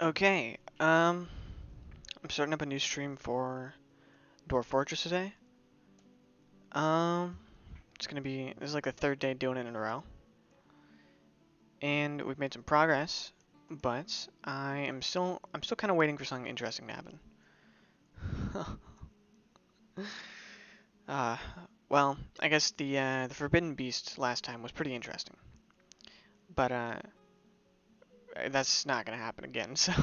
Okay, I'm starting up a new stream for Dwarf Fortress today. It's gonna be, this is like the third day doing it in a row. And we've made some progress, but I'm still kind of waiting for something interesting to happen. uh, well, I guess the Forbidden Beast last time was pretty interesting. But, that's not gonna happen again, so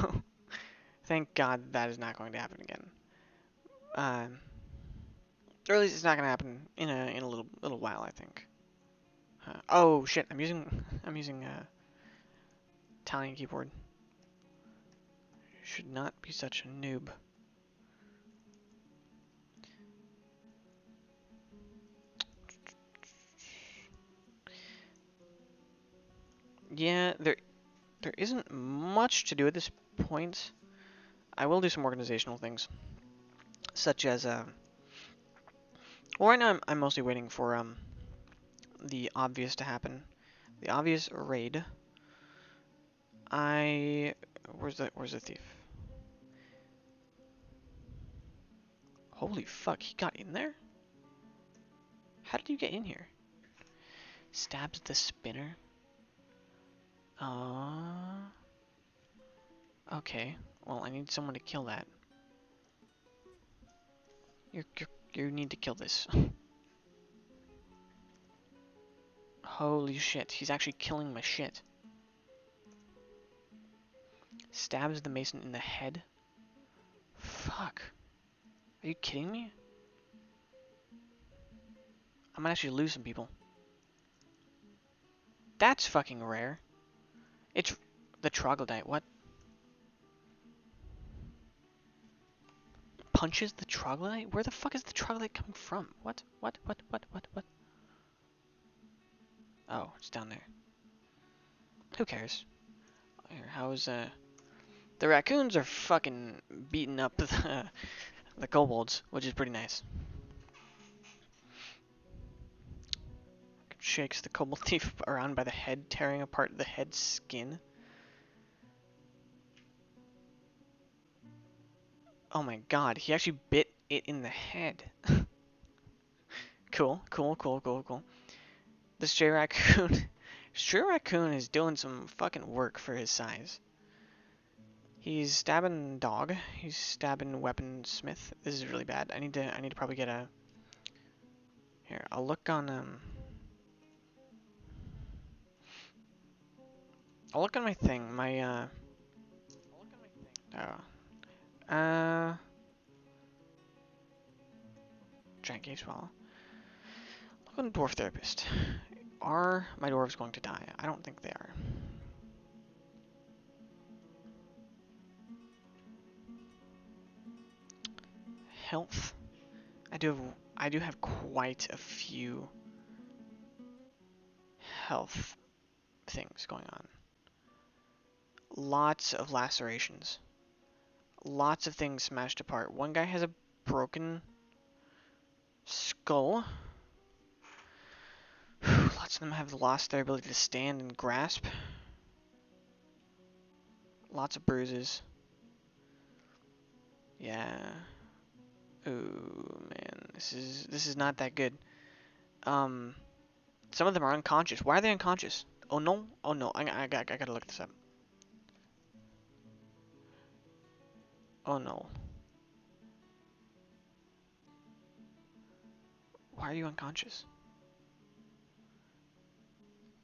thank God that is not going to happen again. Um, or at least it's not gonna happen in a little while, I think. Oh shit! I'm using a Italian keyboard. Should not be such a noob. Yeah, there isn't much to do at this point. I will do some organizational things, such as well, right now I'm mostly waiting for the obvious to happen, the obvious raid. Where's the thief? Holy fuck, he got in there? How did you get in here? Stabs the spinner. Okay. Well, I need someone to kill that. You need to kill this. Holy shit, he's actually killing my shit. Stabs the mason in the head? Fuck. Are you kidding me? I might actually lose some people. That's fucking rare. It's the troglodyte. What? Punches the troglodyte? Where the fuck is the troglodyte coming from? What? What? Oh, it's down there. Who cares? How's the raccoons are fucking beating up the kobolds, which is pretty nice. Shakes the kobold thief around by the head, tearing apart the head skin. Oh my god, he actually bit it in the head. Cool. This stray raccoon, stray raccoon is doing some fucking work for his size. He's stabbing dog. He's stabbing weaponsmith. This is really bad. I need to probably get a. Here, I'll look on I'll look on my thing. My giant cave swallow. Look on dwarf therapist. Are my dwarves going to die? I don't think they are. Health. I do have quite a few health things going on. Lots of lacerations. Lots of things smashed apart. One guy has a broken skull. Lots of them have lost their ability to stand and grasp. Lots of bruises. Yeah. Ooh, man, this is not that good. Some of them are unconscious. Why are they unconscious? Oh no, I gotta look this up. Oh no. Why are you unconscious?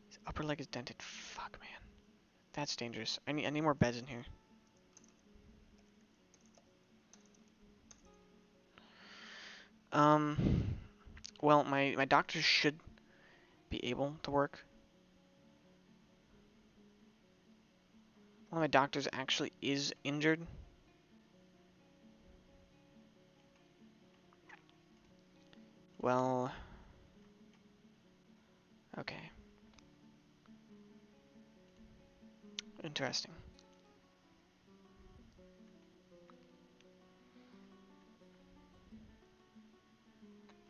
His upper leg is dented. Fuck, man. That's dangerous. I need more beds in here. Well, my doctors should be able to work. One of my doctors actually is injured. Well, okay. Interesting.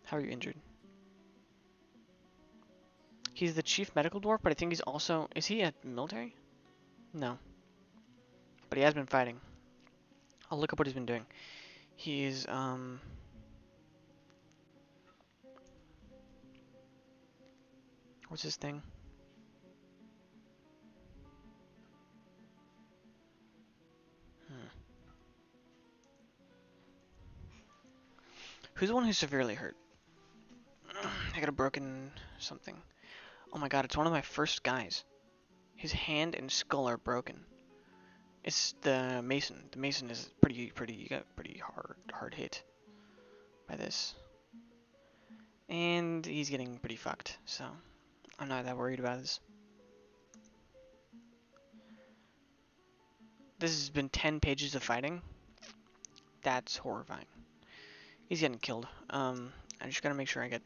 How are you injured? He's the chief medical dwarf, but I think he's also... Is he a military? No. But but he has been fighting. I'll look up what he's been doing. He's what's his thing? Hmm. Who's the one who's severely hurt? I got a broken something. Oh my god, it's one of my first guys. His hand and skull are broken. It's the Mason. The Mason is pretty. You got pretty hard hit by this, and he's getting pretty fucked. So I'm not that worried about this. This has been 10 pages of fighting. That's horrifying. He's getting killed. I just gotta make sure I get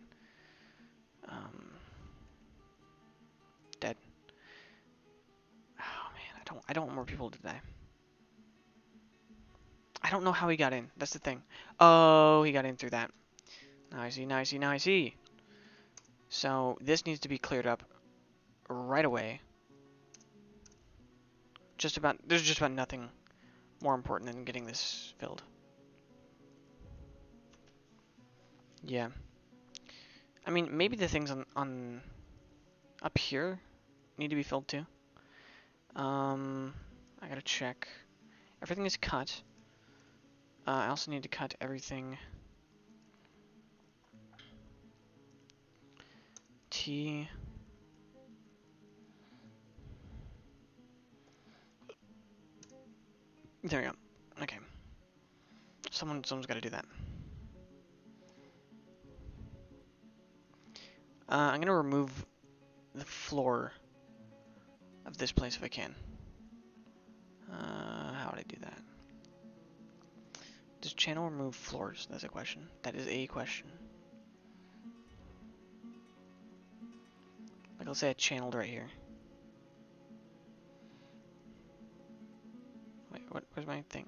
dead. Oh man, I don't want more people to die. I don't know how he got in. That's the thing. Oh, he got in through that. Now I see. Now I see. Now I see. So this needs to be cleared up right away. There's just about nothing more important than getting this filled. Yeah. I mean, maybe the things on up here need to be filled too. I gotta check. Everything is cut. I also need to cut everything. T. There we go. Okay. Someone's got to do that. I'm gonna remove the floor of this place if I can. How would I do that? Does channel remove floors? That's a question. That is a question. Like, let's say I channeled right here. Wait, where's my thing?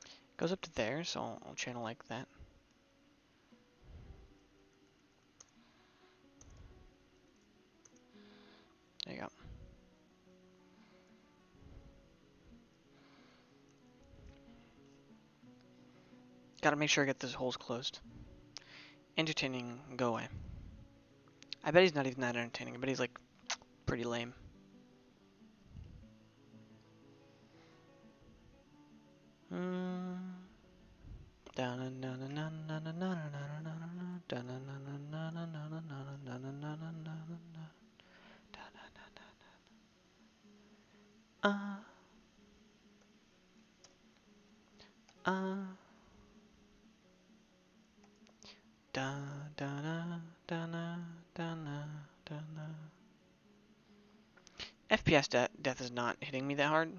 It goes up to there, so I'll channel like that. There you go. Gotta make sure I get those holes closed. Entertaining, go away. I bet he's not even that entertaining. I bet he's like pretty lame. Uh, uh, da da da da da da da da. FPS death is not hitting me that hard.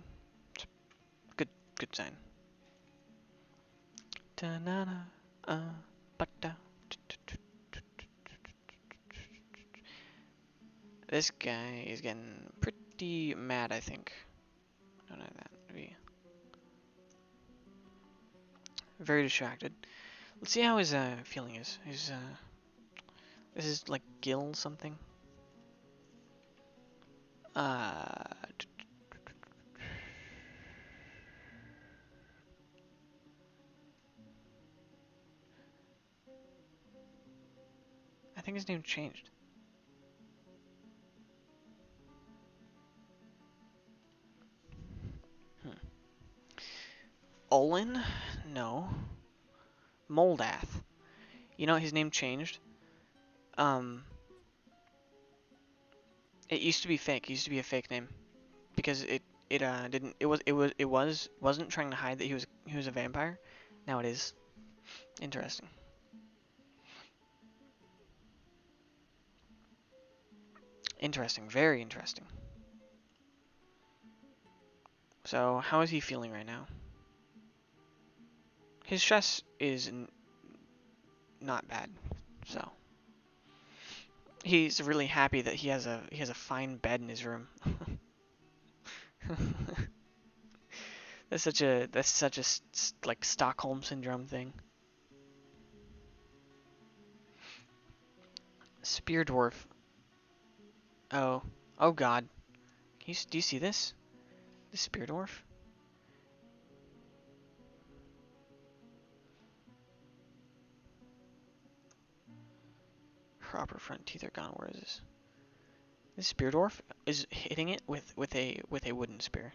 It's a good sign. Da da da but da. This guy is getting pretty mad, I think. Don't know that. Maybe very distracted. Let's see how his feeling is. His this is like Gil something. I think his name changed. Olin? No. Moldath. You know his name changed. It used to be fake. It used to be a fake name because it didn't wasn't trying to hide that he was a vampire. Now it is. Interesting. Interesting. Very interesting. So how is he feeling right now? His stress is not bad. So he's really happy that he has a fine bed in his room. That's such a like Stockholm syndrome thing. Spear Dwarf. Oh. Oh god. Do you see this? The Spear Dwarf? Her upper front teeth are gone. Where is this? This Spear Dwarf is hitting it with a wooden spear.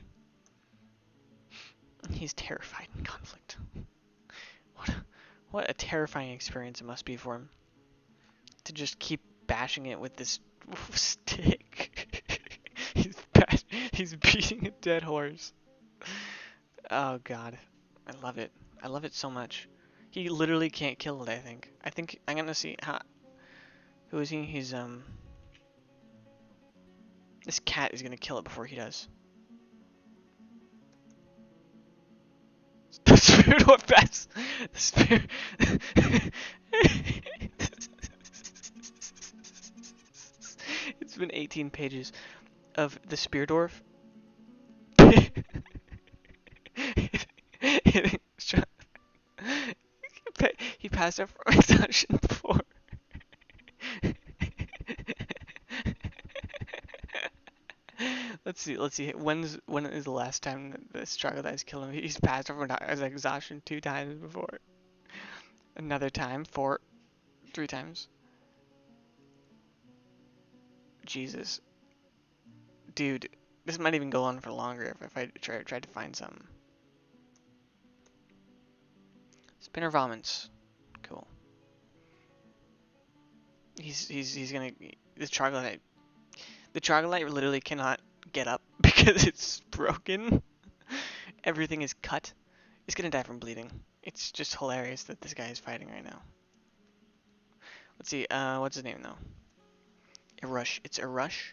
He's terrified in conflict. What a terrifying experience it must be for him to just keep bashing it with this stick. he's beating a dead horse. Oh god, I love it. I love it so much. He literally can't kill it. I think. I'm gonna see how. Who is he? He's This cat is gonna kill it before he does. The spirit what best? The spirit. It's been 18 pages of the Spear Dwarf. He passed up for exhaustion before. Let's see. When is the last time that this troglodyte's killed him? He's passed over as exhaustion 2 times before. Another time, 3 times. Jesus, dude, this might even go on for longer if I tried to find some. Spinner vomits. Cool. He's gonna this troglodyte. The troglodyte literally cannot get up because it's broken. Everything is cut. It's gonna die from bleeding. It's just hilarious that this guy is fighting right now. Let's see, what's his name though? Irush. It's Irush.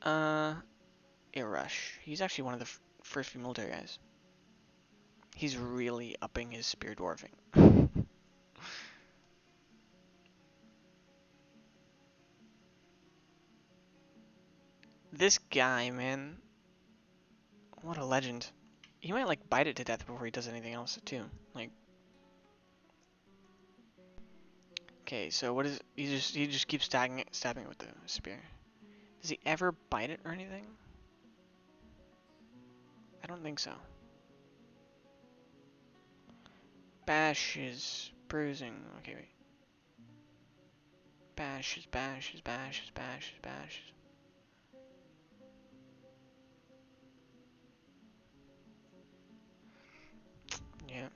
Irush. He's actually one of the first few military guys. He's really upping his spear dwarfing. This guy, man. What a legend. He might like bite it to death before he does anything else too. Like, okay, so what is he just keeps stabbing it with the spear. Does he ever bite it or anything? I don't think so. Bashes, bruising. Okay, wait. Bashes. Yeah.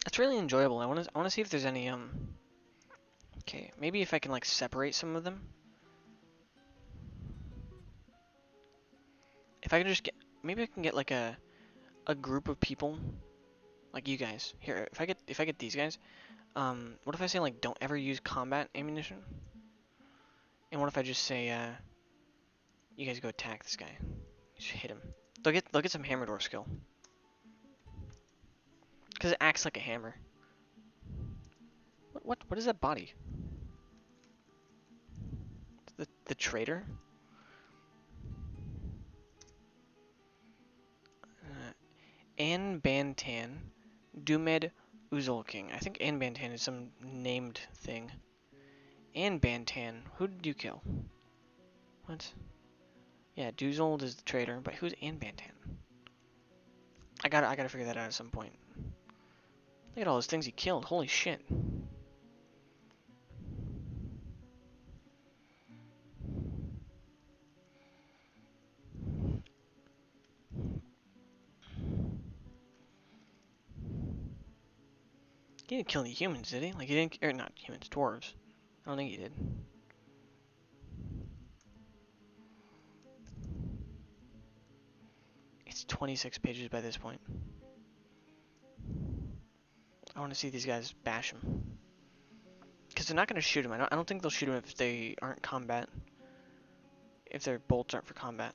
It's really enjoyable. I want to see if there's any okay, maybe if I can like separate some of them. If I can just get maybe I can get like a group of people like you guys. Here, if I get these guys, what if I say like don't ever use combat ammunition? And what if I just say you guys go attack this guy. Just hit him. They'll get some hammer door skill. Cuz it acts like a hammer. What is that body? The traitor? Anbantan Dumed Uzolking. I think Anbantan is some named thing. Anbantan, who did you kill? What? Yeah, Duzold is the traitor, but who's Anbantan? I gotta figure that out at some point. Look at all those things he killed. Holy shit. He didn't kill any humans, did he? Like he didn't, or not humans, dwarves. I don't think he did. It's 26 pages by this point. I want to see these guys bash him. Because they're not going to shoot him. I don't think they'll shoot him if they aren't combat. If their bolts aren't for combat.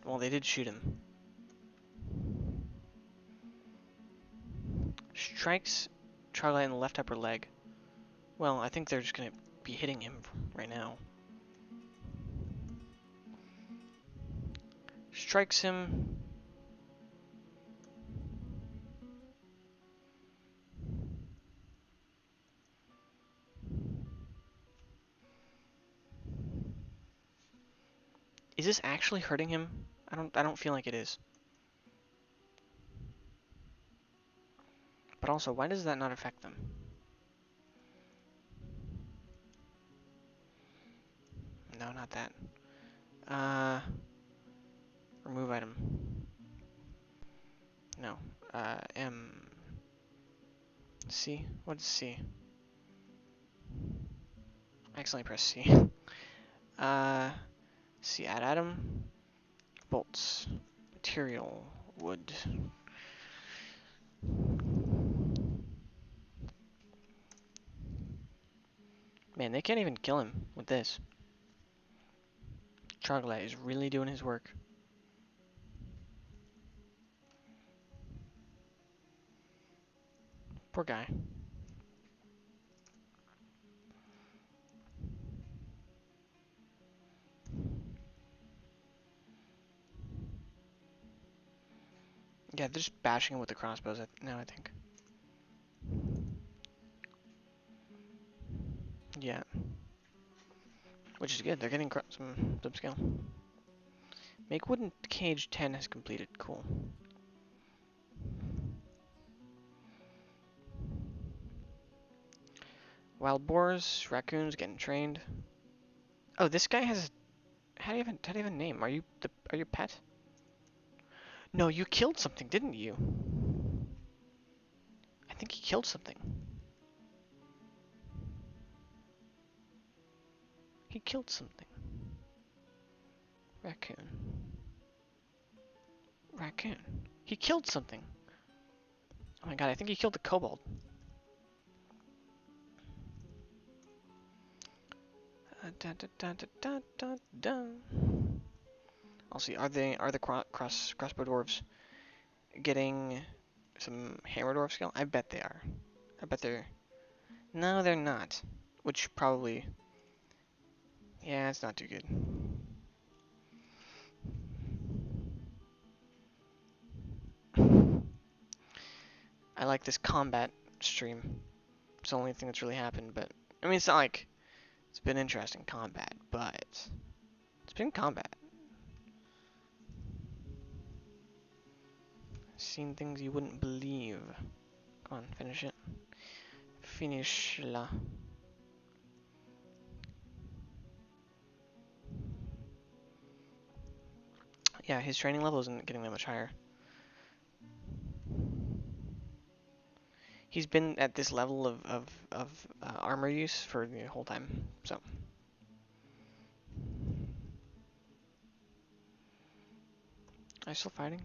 Well, they did shoot him. Strikes Troglodyte in the left upper leg. Well, I think they're just going to be hitting him right now. Strikes him. Is this actually hurting him? I don't feel like it is. But also, why does that not affect them? No, not that. Remove item. No. C? What is C? I accidentally press C. C, add item. Bolts. Material. Wood. Man, they can't even kill him with this. Troglodyte is really doing his work. Poor guy. Yeah, they're just bashing him with the crossbows now, I think. Yeah. Which is good, they're getting some skill. Make wooden cage 10 has completed, cool. Wild boars, raccoons getting trained. Oh, this guy has. How do you have a name? Are you a pet? No, you killed something, didn't you? I think he killed something. He killed something. Raccoon. Raccoon. He killed something. Oh my god, I think he killed the kobold. I'll see. Are the crossbow dwarves getting some hammer dwarf skill? I bet they are. I bet they're. No, they're not. Which probably. Yeah, it's not too good. I like this combat stream. It's the only thing that's really happened, but I mean, it's not like it's been interesting combat, but it's been combat. Seen things you wouldn't believe. Come on, finish it. Finish la. Yeah, his training level isn't getting that much higher. He's been at this level of armor use for the whole time, so. Are you still fighting?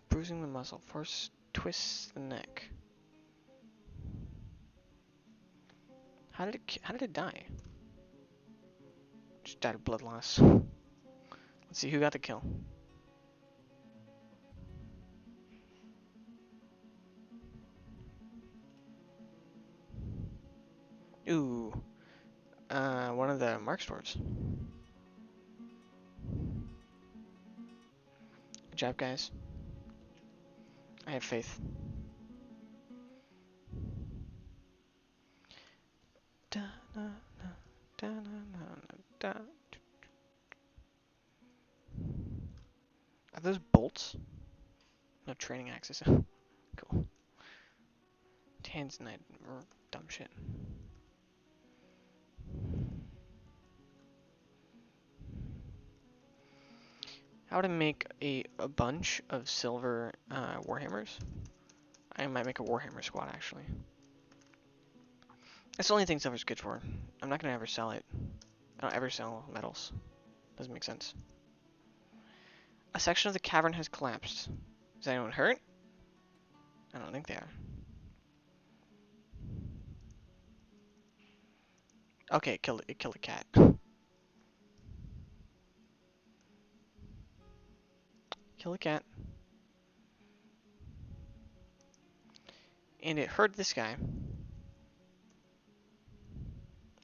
Bruising the muscle. Force twists the neck. How did it die? Just died of blood loss. Let's see who got the kill. Ooh. One of the Mark stores. Good job, guys. I have faith. Are those bolts? No training axes. Cool. Tanzanite or dumb shit. How to make a bunch of silver warhammers? I might make a warhammer squad actually. That's the only thing silver's good for. I'm not gonna ever sell it. I don't ever sell metals. Doesn't make sense. A section of the cavern has collapsed. Is anyone hurt? I don't think they are. Okay, it killed a cat. Kill a cat. And it hurt this guy.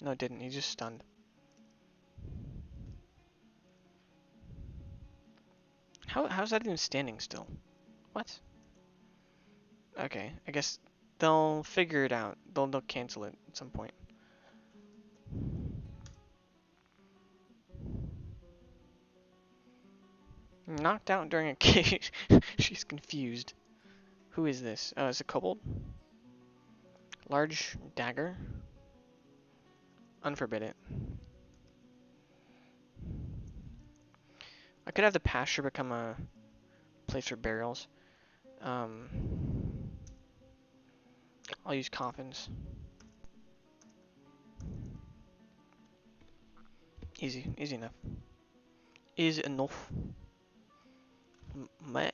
No, it didn't. He just stunned. How's that even standing still? What? Okay, I guess they'll figure it out. They'll cancel it at some point. Knocked out during a cage. She's confused. Who is this? Oh, it's a kobold? Large dagger? Unforbid it. I could have the pasture become a place for burials. Um, I'll use coffins. Easy, easy enough. Easy enough. Mate,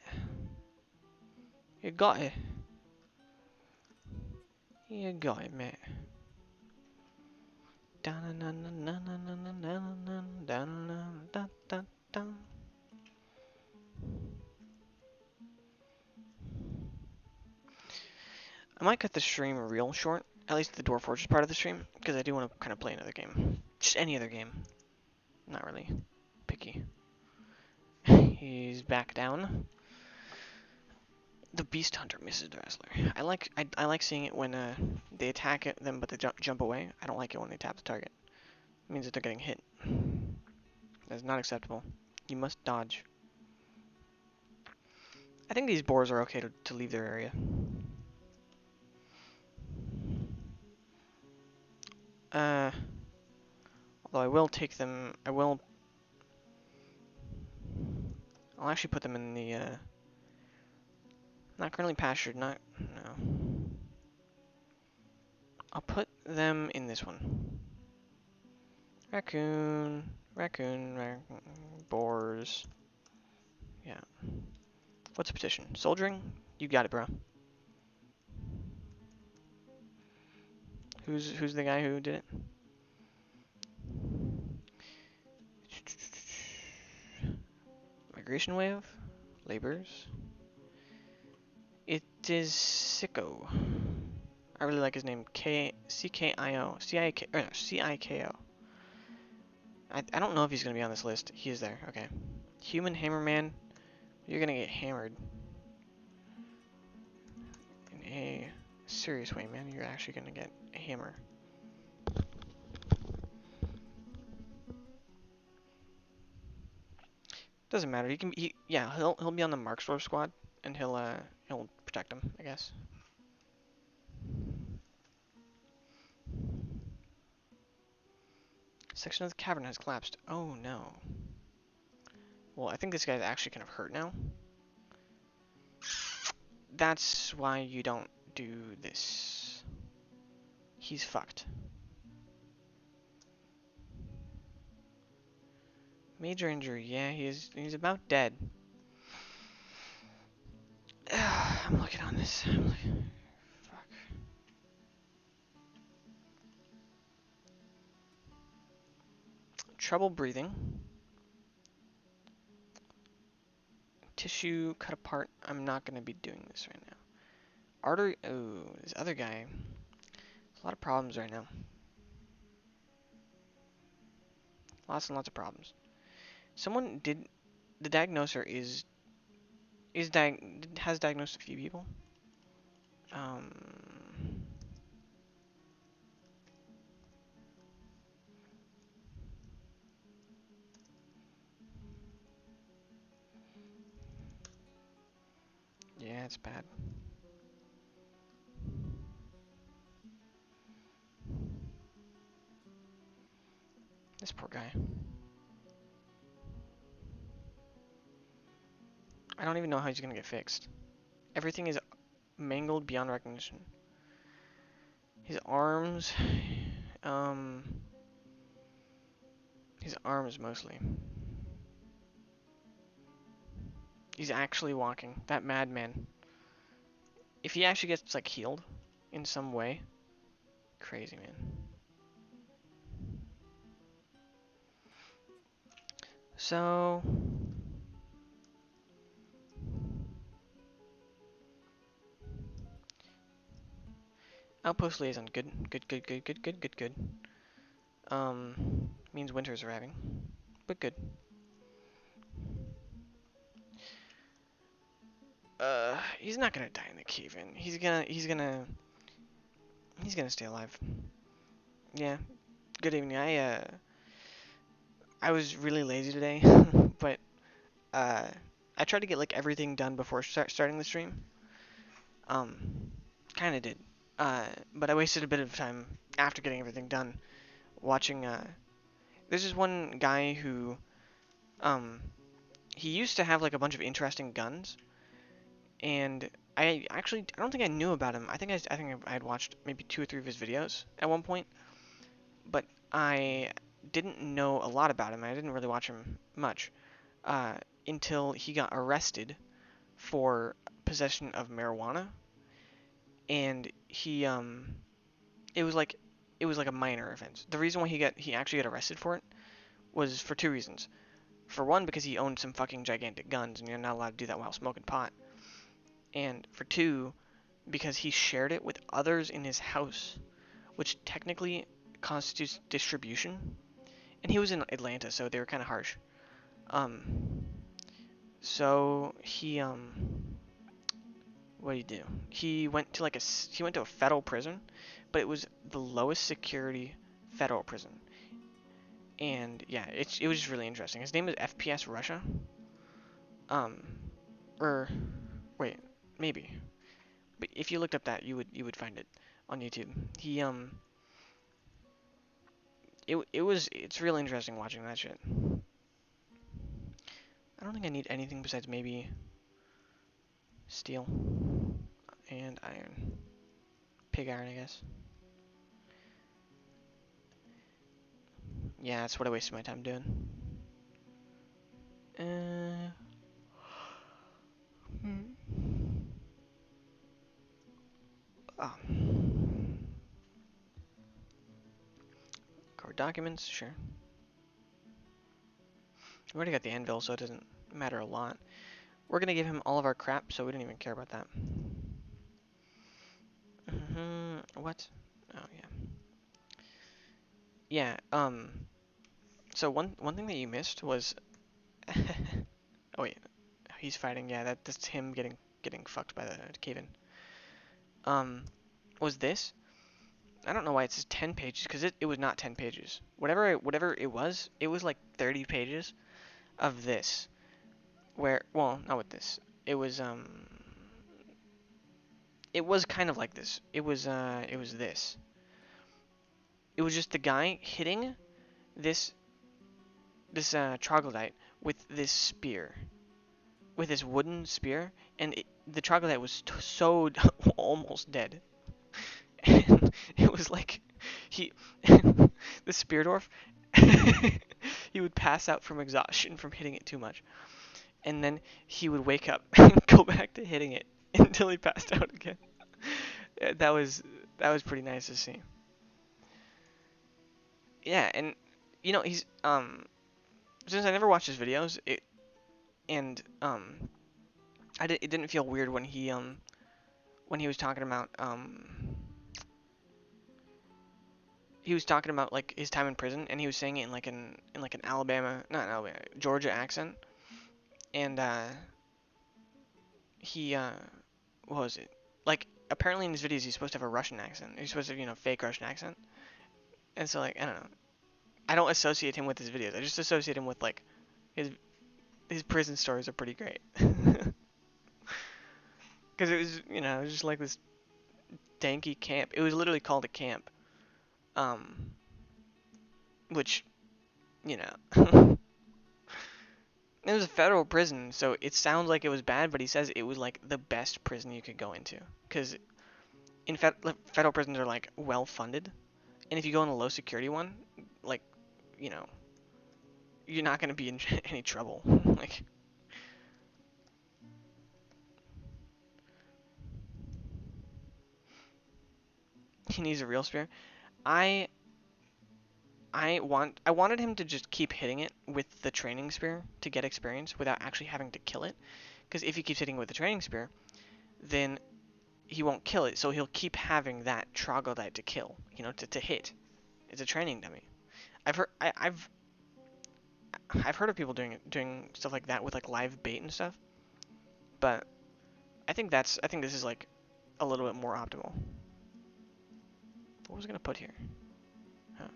you got it. You got it, mate. I might cut the stream real short, at least the Dwarf Fortress part of the stream, because I do want to kind of play another game. Just any other game. Not really picky. He's back down. The Beast Hunter misses the wrestler. I like seeing it when they attack them but they jump away. I don't like it when they tap the target. It means that they're getting hit. That's not acceptable. You must dodge. I think these boars are okay to leave their area. Although I will take them. I'll actually put them in the. Not currently pastured. Not. No. I'll put them in this one. Raccoon. Boars. Yeah. What's a petition? Soldiering? You got it, bro. Who's the guy who did it? Migration wave? Laborers? It is Sicko. I really like his name. C-K-I-O. C-I-K... no, C-I-K-O. I don't know if he's going to be on this list. He is there. Okay. Human Hammerman. You're going to get hammered. In a serious way, man. You're actually going to get a hammer. Doesn't matter. He'll be on the Marksdwarf squad, and he'll protect him, I guess. Section of the cavern has collapsed. Oh no. Well, I think this guy's actually kind of hurt now. That's why you don't do this. He's fucked. Major injury. Yeah, he's about dead. I'm looking on this. Fuck. Trouble breathing. Tissue cut apart. I'm not gonna be doing this right now. Artery. Oh, this other guy. There's a lot of problems right now. Lots and lots of problems. Someone did. The diagnoser has diagnosed a few people. Yeah, it's bad. This poor guy. I don't even know how he's gonna get fixed. Everything is mangled beyond recognition. His arms, his arms mostly. He's actually walking. That madman. If he actually gets like healed in some way, crazy man. So outpost liaison. Good. Means winter's arriving, but good. He's not gonna die in the cave-in. He's gonna stay alive. Yeah. Good evening. I was really lazy today, but I tried to get like everything done before starting the stream. Um, kind of did. But I wasted a bit of time after getting everything done watching. There's this one guy who, um, he used to have like a bunch of interesting guns, and I don't think I knew about him. I think I had watched maybe 2 or 3 of his videos at one point, but I didn't know a lot about him. I didn't really watch him much uh, until he got arrested for possession of marijuana, and it was like a minor offense. The reason why he actually got arrested for it was for 2 reasons. For one, because he owned some fucking gigantic guns, and you're not allowed to do that while smoking pot. And for two, because he shared it with others in his house, which technically constitutes distribution. And he was in Atlanta, so they were kind of harsh. Um, so what did he do? He went to a federal prison, but it was the lowest security federal prison. And yeah, it was just really interesting. His name is FPS Russia. Um, or wait, maybe. But if you looked up that, you would find it on YouTube. It's really interesting watching that shit. I don't think I need anything besides maybe steel and iron. Pig iron, I guess. Yeah, that's what I wasted my time doing. Oh. Core documents, sure. We already got the anvil, so it doesn't matter a lot. We're gonna give him all of our crap, so we don't even care about that. What? Oh yeah. Yeah. So one thing that you missed was. Oh wait, he's fighting. Yeah, that's him getting fucked by the cave-in. Was this? I don't know why it says 10 pages because it was not 10 pages. Whatever it was like 30 pages of this. Well, not with this. It was kind of like this. It was this. It was just the guy hitting this troglodyte with this spear, with this wooden spear, and the troglodyte was so almost dead. And it was like he, the spear dwarf, he would pass out from exhaustion from hitting it too much, and then he would wake up and go back to hitting it until he passed out again. That was pretty nice to see. Yeah, and he's since I never watched his videos, and it didn't feel weird when he was talking about like his time in prison, and he was saying it in like an Alabama, not an Alabama, Georgia accent, and he what was it? Like apparently in his videos he's supposed to have a Russian accent. He's supposed to have, fake Russian accent. And so like I don't know. I don't associate him with his videos. I just associate him with like his his prison stories are pretty great. Because it was just like this danky camp. It was literally called a camp. Um, which, you know, it was a federal prison, so it sounds like it was bad, but he says it was like the best prison you could go into. Because in federal prisons are like well funded, and if you go in a low security one, like, you know, you're not gonna be in any trouble. Like, he needs a real spear. I I wanted him to just keep hitting it with the training spear to get experience without actually having to kill it. Because if he keeps hitting it with the training spear, then he won't kill it, so he'll keep having that troglodyte to kill, to hit. It's a training dummy. I've heard of people doing stuff like that with like live bait and stuff, but I think this is like a little bit more optimal. What was I gonna put here? Huh.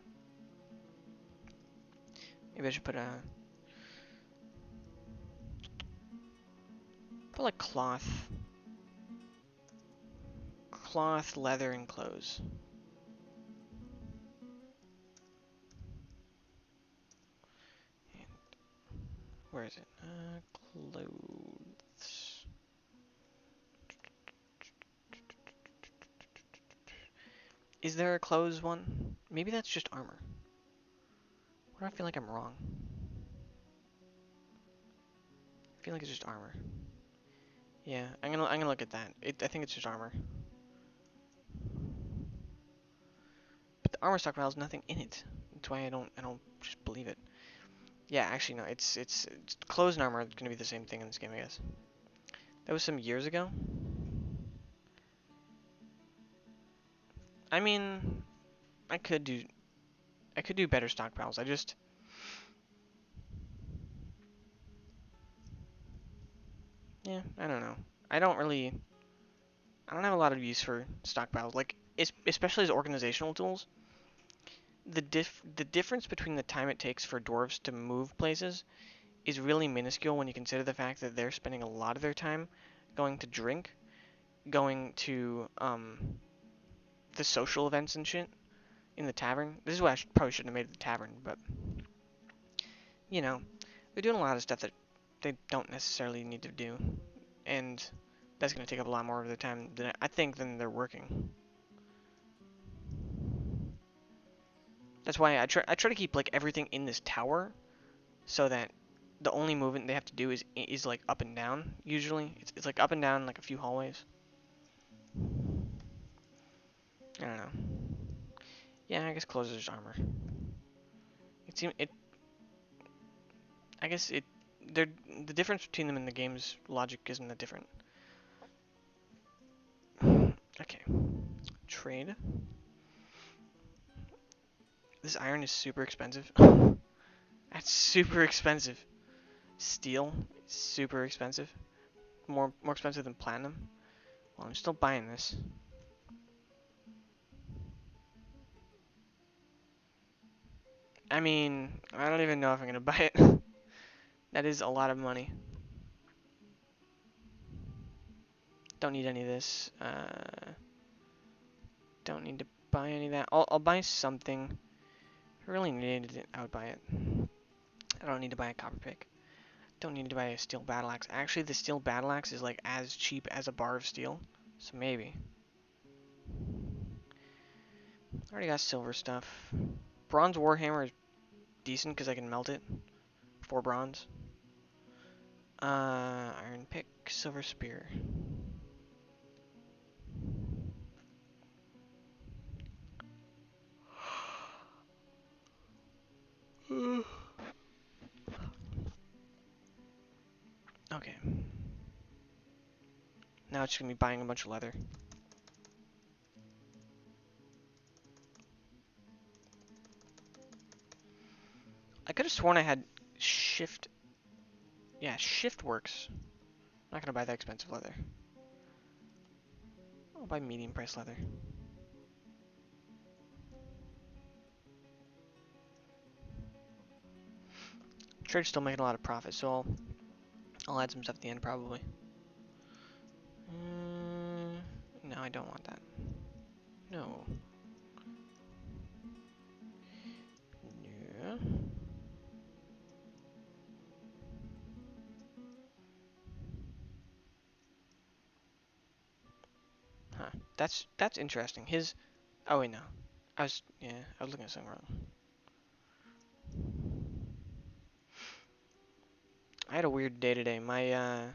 Maybe I should put a. But like cloth. Cloth, leather, and clothes. And where is it? Clothes. Is there a clothes one? Maybe that's just armor. Or do I feel like I'm wrong? I feel like it's just armor. Yeah, I'm gonna look at that. I think it's just armor. But the armor stockpile has nothing in it. That's why I don't just believe it. Yeah, actually no, it's clothes and armor are gonna be the same thing in this game, I guess. That was some years ago. I mean, I could do better stockpiles. Yeah, I don't know. I don't really I don't have a lot of use for stockpiles. Like especially as organizational tools. The difference between the time it takes for dwarves to move places is really minuscule when you consider the fact that they're spending a lot of their time going to drink, going to the social events and shit in the tavern. This is why probably shouldn't have made it the tavern, but you know, they're doing a lot of stuff that they don't necessarily need to do, and that's going to take up a lot more of their time than I think than they're working. That's why I try to keep like everything in this tower so that the only movement they have to do is like up and down. Usually, it's like up and down like a few hallways. I don't know. Yeah, I guess closers armor. It seems it. I guess it. They're the difference between them in the game's logic isn't that different. Okay, trade. This iron is super expensive. That's super expensive. Steel, super expensive. More expensive than platinum. Well, I'm still buying this. I mean, I don't even know if I'm gonna buy it. That is a lot of money. Don't need any of this. Don't need to buy any of that. I'll buy something. If I really needed it, I would buy it. I don't need to buy a copper pick. Don't need to buy a steel battle axe. Actually, the steel battle axe is like as cheap as a bar of steel. So maybe. I already got silver stuff. Bronze warhammer is decent because I can melt it. 4 bronze. Iron pick, silver spear. Okay. Now it's gonna be buying a bunch of leather. I could have sworn I had shift. Yeah, shift works. I'm not gonna buy that expensive leather. I'll buy medium price leather. Trade's still making a lot of profit, so I'll add some stuff at the end probably. No, I don't want that. No. Yeah. Huh. That's interesting. His. Oh wait, no. I was looking at something wrong. I had a weird day today. My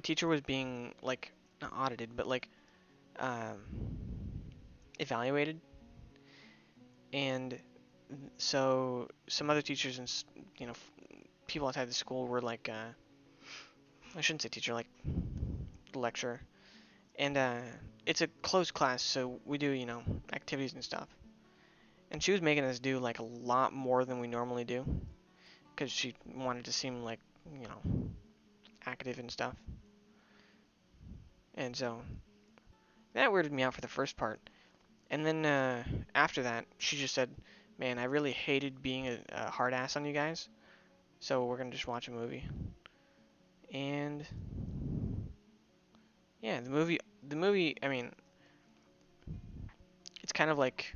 teacher was being like not audited, but like um evaluated, and so some other teachers and people outside the school were like I shouldn't say teacher, like lecturer, and it's a closed class, so we do activities and stuff. And she was making us do like a lot more than we normally do, because she wanted to seem like you know active and stuff. And so that weirded me out for the first part. And then after that, she just said, "Man, I really hated being a hard ass on you guys. So we're gonna just watch a movie." And yeah, the movie, I mean, it's kind of like,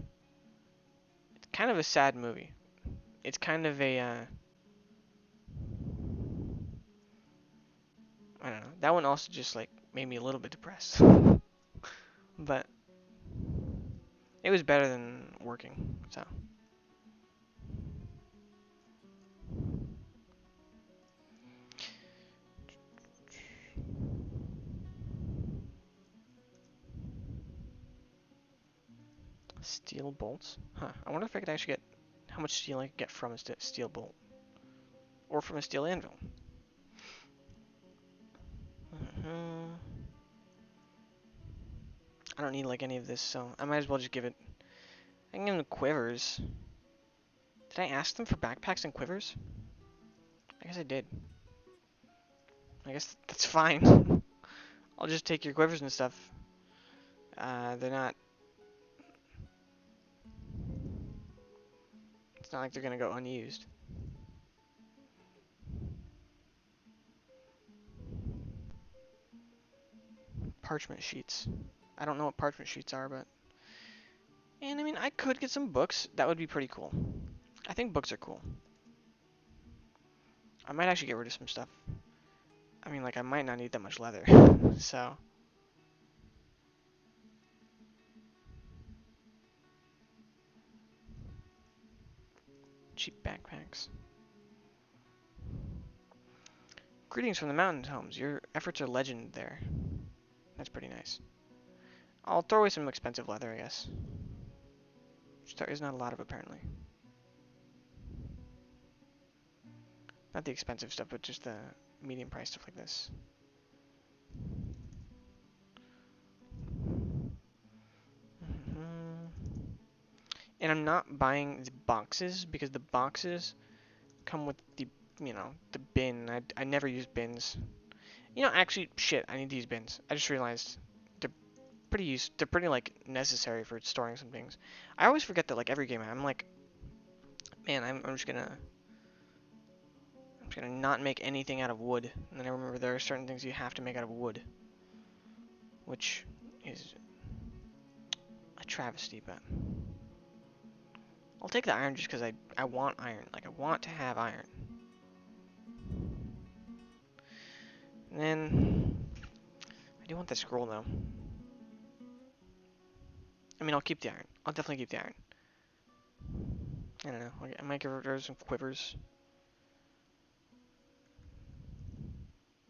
it's kind of a sad movie. It's kind of a, I don't know. That one also just like made me a little bit depressed. But it was better than working, so. Steel bolts? Huh. I wonder if I could actually get how much steel I could get from a steel bolt. Or from a steel anvil. Mhm. I don't need like any of this, so I might as well just give it. I can give them quivers. Did I ask them for backpacks and quivers? I guess I did. I guess that's fine. I'll just take your quivers and stuff. They're not. It's not like they're gonna go unused. Parchment sheets. I don't know what parchment sheets are, but. And I mean, I could get some books. That would be pretty cool. I think books are cool. I might actually get rid of some stuff. I mean, like, I might not need that much leather. So. Cheap backpacks. Greetings from the mountain homes. Your efforts are legend there. That's pretty nice. I'll throw away some expensive leather, I guess. Which there is not a lot of, apparently. Not the expensive stuff, but just the medium price stuff like this. And I'm not buying the boxes because the boxes come with the, the bin. I never use bins. Actually, shit, I need to use bins. I just realized they're they're pretty, like, necessary for storing some things. I always forget that, like, every game I'm like, man, I'm just gonna not make anything out of wood. And then I remember there are certain things you have to make out of wood. Which is a travesty, but I'll take the iron just because I want iron. Like, I want to have iron. And then I do want the scroll, though. I mean, I'll keep the iron. I'll definitely keep the iron. I don't know. I might get rid of some quivers.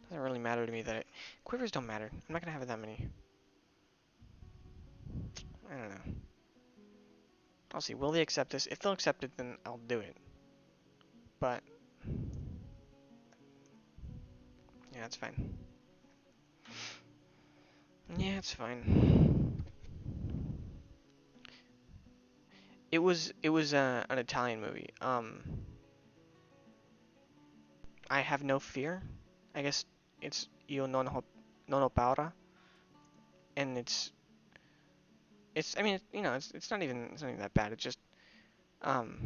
Doesn't really matter to me that quivers don't matter. I'm not gonna have that many. I don't know. I'll see. Will they accept this? If they'll accept it, then I'll do it. But yeah, it's fine. Yeah, it's fine. It was an Italian movie. I have no fear. I guess it's Io non ho paura, and it's I mean it's not even that bad. It's just um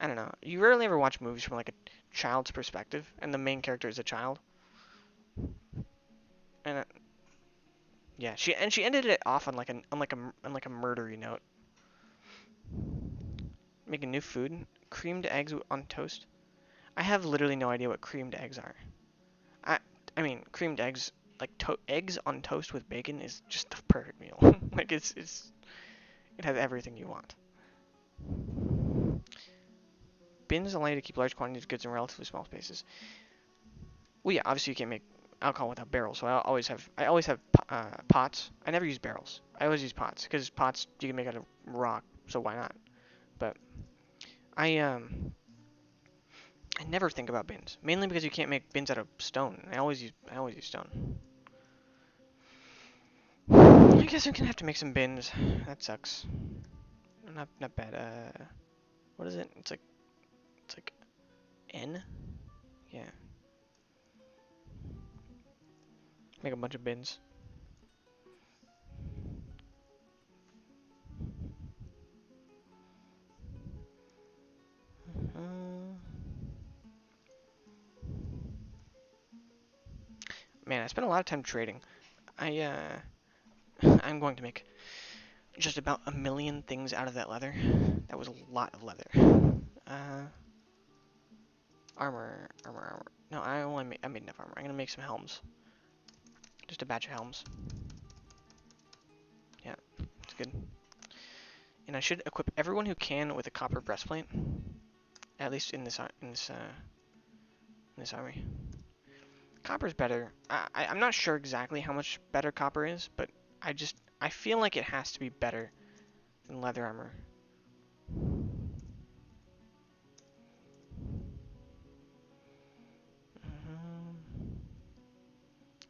I don't know. You rarely ever watch movies from like a child's perspective, and the main character is a child. And yeah, she ended it off on like a murdery note. Making new food, creamed eggs on toast. I have literally no idea what creamed eggs are. I I mean, creamed eggs, like eggs on toast with bacon is just the perfect meal. Like, it has everything you want. Bins allow you to keep large quantities of goods in relatively small spaces. Well, yeah, obviously you can't make alcohol without barrels, so I always have pots. I never use barrels. I always use pots because pots you can make out of rock, so why not? But I um I never think about bins, mainly because you can't make bins out of stone. I always use stone. I guess I'm gonna have to make some bins. That sucks. Not bad. What is it? It's like N. Yeah. Make a bunch of bins. Man, I spent a lot of time trading. I I'm going to make just about a million things out of that leather. That was a lot of leather. Uh, armor. No, I made enough armor. I'm gonna make some helms. Just a batch of helms. Yeah, it's good. And I should equip everyone who can with a copper breastplate, at least in this army. Copper's better. I'm not sure exactly how much better copper is, but I feel like it has to be better than leather armor.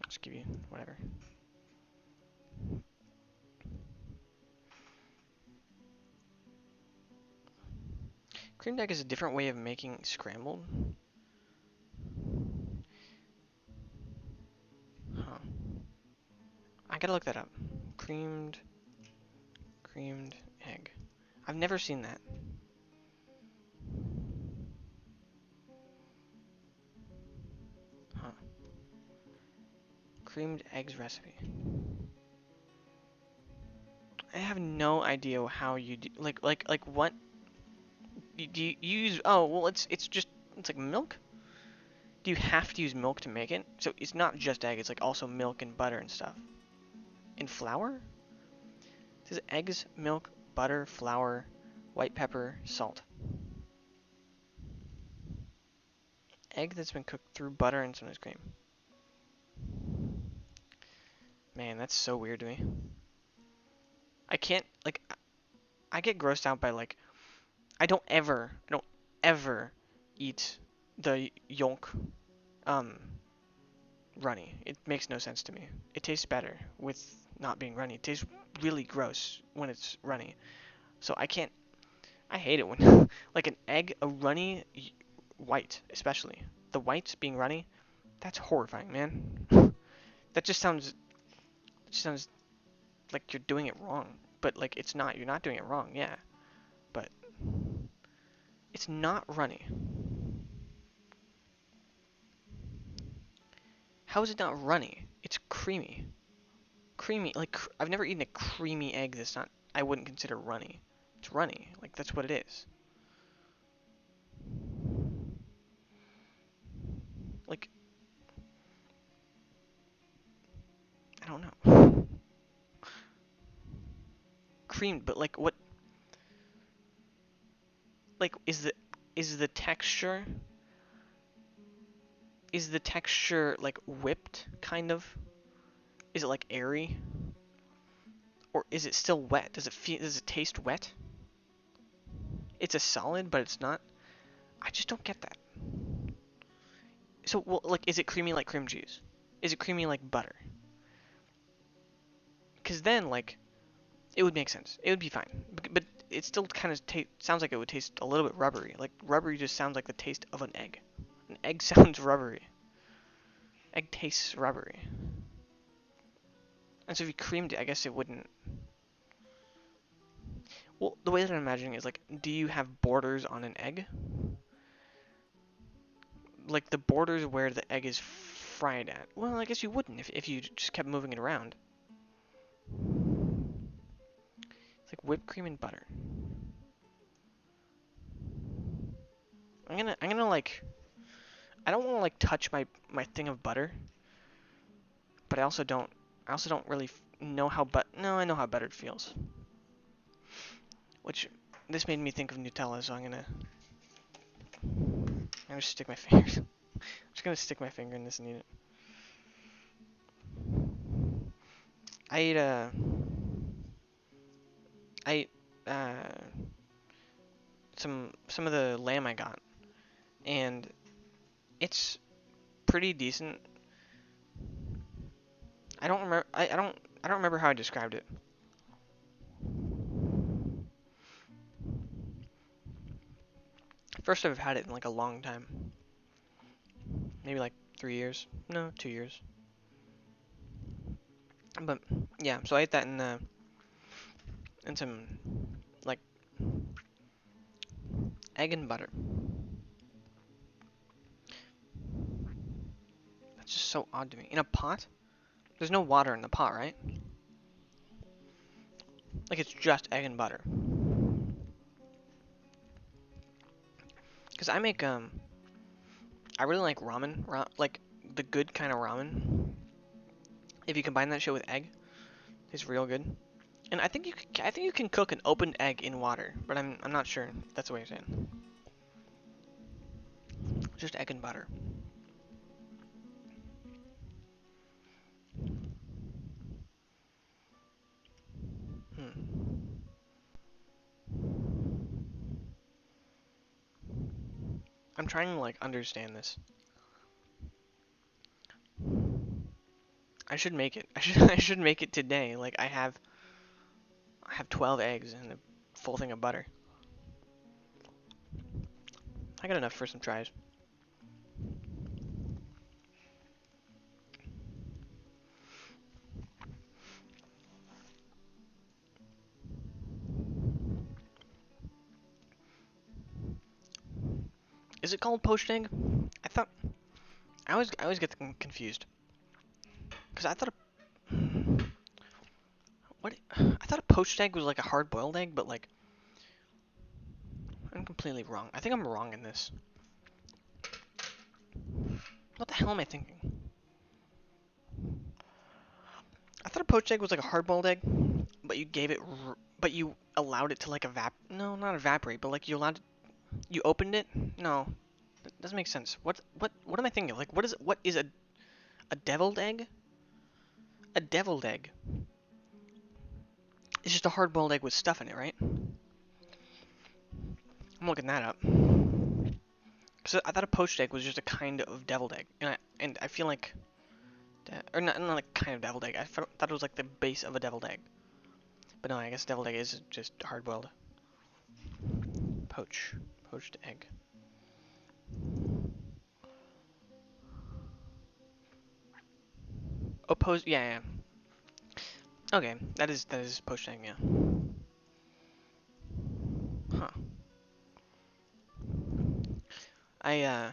I'll just give you whatever. Creamed egg is a different way of making scrambled. Huh. I gotta look that up. Creamed egg. I've never seen that. Huh. Creamed eggs recipe. I have no idea how you do, like what do you use? Oh, well, it's like milk. Do you have to use milk to make it? So it's not just egg, it's like also milk and butter and stuff. And flour? It says eggs, milk, butter, flour, white pepper, salt. Egg that's been cooked through butter and sometimes cream. Man, that's so weird to me. I can't, like, I get grossed out by, like, I don't ever eat the yolk, um, runny. It makes no sense to me. It tastes better with not being runny. It tastes really gross when it's runny. So I hate it when, like an egg, a runny white, especially. The whites being runny, that's horrifying, man. That just sounds like you're doing it wrong. But like it's not. You're not doing it wrong, yeah. But it's not runny. How is it not runny? It's creamy. Creamy, like I've never eaten a creamy egg that's not I wouldn't consider runny. It's runny. Like that's what it is. Like I don't know. Creamed, but like what like is the texture like whipped kind of? Is it like airy? Or is it still wet? Does it taste wet? It's a solid, but it's not. I just don't get that. So, well, like, is it creamy like cream cheese? Is it creamy like butter? Because then, like, it would make sense. It would be fine. But it still kind of sounds like it would taste a little bit rubbery. Like, rubbery just sounds like the taste of an egg. An egg sounds rubbery. Egg tastes rubbery. And so if you creamed it, I guess it wouldn't. Well, the way that I'm imagining is like, do you have borders on an egg? Like the borders where the egg is fried at. Well, I guess you wouldn't if you just kept moving it around. It's like whipped cream and butter. I'm gonna like I don't want to like touch my thing of butter, but I also don't really know how no, I know how buttered feels. Which this made me think of Nutella, so I'm gonna stick my fingers. I'm just gonna stick my finger in this and eat it. I ate I ate some of the lamb I got, and it's pretty decent. I don't remember how I described it. First I've had it in like a long time. Maybe like 3 years. No, 2 years. But yeah, so I ate that in some like egg and butter. That's just so odd to me. In a pot? There's no water in the pot, right? Like it's just egg and butter. Cause I make I really like ramen, like the good kind of ramen. If you combine that shit with egg, it's real good. And I think you can cook an opened egg in water, but I'm not sure if that's what you're saying. Just egg and butter. Hmm. I'm trying to like understand this. I should make it. I should make it today. Like I have 12 eggs and a full thing of butter. I got enough for some tries. Is it called poached egg? I thought I always get them confused. Cause I thought what I thought a poached egg was like a hard boiled egg, but like I'm completely wrong. I think I'm wrong in this. What the hell am I thinking? I thought a poached egg was like a hard boiled egg, but you gave it but you allowed it to like no, not evaporate, but like you allowed it, you opened it? No. That doesn't make sense. What am I thinking? Like what is a deviled egg? A deviled egg. It's just a hard boiled egg with stuff in it, right? I'm looking that up. Because I thought a poached egg was just a kind of deviled egg, and I feel like, or not like kind of deviled egg. I thought it was like the base of a deviled egg, but no, I guess deviled egg is just hard boiled. Poached egg. Oh, yeah, yeah. Okay, that is poached egg, yeah. Huh. I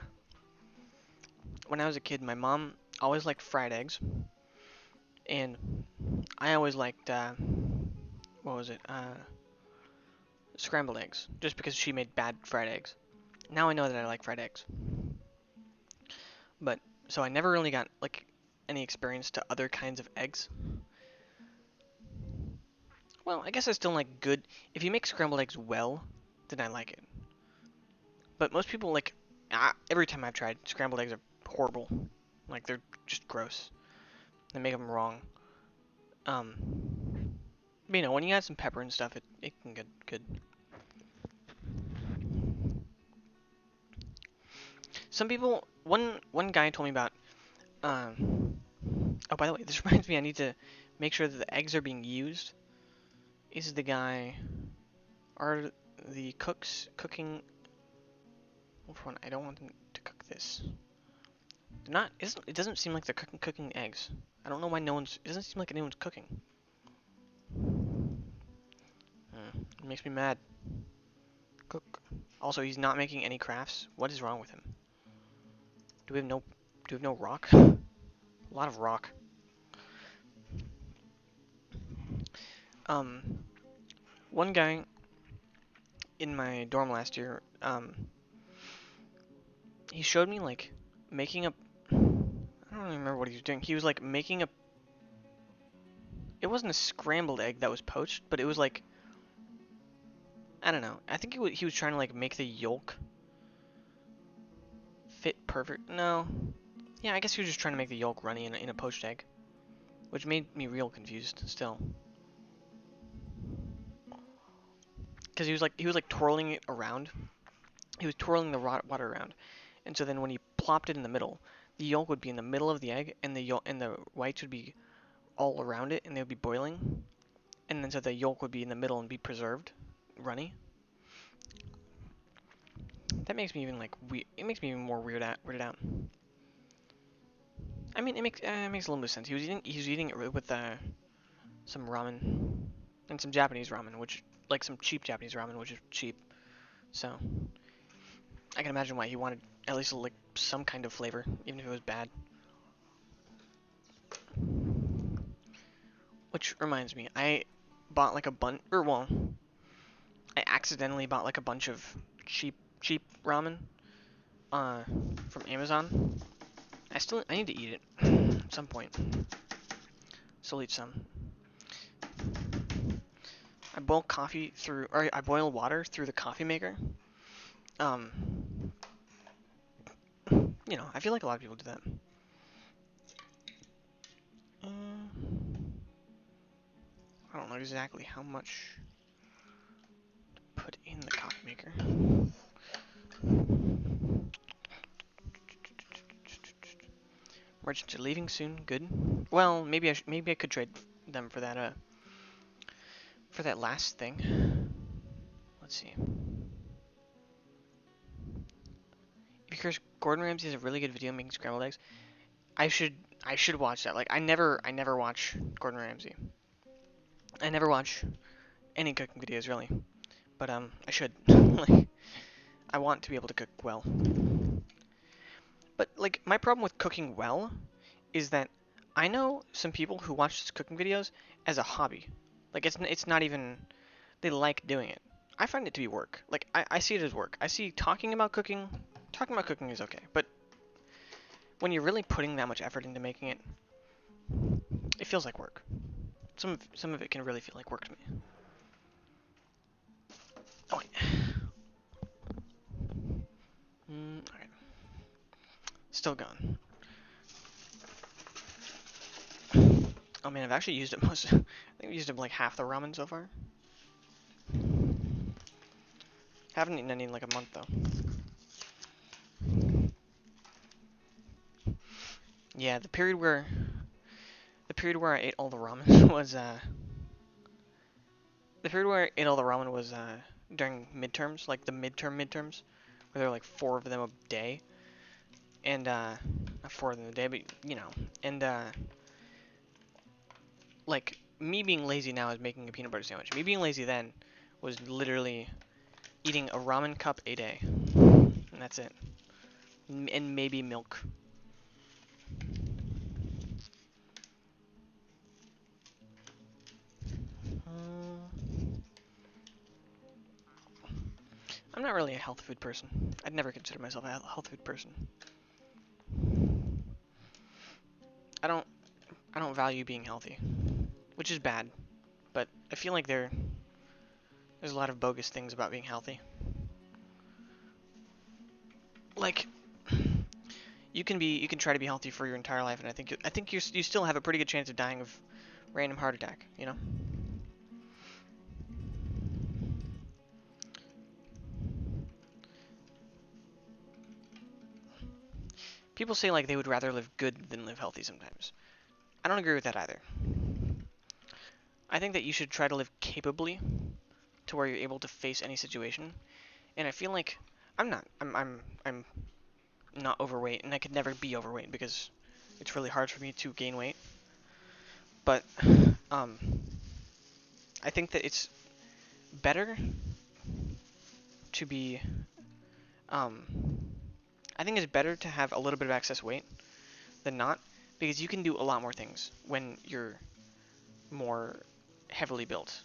when I was a kid, my mom always liked fried eggs, and I always liked what was it? Scrambled eggs, just because she made bad fried eggs. Now I know that I like fried eggs. But so I never really got like any experience to other kinds of eggs. Well, I guess I still like good. If you make scrambled eggs well, then I like it. But most people like every time I've tried, scrambled eggs are horrible. Like they're just gross. They make them wrong. But, you know, when you add some pepper and stuff, it can get good. Some people, one guy told me about. Oh, by the way, this reminds me, I need to make sure that the eggs are being used. Is the guy? Are the cooks cooking? Which one? I don't want them to cook this. They're not. It doesn't seem like they're cooking eggs. I don't know why no one's. It doesn't seem like anyone's cooking. It makes me mad. Cook. Also, he's not making any crafts. What is wrong with him? Do we have no? Do we have no rock? A lot of rock. Um, one guy in my dorm last year, he showed me like making a. I don't really remember what he was doing. He was like making a. It wasn't a scrambled egg that was poached, but it was like. I don't know. I think he was trying to like make the yolk fit perfect. No. Yeah, I guess he was just trying to make the yolk runny in a poached egg, which made me real confused still. Because he was like twirling it around. He was twirling the water around, and so then when he plopped it in the middle, the yolk would be in the middle of the egg, and the whites would be all around it, and they would be boiling, and then so the yolk would be in the middle and be preserved, runny. That makes me even like it makes me even more weirded out. I mean, it makes a little bit of sense. He was eating it with some ramen and some Japanese ramen, which like some cheap Japanese ramen, which is cheap. So I can imagine why he wanted at least like some kind of flavor, even if it was bad. Which reminds me, I bought like a bunch, or well, I accidentally bought like a bunch of cheap ramen uh from Amazon. I need to eat it at some point. Still eat some. I boil coffee through, or I boil water through the coffee maker. Um, I feel like a lot of people do that. I don't know exactly how much to put in the coffee maker. Merchants are leaving soon. Good. Well, maybe I could trade them for that last thing. Let's see. Because Gordon Ramsay has a really good video making scrambled eggs. I should I should watch that. Like I never watch Gordon Ramsay. I never watch any cooking videos really, but I should. Like I want to be able to cook well. But like my problem with cooking well is that I know some people who watch cooking videos as a hobby. Like it's not even they like doing it. I find it to be work. Like I see it as work. I see talking about cooking is okay, but when you're really putting that much effort into making it, it feels like work. Some of it can really feel like work to me. Oh wait. Okay. Still gone. Oh man, I've actually used it most. I think I've used it like half the ramen so far. Haven't eaten any in like a month though. Yeah, the period where I ate all the ramen was the period where I ate all the ramen was during midterms, like the midterms, where there were like 4 of them a day, and not 4 of them a day, but and like me being lazy now is making a peanut butter sandwich. Me being lazy then was literally eating a ramen cup a day, and that's it, and maybe milk. I'm not really a health food person. I'd never consider myself a health food person. I don't I don't value being healthy, which is bad. But I feel like there's a lot of bogus things about being healthy. Like you can try to be healthy for your entire life, and I think you still have a pretty good chance of dying of random heart attack. People say like they would rather live good than live healthy sometimes. I don't agree with that either. I think that you should try to live capably to where you're able to face any situation. And I feel like I'm not overweight, and I could never be overweight because it's really hard for me to gain weight. But um, I think that it's better to be um, I think it's better to have a little bit of excess weight than not, because you can do a lot more things when you're more heavily built.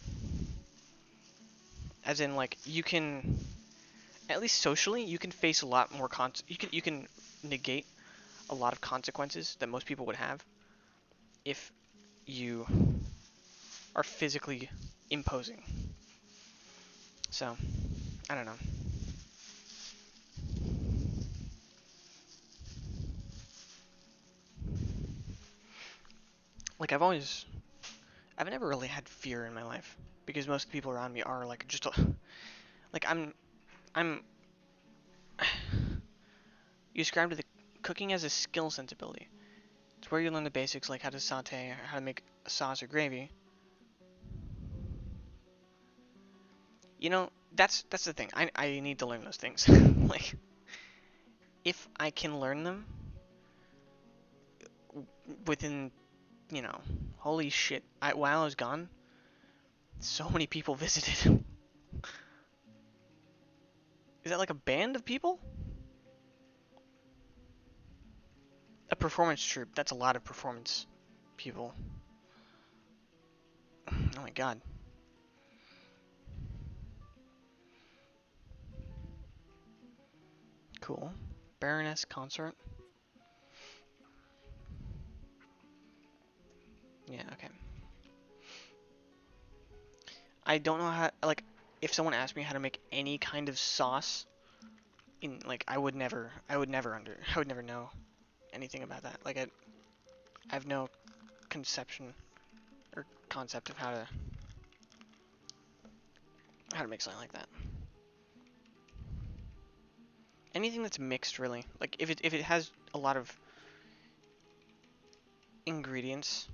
As in, like, you can, at least socially, you can face a lot more you can negate a lot of consequences that most people would have if you are physically imposing. So, I don't know. Like I've never really had fear in my life because most of the people around me are like like I'm you described the cooking as a skill sensibility. It's where you learn the basics like how to saute or how to make a sauce or gravy. That's the thing. I need to learn those things. Like if I can learn them within, you know, holy shit. While I was gone, so many people visited. Is that like a band of people? A performance troupe. That's a lot of performance people. Oh my god. Cool. Baroness consort. Yeah, okay. I don't know how, like, if someone asked me how to make any kind of sauce, like, I would never know anything about that. Like, I have no conception or concept of how to make something like that. Anything that's mixed, really. Like, if it has a lot of ingredients,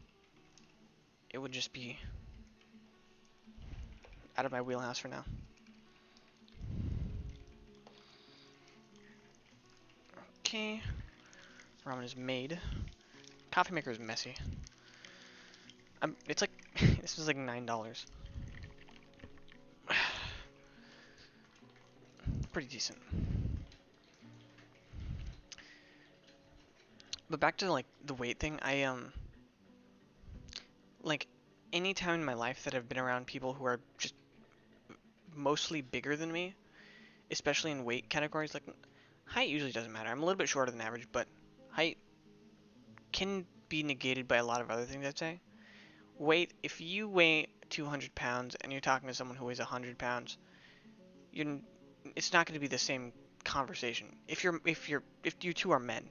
it would just be out of my wheelhouse for now. Okay. Ramen is made. Coffee maker is messy. It's like, this was like $9. Pretty decent. But back to, like, the weight thing, like, any time in my life that I've been around people who are just mostly bigger than me, especially in weight categories, like, height usually doesn't matter. I'm a little bit shorter than average, but height can be negated by a lot of other things, I'd say. Weight, if you weigh 200 pounds and you're talking to someone who weighs 100 pounds, you're, it's not going to be the same conversation. If you two are men,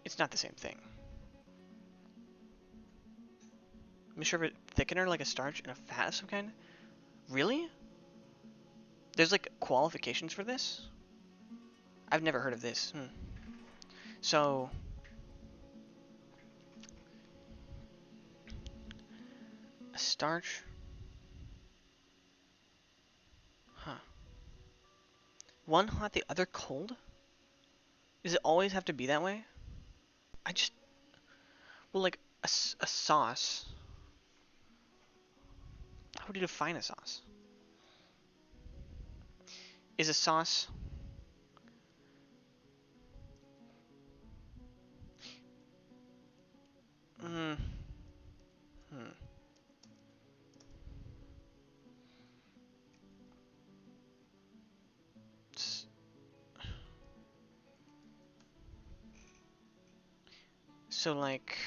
it's not the same thing. Mixture of a thickener, like a starch, and a fat of some kind? Really? There's, like, qualifications for this? I've never heard of this. So, a starch? Huh. One hot, the other cold? Does it always have to be that way? I just... Well, like, a sauce. How would you define a sauce? Is a sauce... Hmm. Hmm. So, like...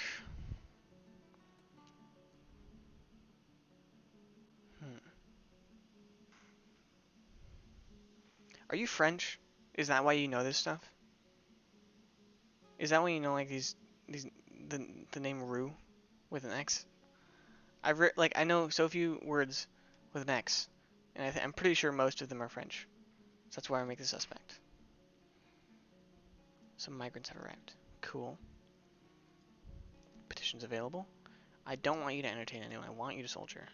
Hmm. Are you French? Is that why you know this stuff? Is that why you know, like, these the name roux with an X? Like, I know so few words with an X, and I'm pretty sure most of them are French. So that's why I make the suspect. Some migrants have arrived. Cool. Petitions available. I don't want you to entertain anyone. I want you to soldier.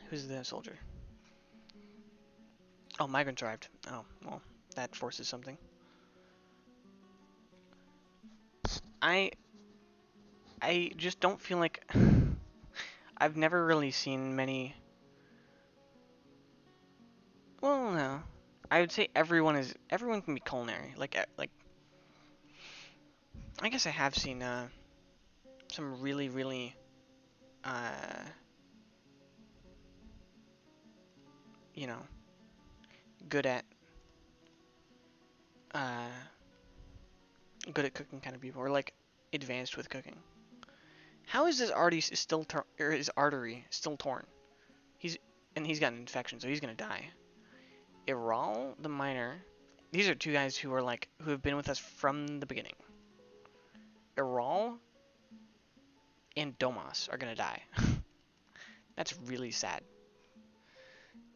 Who's the soldier? Oh, migrants arrived. Oh, well, that forces something. I just don't feel like I've never really seen many. Well, no. I would say everyone can be culinary. Like I guess I have seen some really uh you know good at uh good at cooking kind of people, or like advanced with cooking. How is his artery still or his artery still torn? He's he's got an infection, so he's gonna die. Iral the miner. These are two guys who have been with us from the beginning. Iral and Domas are gonna die. That's really sad.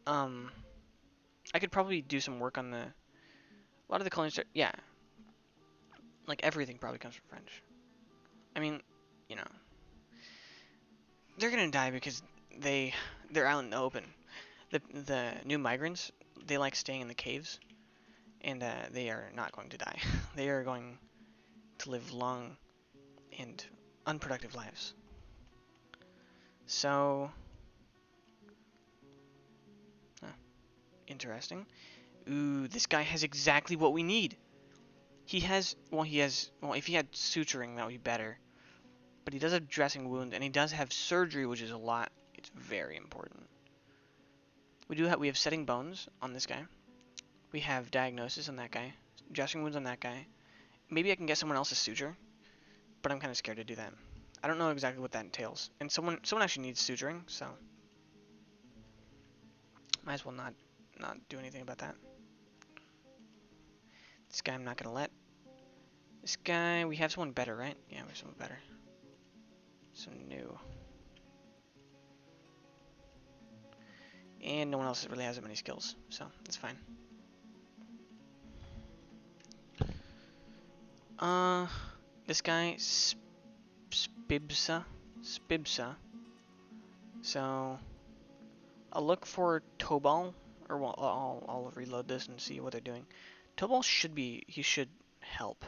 Um, I could probably do some work on a lot of the culinary. Yeah, like everything probably comes from French. I mean, you know, they're gonna die because they're out in the open. The new migrants, they like staying in the caves, and they are not going to die. They are going to live long and unproductive lives. So, uh, interesting. Ooh, this guy has exactly what we need. Well, if he had suturing, that would be better. But he does have dressing wounds, and he does have surgery, which is a lot. It's very important. We have setting bones on this guy. We have diagnosis on that guy. Dressing wounds on that guy. Maybe I can get someone else's suture, but I'm kind of scared to do that. I don't know exactly what that entails. And someone actually needs suturing, so might as well not do anything about that. This guy I'm not gonna let. This guy, we have someone better, right? Yeah, we have someone better. So new. And no one else really has that many skills, so that's fine. This guy, Spibsa. So, I'll look for Tobal, or well, I'll reload this and see what they're doing. Tobal he should help.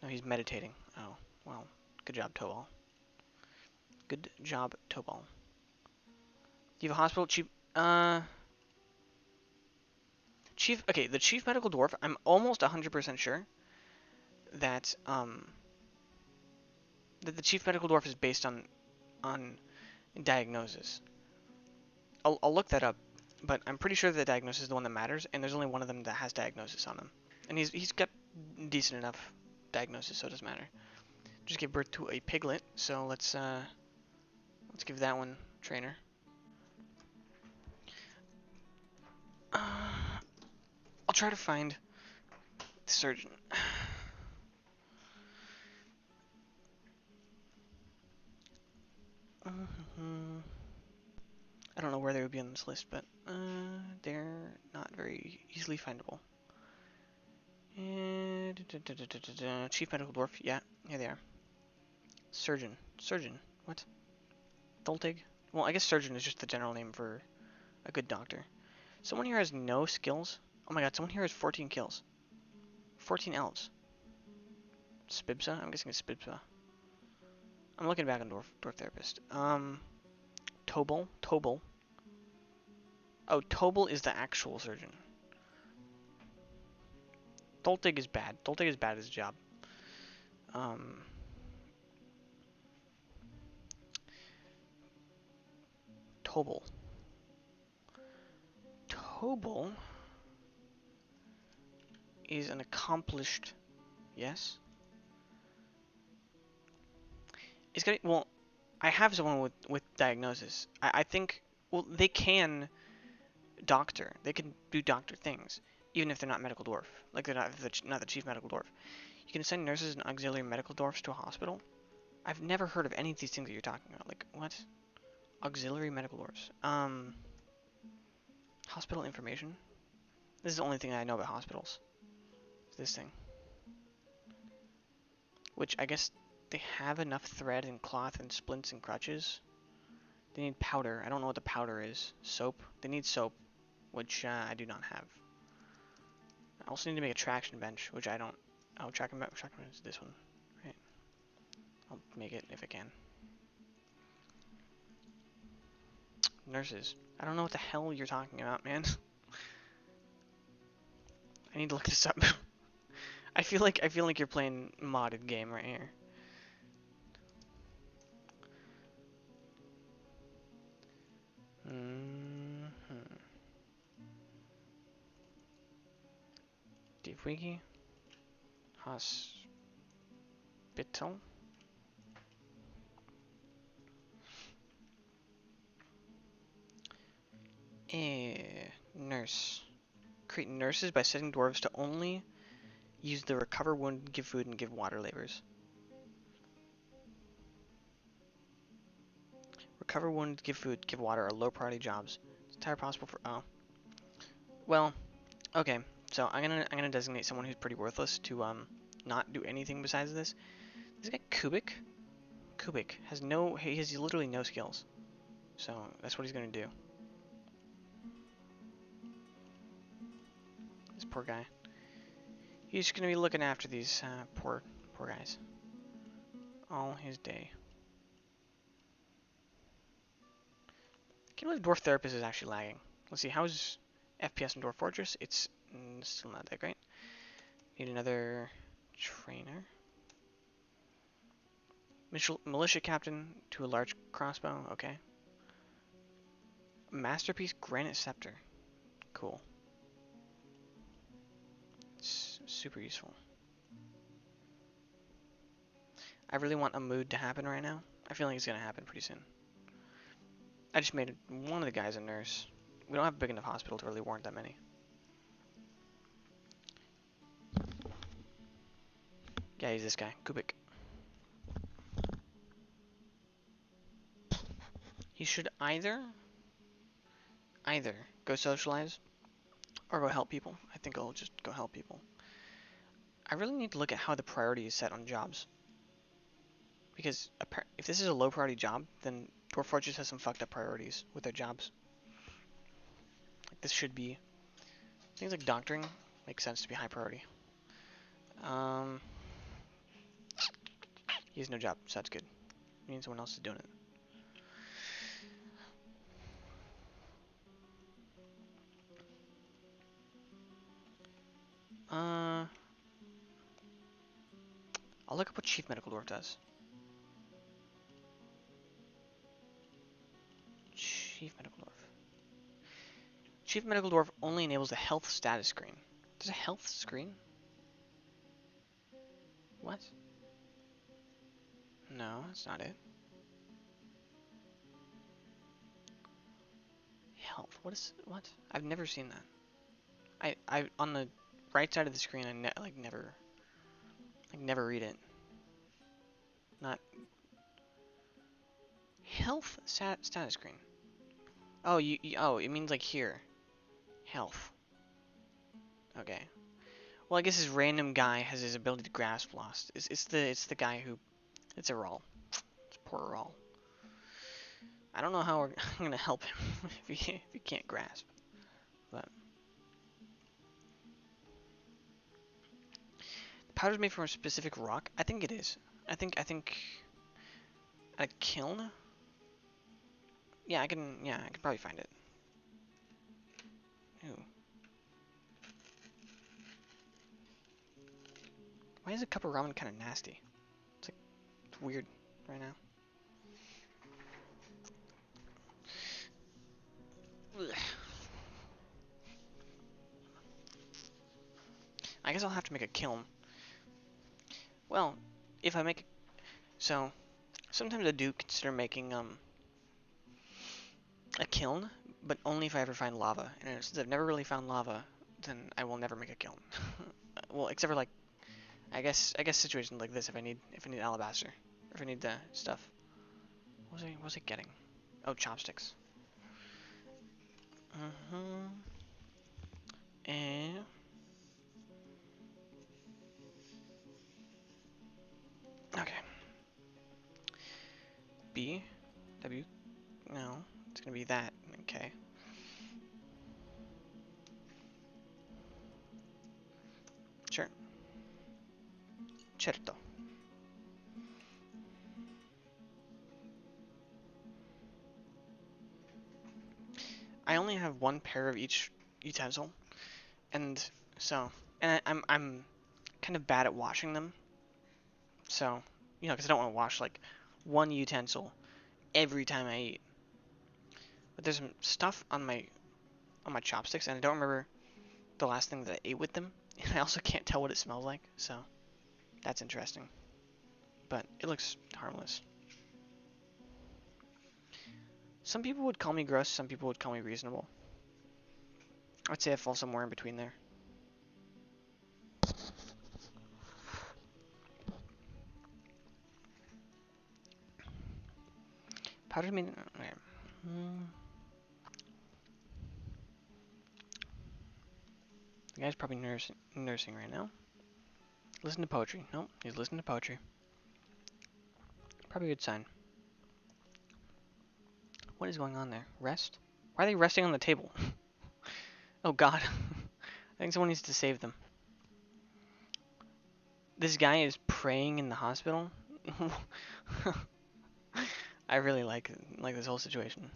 No, he's meditating. Oh, well, good job, Tobal. Good job, Tobal. Do you have a hospital? Okay, the Chief Medical Dwarf, I'm almost 100% sure that, that the Chief Medical Dwarf is based on diagnosis. I'll look that up, but I'm pretty sure that diagnosis is the one that matters, and there's only one of them that has diagnosis on him. And he's got decent enough diagnosis, so it doesn't matter. Just gave birth to a piglet, so let's give that one trainer. I'll try to find the surgeon. I don't know where they would be on this list, but they're not very easily findable. And Chief Medical Dwarf, yeah, here they are. Surgeon, what? Doltig? Well, I guess surgeon is just the general name for a good doctor. Someone here has no skills. Oh my god, someone here has 14 kills. 14 elves. Spibsa? I'm guessing it's Spibsa. I'm looking back on Dwarf Therapist. Tobal. Oh, Tobal is the actual surgeon. Doltig is bad. Doltig is bad at his job. Tobal. Tobal is an accomplished... Yes? It's gonna... Well, I have someone with diagnosis. I think... Well, they can doctor. They can do doctor things, even if they're not medical dwarf. Like, they're not the chief medical dwarf. You can assign nurses and auxiliary medical dwarfs to a hospital. I've never heard of any of these things that you're talking about. Like, what? Auxiliary medical dwarfs. Hospital information? This is the only thing I know about hospitals. Is this thing. Which, I guess they have enough thread and cloth and splints and crutches. They need powder. I don't know what the powder is. Soap? They need soap, which I do not have. I also need to make a traction bench, which I don't... Oh, traction bench is this one. Right. I'll make it if I can. Nurses. I don't know what the hell you're talking about, man. I need to look this up. I feel like you're playing a modded game right here. Deep Wiki. Hospital. Nurse. Create nurses by setting dwarves to only use the recover wound, give food, and give water labors. Recover wound, give food, give water are low priority jobs. It's entirely possible for... Oh. Well, okay. So I'm gonna designate someone who's pretty worthless to not do anything besides this. This guy Kubik has he has literally no skills. So that's what he's gonna do. This poor guy. He's gonna be looking after these poor guys all his day. Can't believe Dwarf Therapist is actually lagging. Let's see, how's FPS in Dwarf Fortress? It's still not that great. Need another trainer. Militia captain to a large crossbow. Okay. Masterpiece Granite Scepter. Cool. It's super useful. I really want a mood to happen right now. I feel like it's gonna happen pretty soon. I just made one of the guys a nurse. We don't have a big enough hospital to really warrant that many. Yeah, he's this guy, Kubik. He should either go socialize or go help people. I think I'll just go help people. I really need to look at how the priority is set on jobs. Because if this is a low priority job, then Dwarf Fortress has some fucked up priorities with their jobs. Like this should be things like doctoring makes sense to be high priority. He has no job, so that's good. We need someone else is doing it. I'll look up what Chief Medical Dwarf does. Chief Medical Dwarf. Chief Medical Dwarf only enables the health status screen. There's a health screen? What? No, that's not it. Health. What? I've never seen that. I on the right side of the screen, I never read it. Not health status screen. Oh, oh, it means like here. Health. Okay. Well, I guess this random guy has his ability to grasp lost. It's the guy who. It's a Rawl. It's poor Rawl. I don't know how I'm gonna help him if he can't grasp. But the powder's made from a specific rock. I think it is. I think a kiln. Yeah, I can probably find it. Ooh. Why is a cup of ramen kind of nasty? It's weird right now. Ugh. I guess I'll have to make a kiln. Well, if I make so, sometimes I do consider making a kiln, but only if I ever find lava. And since I've never really found lava, then I will never make a kiln. Well, except for like, I guess situations like this, if I need alabaster, or if I need the stuff. What was I getting? Oh, chopsticks. And okay. B, W. No, it's gonna be that. Okay. Sure. Certo. I only have one pair of each utensil, and so, and I'm kind of bad at washing them. So, because I don't want to wash like one utensil every time I eat. But there's some stuff on my chopsticks, and I don't remember the last thing that I ate with them. And I also can't tell what it smells like, so that's interesting. But it looks harmless. Some people would call me gross, some people would call me reasonable. I'd say I fall somewhere in between there. Powdered meat. Okay. The guy's probably nursing right now. Listen to poetry. Nope, he's listening to poetry. Probably a good sign. What is going on there? Rest? Why are they resting on the table? Oh god. I think someone needs to save them. This guy is praying in the hospital. I really like this whole situation.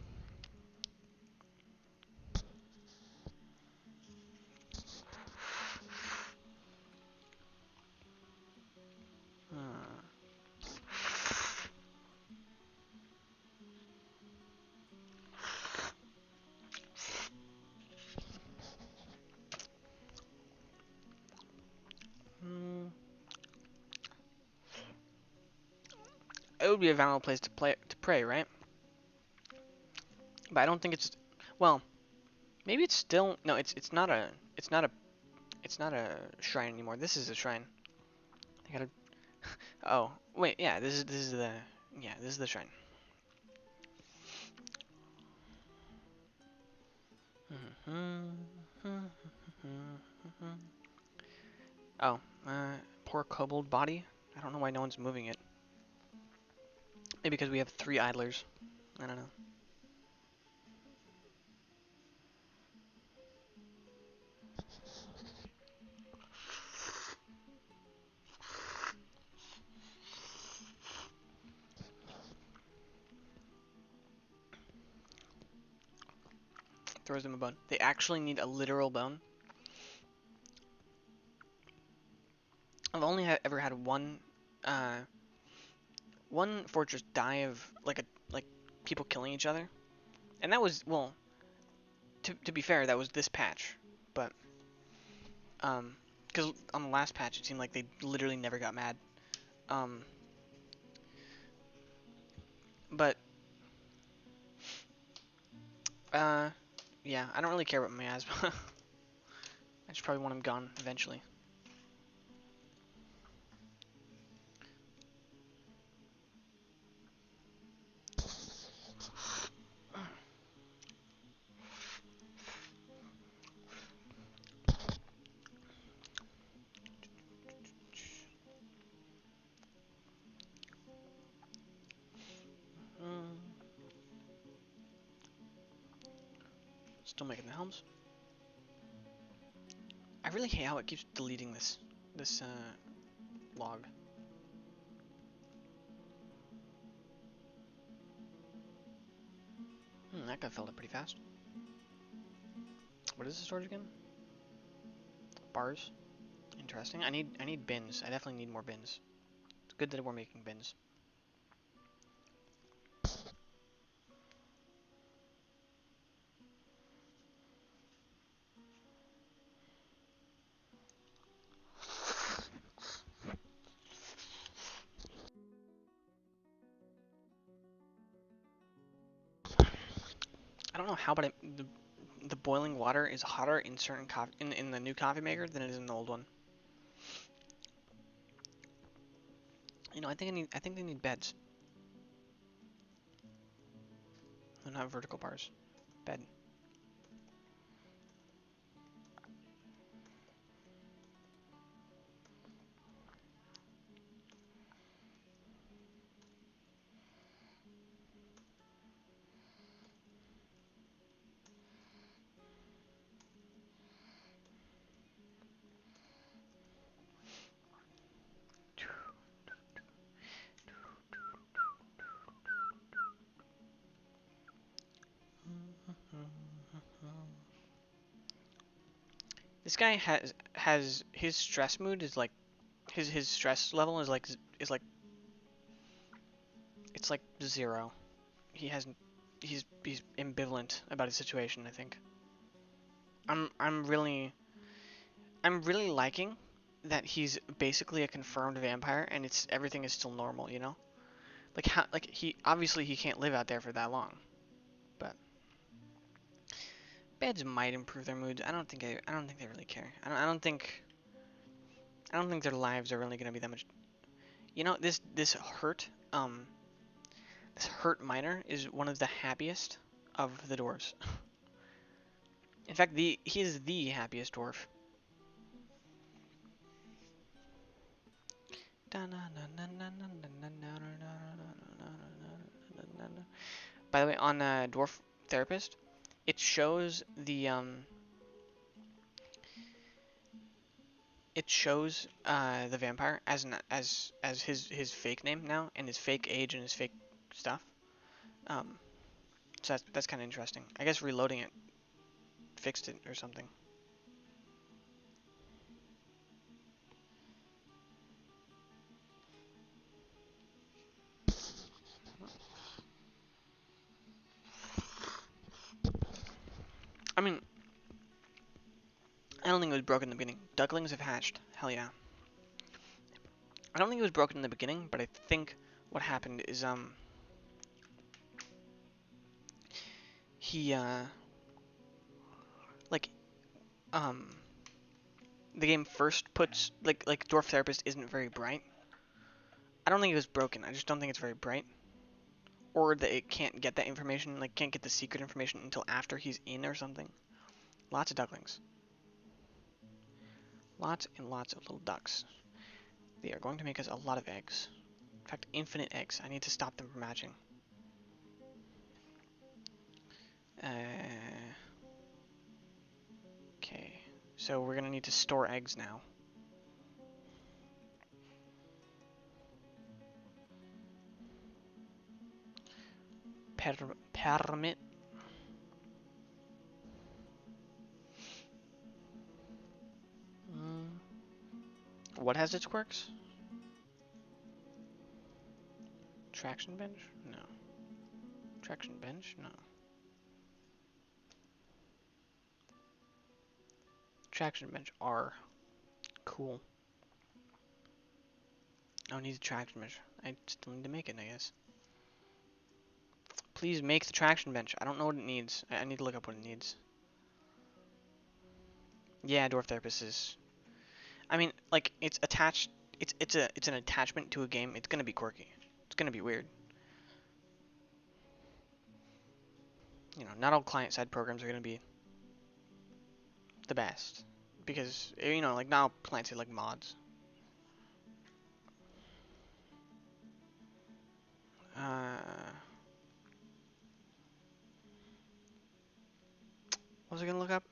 it would be a valuable place to pray, right? But I don't think it's. Well, maybe it's still no. It's not a shrine anymore. This is a shrine. I gotta. Oh wait, yeah. This is the this is the shrine. Oh, poor kobold body. I don't know why no one's moving it. Maybe because we have 3 idlers. I don't know. Throws them a bone. They actually need a literal bone. I've only ever had uh, one fortress die of like people killing each other, and that was well. To be fair, that was this patch, but because on the last patch it seemed like they literally never got mad. Um, but uh, yeah, I don't really care about miasma. I just probably want him gone eventually. Mm, still making the helms. I really hate how it keeps deleting this log. That got filled up pretty fast. What is the storage again? Bars. Interesting. I need bins. I definitely need more bins. It's good that we're making bins. I don't know how, but the boiling water is hotter in certain in the new coffee maker than it is in the old one. You know, I think they need beds. They're not vertical bars. Bed. This guy has his stress mood is like his stress level is like it's like 0. He hasn't he's ambivalent about his situation, I think. I'm I'm really I'm really liking that he's basically a confirmed vampire and it's everything is still normal, you know? Like how like he obviously he can't live out there for that long. But beds might improve their moods. I don't think they really care. I don't think their lives are really going to be that much. You know, this hurt miner is one of the happiest of the dwarves. In fact, he is the happiest dwarf. By the way, on Dwarf Therapist, it shows the vampire as his fake name now and his fake age and his fake stuff. Um, so that's kind of interesting. I guess reloading it fixed it or something. I mean, I don't think it was broken in the beginning. Ducklings have hatched. Hell yeah. I don't think it was broken in the beginning, but I think what happened is he like um the game first puts like Dwarf Therapist isn't very bright. I don't think it was broken. I just don't think it's very bright, or that it can't get that information, like can't get the secret information until after he's in or something. Lots of ducklings. Lots and lots of little ducks. They are going to make us a lot of eggs. In fact, infinite eggs. I need to stop them from hatching. Okay, so we're gonna need to store eggs now. Permit. What has its quirks? Traction bench? No. Traction bench? No. Traction bench R. Cool. Oh, it needs a traction bench. I still need to make it, I guess. Please make the traction bench. I don't know what it needs. I need to look up what it needs. Yeah, Dwarf Therapist is. I mean, like it's attached. It's an attachment to a game. It's gonna be quirky. It's gonna be weird. You know, not all client-side programs are gonna be the best because you know, like now client-side like mods. What was I gonna look up?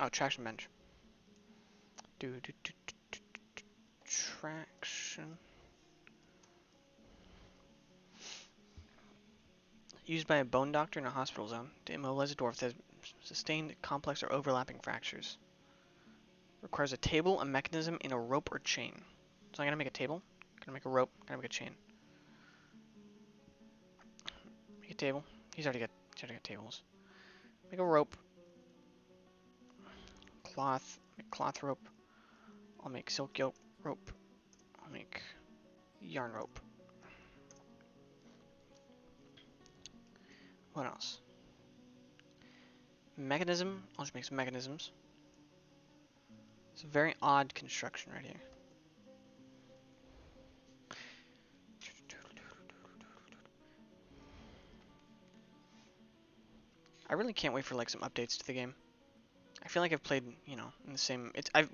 Oh, traction bench. Traction. Used by a bone doctor in a hospital zone to immobilize a dwarf that has sustained complex or overlapping fractures. Requires a table, a mechanism, and a rope or chain. So I'm gonna make a table, gonna make a rope, gonna make a chain. Make a table. He's already got tables. Make a rope. Cloth. Make cloth rope. I'll make silk yoke rope. I'll make yarn rope. What else? Mechanism. I'll just make some mechanisms. It's a very odd construction right here. I really can't wait for like some updates to the game. I feel like I've played, you know, in the same. I've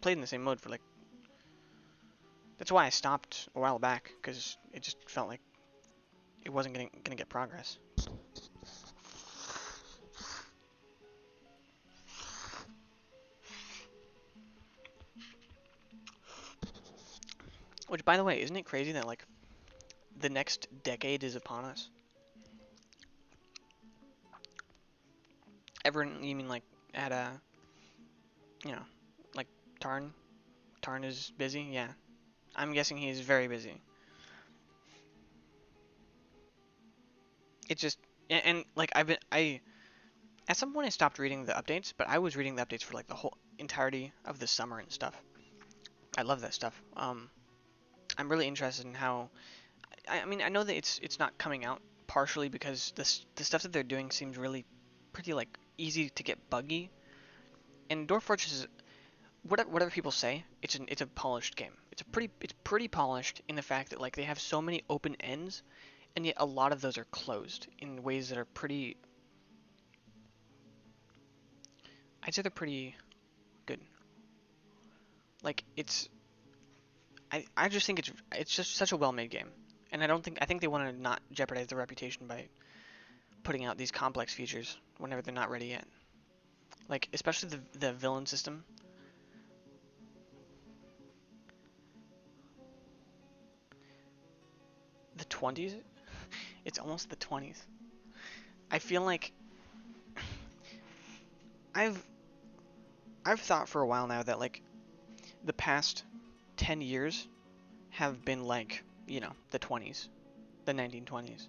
played in the same mode for like. That's why I stopped a while back because it just felt like it wasn't gonna get progress. Which, by the way, isn't it crazy that like the next decade is upon us? Everyone, you mean like at you know, like Tarn? Tarn is busy. Yeah, I'm guessing he's very busy. It's just and like I at some point I stopped reading the updates, but I was reading the updates for like the whole entirety of the summer and stuff. I love that stuff. I'm really interested in how. I mean, I know that it's not coming out partially because the stuff that they're doing seems really pretty like easy to get buggy. And Dwarf Fortress is whatever people say, it's a polished game. It's pretty polished in the fact that like they have so many open ends, and yet a lot of those are closed in ways that are pretty. I'd say they're pretty good. Like I just think it's just such a well-made game, and I think they want to not jeopardize their reputation by putting out these complex features whenever they're not ready yet. Like especially the villain system. The 20s? It's almost the 20s. I feel like I've I've thought for a while now that like the past 10 years have been like, you know, the 20s, the 1920s.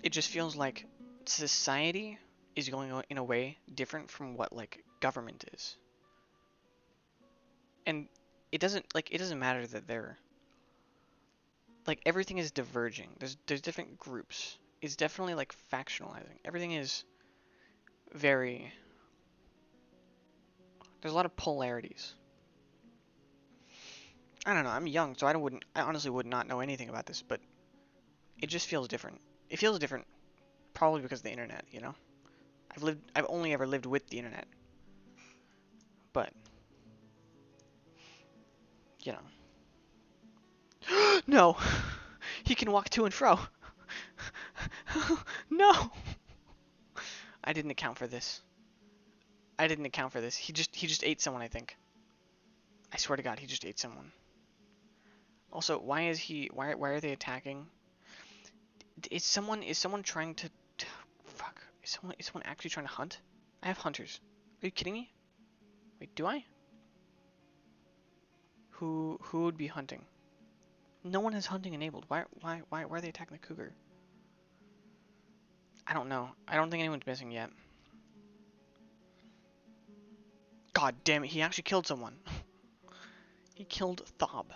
It just feels like society is going in a way different from what like government is. And it doesn't matter that they're like everything is diverging. There's different groups. It's definitely like factionalizing. Everything is very there's a lot of polarities. I don't know. I'm young, so I honestly would not know anything about this, but it just feels different. It feels different probably because of the internet, you know. I've only ever lived with the internet, but you know. No. He can walk to and fro. No. I didn't account for this. I didn't account for this. He just ate someone, I think. I swear to God, he just ate someone. Also, why are they attacking? Is someone trying to fuck? Is someone actually trying to hunt? I have hunters. Are you kidding me? Wait, do I? Who would be hunting? No one has hunting enabled. Why are they attacking the cougar? I don't know. I don't think anyone's missing yet. God damn it, he actually killed someone. He killed Thob.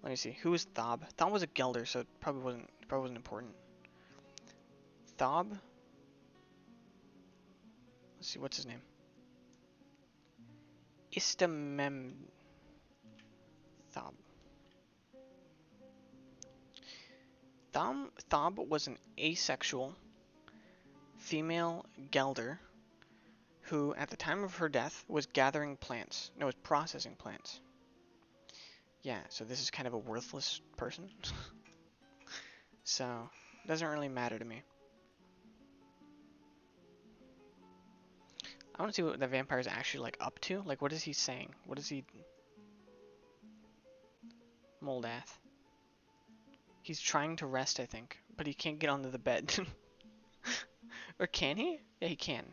Let me see. Who was Thob? Thob was a Gelder, so it probably wasn't important. Thob? Let's see, what's his name? Istamem Thob. Thob was an asexual female Gelder who, at the time of her death, was gathering plants. No, was processing plants. Yeah, so this is kind of a worthless person. So, it doesn't really matter to me. I want to see what the vampire is actually like up to. Like, what is he saying? What is he? Moldath. He's trying to rest, I think, but he can't get onto the bed. Or can he? Yeah, he can.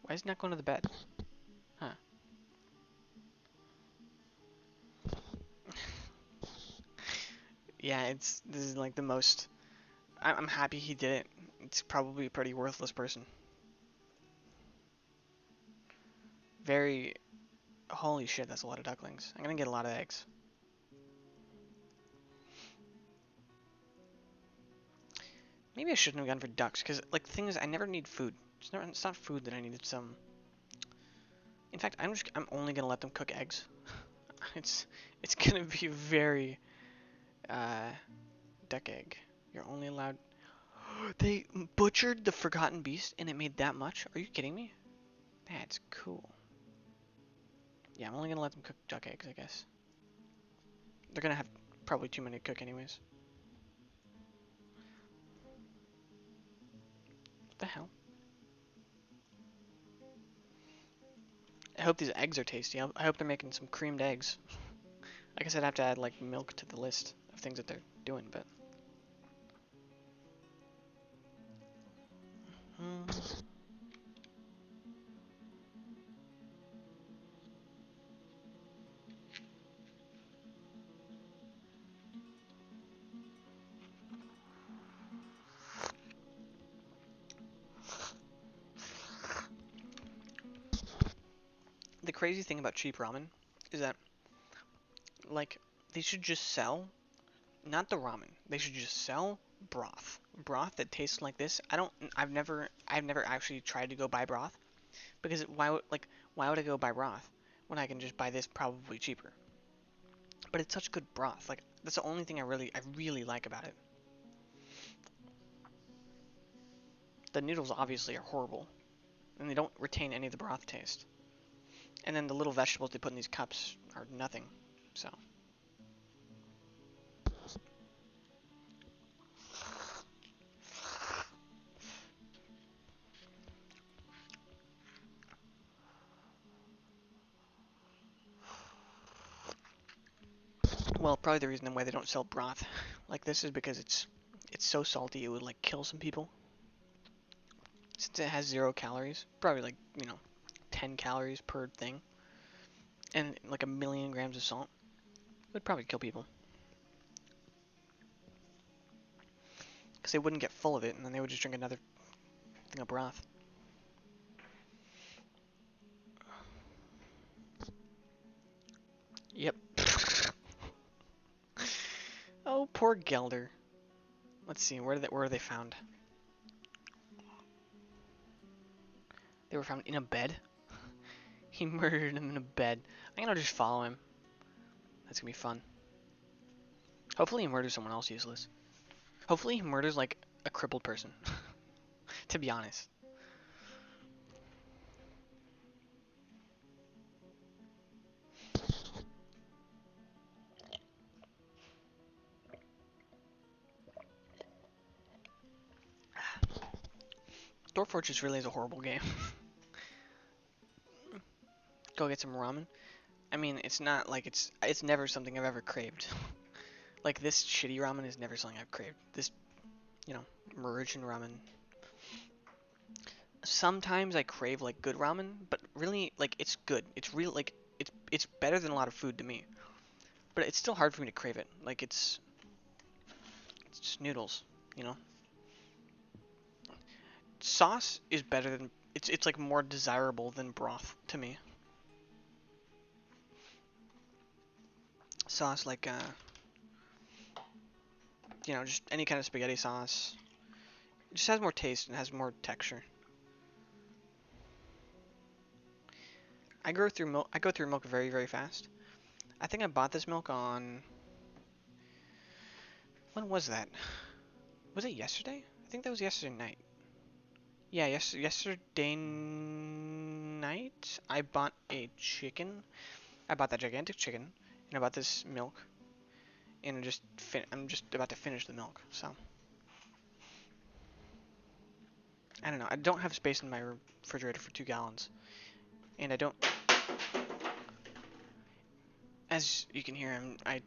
Why is he not going to the bed? Huh. Yeah, this is like the most. I'm happy he did it. It's probably a pretty worthless person. Very. Holy shit, that's a lot of ducklings. I'm gonna get a lot of eggs. Maybe I shouldn't have gone for ducks, because, like, the thing is, I never need food. It's not food that I needed some. In fact, I'm only gonna let them cook eggs. It's gonna be very, uh, duck egg. You're only allowed. They butchered the Forgotten Beast and it made that much? Are you kidding me? That's cool. Yeah, I'm only gonna let them cook duck eggs, I guess. They're gonna have probably too many to cook anyways. What the hell? I hope these eggs are tasty. I hope they're making some creamed eggs. I guess I'd have to add, like, milk to the list of things that they're doing, but... The crazy thing about cheap ramen is that, like, they should just sell, not the ramen, they should just sell broth. Broth that tastes like this. I've never actually tried to go buy broth, because why would I go buy broth when I can just buy this probably cheaper? But it's such good broth. Like, that's the only thing I really like about it. The noodles obviously are horrible, and they don't retain any of the broth taste. And then the little vegetables they put in these cups are nothing. So, well, probably the reason why they don't sell broth like this is because it's so salty it would like kill some people. Since it has 0 calories, probably like 10 calories per thing, and like a million grams of salt, it would probably kill people. Because they wouldn't get full of it, and then they would just drink another thing of broth. Poor Gelder. Let's see, where are they found? They were found in a bed. He murdered him in a bed. I'm gonna just follow him. That's gonna be fun. Hopefully he murders someone else useless. Hopefully he murders like a crippled person. To be honest. Dwarf Fortress really is a horrible game. Go get some ramen. I mean, it's not like it's never something I've ever craved. Like this shitty ramen is never something I've craved. This, Maruchan ramen. Sometimes I crave like good ramen, but really like it's good. It's real like it's better than a lot of food to me. But it's still hard for me to crave it. Like it's just noodles, you know. Sauce is better than it's like more desirable than broth to me. Sauce like just any kind of spaghetti sauce. It just has more taste and has more texture. I go through milk. I go through milk very, very fast. I think I bought this milk on. When was that? Was it yesterday? I think that was yesterday night. Yeah, yesterday night. I bought a chicken. I bought that gigantic chicken, and I bought this milk, and I'm just about to finish the milk. So I don't know. I don't have space in my refrigerator for 2 gallons, and I don't. As you can hear, I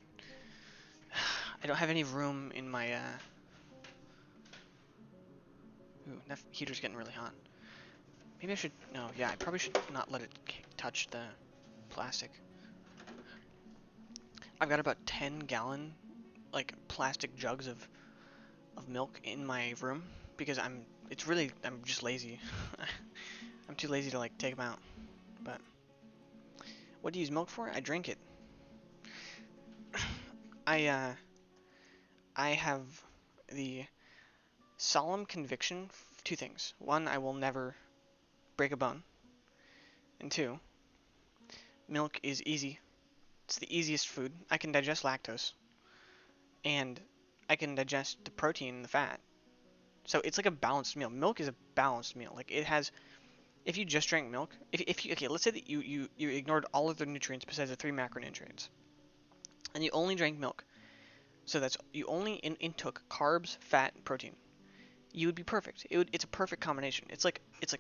don't have any room in my Ooh, that heater's getting really hot. Maybe I should, no, yeah, I probably should not let it touch the plastic. I've got about 10-gallon, like, plastic jugs of milk in my room because I'm just lazy. I'm too lazy to, like, take them out. But what do you use milk for? I drink it. I have the solemn conviction, two things. One, I will never break a bone. And two, milk is easy. It's the easiest food. I can digest lactose. And I can digest the protein and the fat. So it's like a balanced meal. Milk is a balanced meal. Like it has, if you just drank milk, if you, okay, let's say that you ignored all of the nutrients besides the 3 macronutrients. And you only drank milk. So that's, you only intook carbs, fat, and protein. You would be perfect. It's a perfect combination. It's like a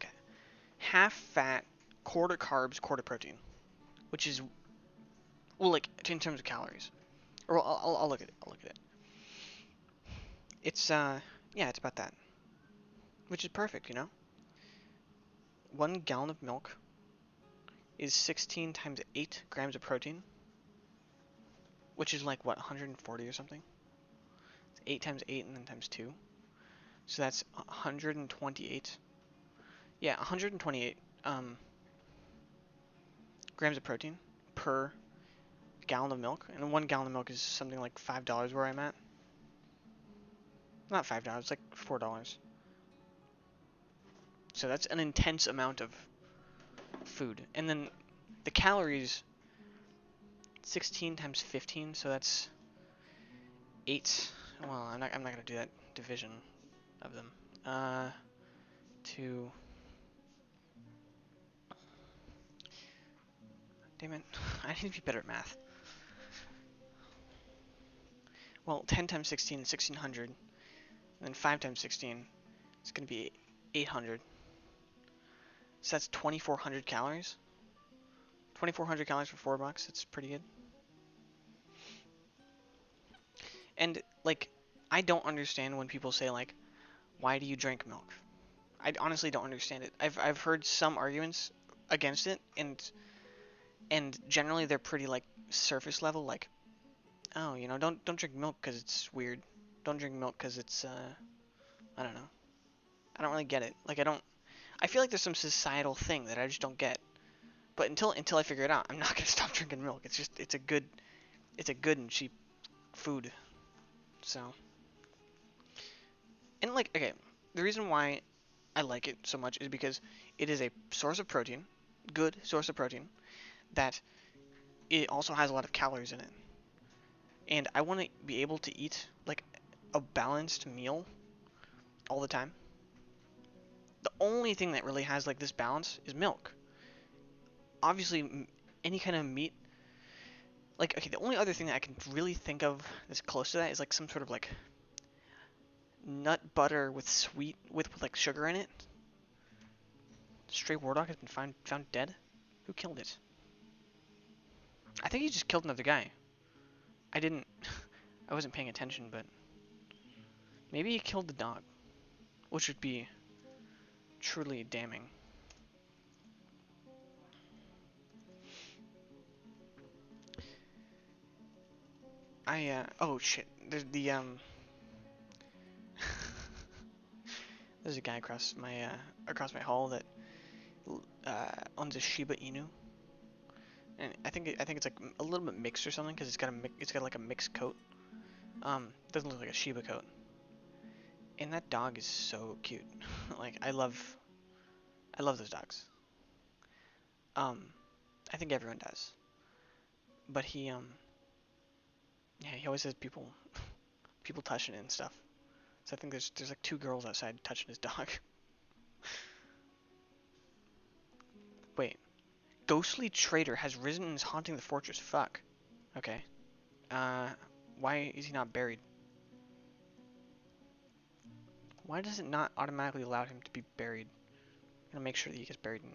half fat, quarter carbs, quarter protein. Which is, well, like, in terms of calories. Or I'll look at it. I'll look at it. It's, yeah, it's about that. Which is perfect, 1 gallon of milk is 16 times 8 grams of protein, which is like, what, 140 or something? It's 8 times 8 and then times 2. So that's 128. Yeah, 128 grams of protein per gallon of milk. And 1 gallon of milk is something like $5 where I'm at. Not $5, like $4. So that's an intense amount of food. And then the calories, 16 times 15, so that's 8. Well, I'm not gonna do that division of them. 2. Damn it, I need to be better at math. Well, 10 times 16 is 1600, and then 5 times 16 is gonna be 800. So that's 2400 calories. 2400 calories for $4. That's pretty good. And like, I don't understand when people say like, why do you drink milk? I honestly don't understand it. I've heard some arguments against it, and generally they're pretty like surface level, like, oh, don't drink milk because it's weird. Don't drink milk because it's I don't know. I don't really get it. Like I feel like there's some societal thing that I just don't get. But until I figure it out, I'm not gonna stop drinking milk. It's a good and cheap food. So, and like, okay, the reason why I like it so much is because it is a source of protein, good source of protein, that it also has a lot of calories in it. And I want to be able to eat like a balanced meal all the time. The only thing that really has like this balance is milk. Obviously, any kind of meat. Like, okay, the only other thing that I can really think of that's close to that is like some sort of like nut butter with with like sugar in it. Stray Warlock has been found dead. Who killed it? I think he just killed another guy. I didn't. I wasn't paying attention, but maybe he killed the dog, which would be truly damning. Oh shit. There's there's a guy across my hall that owns a Shiba Inu, and I think it's like a little bit mixed or something because it's got like a mixed coat. Doesn't look like a Shiba coat. And that dog is so cute. Like I love those dogs. Um, I think everyone does. But yeah, he always has people touching it and stuff. So I think there's like two girls outside touching his dog. Wait, ghostly traitor has risen and is haunting the fortress. Fuck. Okay. Uh, why is he not buried? Why does it not automatically allow him to be buried? I'm gonna make sure that he gets buried in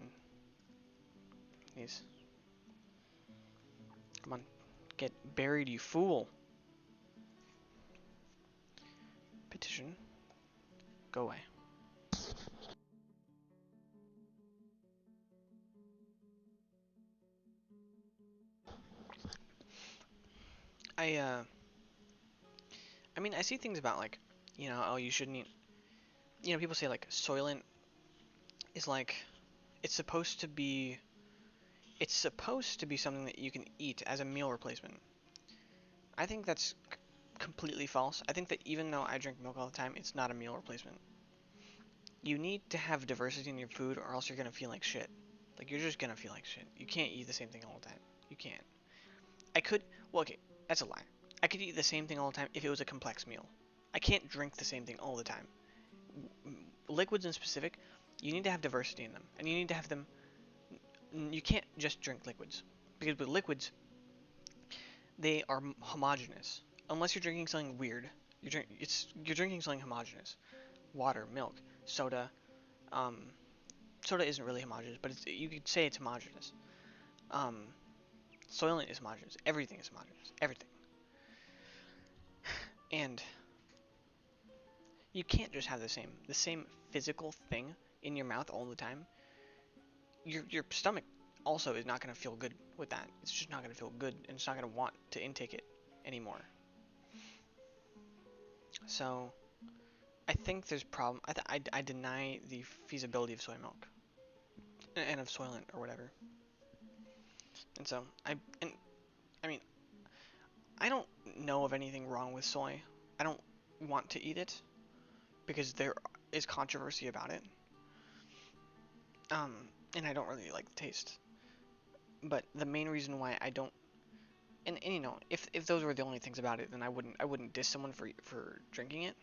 these. Come on, get buried, you fool. Petition. Go away. I I mean, I see things about like, oh, you shouldn't eat. People say like Soylent is like it's supposed to be it's supposed to be something that you can eat as a meal replacement. I think that's completely false. I think that even though I drink milk all the time, it's not a meal replacement. You need to have diversity in your food, or else you're gonna feel like shit. Like you're just gonna feel like shit. You can't eat the same thing all the time. You can't. I could. Well, okay, that's a lie. I could eat the same thing all the time if it was a complex meal. I can't drink the same thing all the time. Liquids in specific, you need to have diversity in them, and you need to have them. You can't just drink liquids because with liquids, they are homogeneous. Unless you're drinking something weird, you're drinking something homogeneous. Water, milk, soda. Um, soda isn't really homogeneous, but you could say it's homogeneous. Um, Soylent is homogeneous. Everything is homogeneous. Everything. And you can't just have the same physical thing in your mouth all the time. Your stomach also is not going to feel good with that. It's just not going to feel good, and it's not going to want to intake it anymore. So I think there's problem. I deny the feasibility of soy milk and of Soylent or whatever. And so I mean I don't know of anything wrong with soy. I don't want to eat it because there is controversy about it. And I don't really like the taste. But the main reason why I don't and if those were the only things about it, then I wouldn't diss someone for drinking it.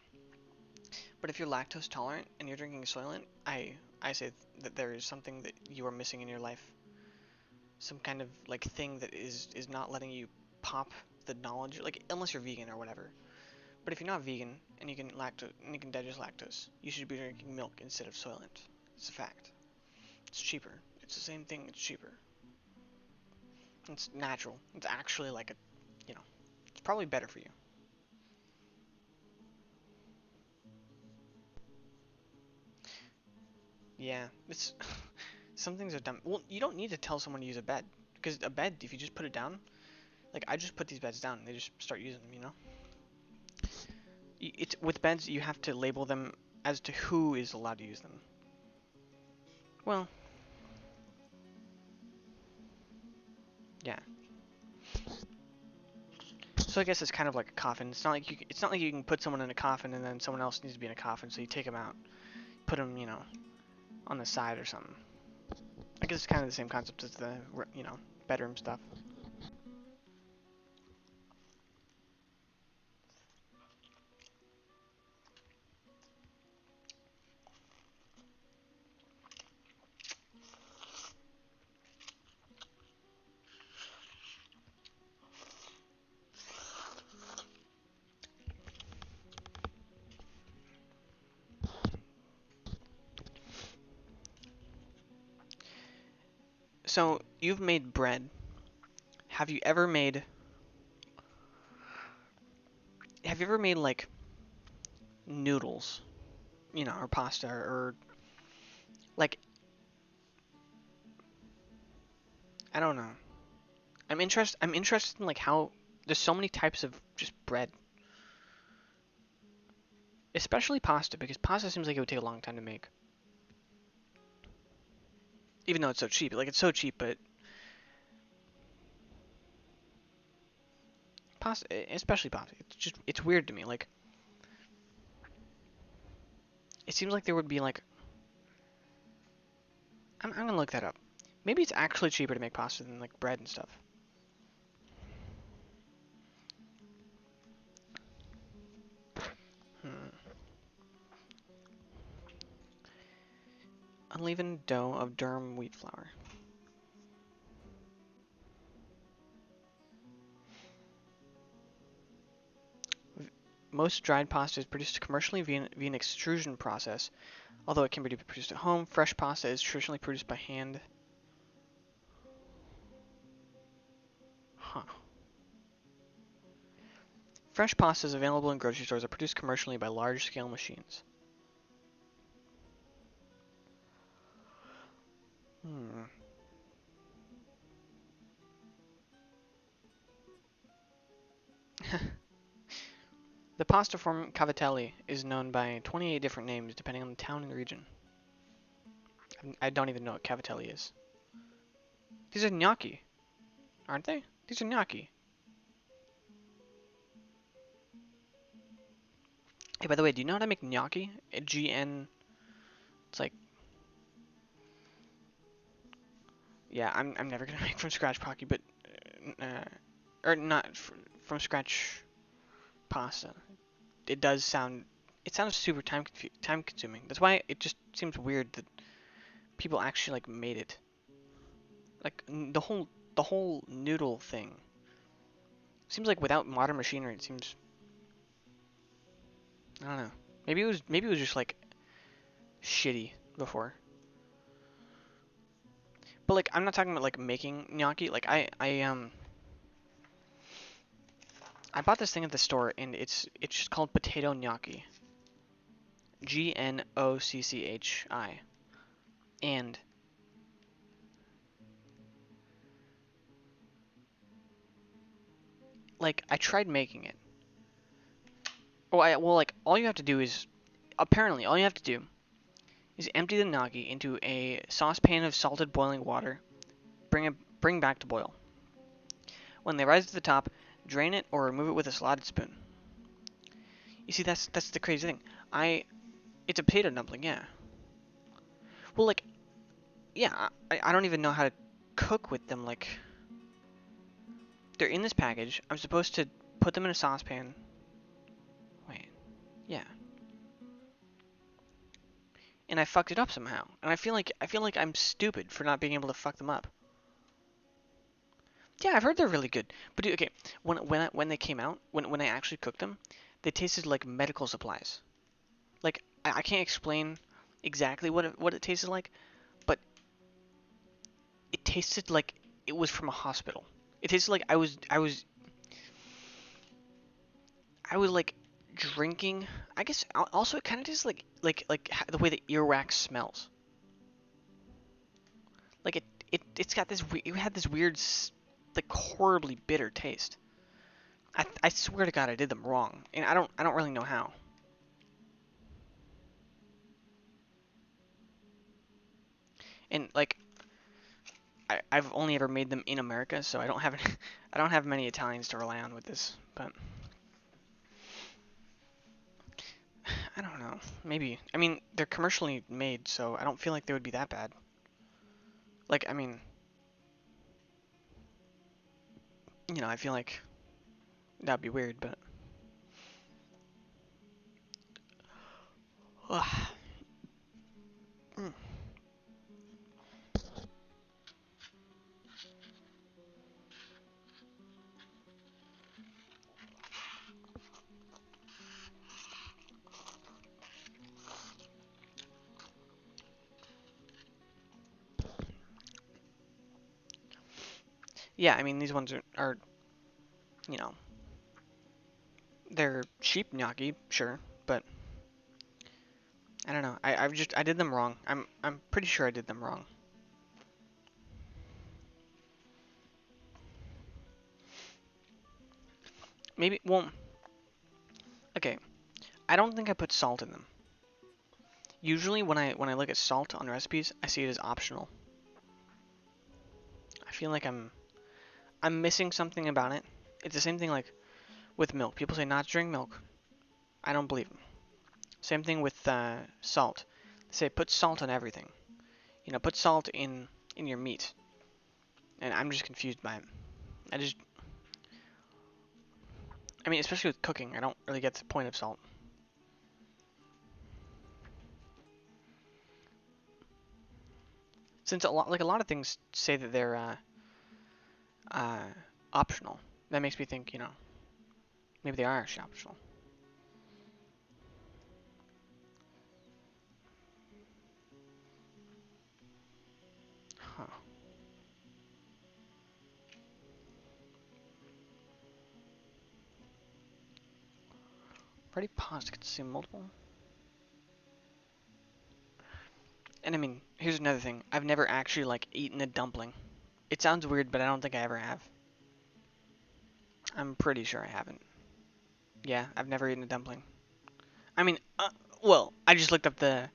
But if you're lactose tolerant and you're drinking Soylent, I say that there is something that you are missing in your life. Some kind of like thing that is not letting you pop the knowledge, like unless you're vegan or whatever. But if you're not vegan and you can digest lactose, you should be drinking milk instead of Soylent. It's a fact. It's cheaper. It's the same thing. It's cheaper. It's natural. It's actually like it's probably better for you. Yeah, it's some things are dumb. Well, you don't need to tell someone to use a bed because a bed, if you just put it down, like I just put these beds down, and they just start using them. It's with beds you have to label them as to who is allowed to use them. Well, yeah. So I guess it's kind of like a coffin. It's not like you can put someone in a coffin and then someone else needs to be in a coffin, so you take them out, put them, on the side or something. I guess it's kind of the same concept as the, bedroom stuff. So you've made bread. Have you ever made? Have you ever made like noodles, or pasta, or like I don't know. I'm interested in like how there's so many types of just bread, especially pasta, because pasta seems like it would take a long time to make. Even though it's so cheap, like it's so cheap, but pasta, especially pasta, it's weird to me. Like it seems like there would be like I'm gonna look that up. Maybe it's actually cheaper to make pasta than like bread and stuff. Hmm. Unleavened dough of durum wheat flour. Most dried pasta is produced commercially via an extrusion process, although it can be produced at home. Fresh pasta is traditionally produced by hand. Huh. Fresh pastas available in grocery stores are produced commercially by large-scale machines. Hmm. The pasta form cavatelli is known by 28 different names depending on the town and the region. I don't even know what cavatelli is. These are gnocchi, aren't they? These are gnocchi. Hey, by the way, do you know how to make gnocchi? GN. It's like, yeah, I'm never gonna make from scratch gnocchi, but or not from scratch pasta. It does sound. It sounds super time consuming. That's why it just seems weird that people actually like made it. Like the whole noodle thing. Seems like without modern machinery, it seems. I don't know. Maybe it was just like shitty before. But like I'm not talking about like making gnocchi. Like I bought this thing at the store and it's just called potato gnocchi. GNOCCHI. And like I tried making it. Well like all you have to do is apparently all you have to do is empty the gnocchi into a saucepan of salted boiling water. Bring back to boil. When they rise to the top, drain it or remove it with a slotted spoon. You see, that's the crazy thing. It's a potato dumpling, yeah. Well, like, yeah, I don't even know how to cook with them. Like, they're in this package. I'm supposed to put them in a saucepan. Wait, yeah. And I fucked it up somehow. And I feel like I'm stupid for not being able to fuck them up. Yeah, I've heard they're really good. But dude, okay, when they came out, when I actually cooked them, they tasted like medical supplies. Like I can't explain exactly what it tasted like, but it tasted like it was from a hospital. It tasted like I was like drinking. I guess also it kind of tastes like the way the earwax smells. Like it's got this it had this weird like horribly bitter taste. I swear to God I did them wrong, and I don't really know how. And like I've only ever made them in America, so I don't have I don't have many Italians to rely on with this. But I don't know. Maybe. I mean, they're commercially made, so I don't feel like they would be that bad. Like, I mean, I feel like that'd be weird, but ugh. Mm. Yeah, I mean, these ones are you know, they're cheap gnocchi, sure, but I don't know. I did them wrong. I'm pretty sure I did them wrong. Maybe. Well, okay. I don't think I put salt in them. Usually when I look at salt on recipes, I see it as optional. I feel like I'm missing something about it. It's the same thing like with milk. People say not to drink milk. I don't believe them. Same thing with salt. They say put salt on everything. Put salt in your meat. And I'm just confused by it. I just I mean, especially with cooking, I don't really get the point of salt. Since a lot of things say that they're uh, optional, that makes me think, maybe they are actually optional. Huh. Already paused to see multiple. And I mean, here's another thing. I've never actually like eaten a dumpling. It sounds weird, but I don't think I ever have. I'm pretty sure I haven't. Yeah, I've never eaten a dumpling. I mean, well, I just looked up the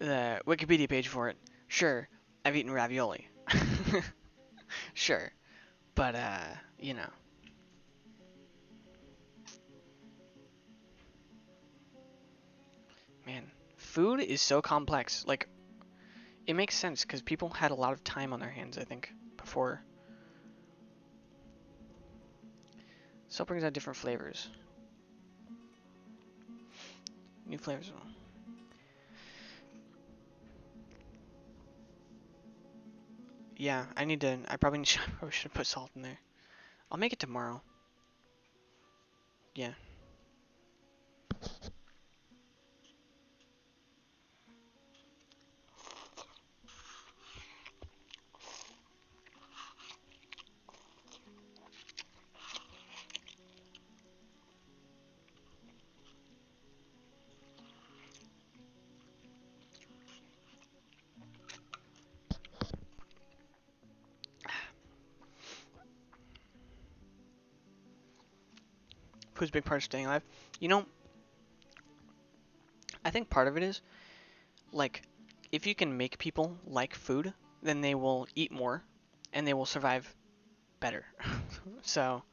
Wikipedia page for it. Sure, I've eaten ravioli. Sure, but you know, man, food is so complex. Like, it makes sense because people had a lot of time on their hands, I think, before. So it brings out different flavors, new flavors. Yeah, I need to. I probably should, I probably should put salt in there. I'll make it tomorrow. Yeah. Food's a big part of staying alive. You know, I think part of it is like if you can make people like food, then they will eat more and they will survive better. So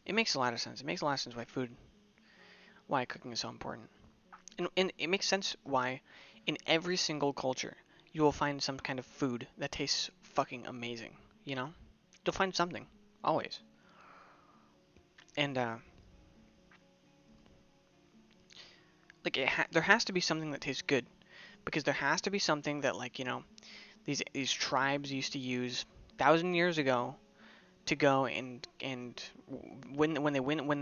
it makes a lot of sense. It makes a lot of sense why cooking is so important. And it makes sense why in every single culture you will find some kind of food that tastes fucking amazing, you know? You'll find something, always. And like there has to be something that tastes good because there has to be something that like, these tribes used to use 1,000 years ago to go and when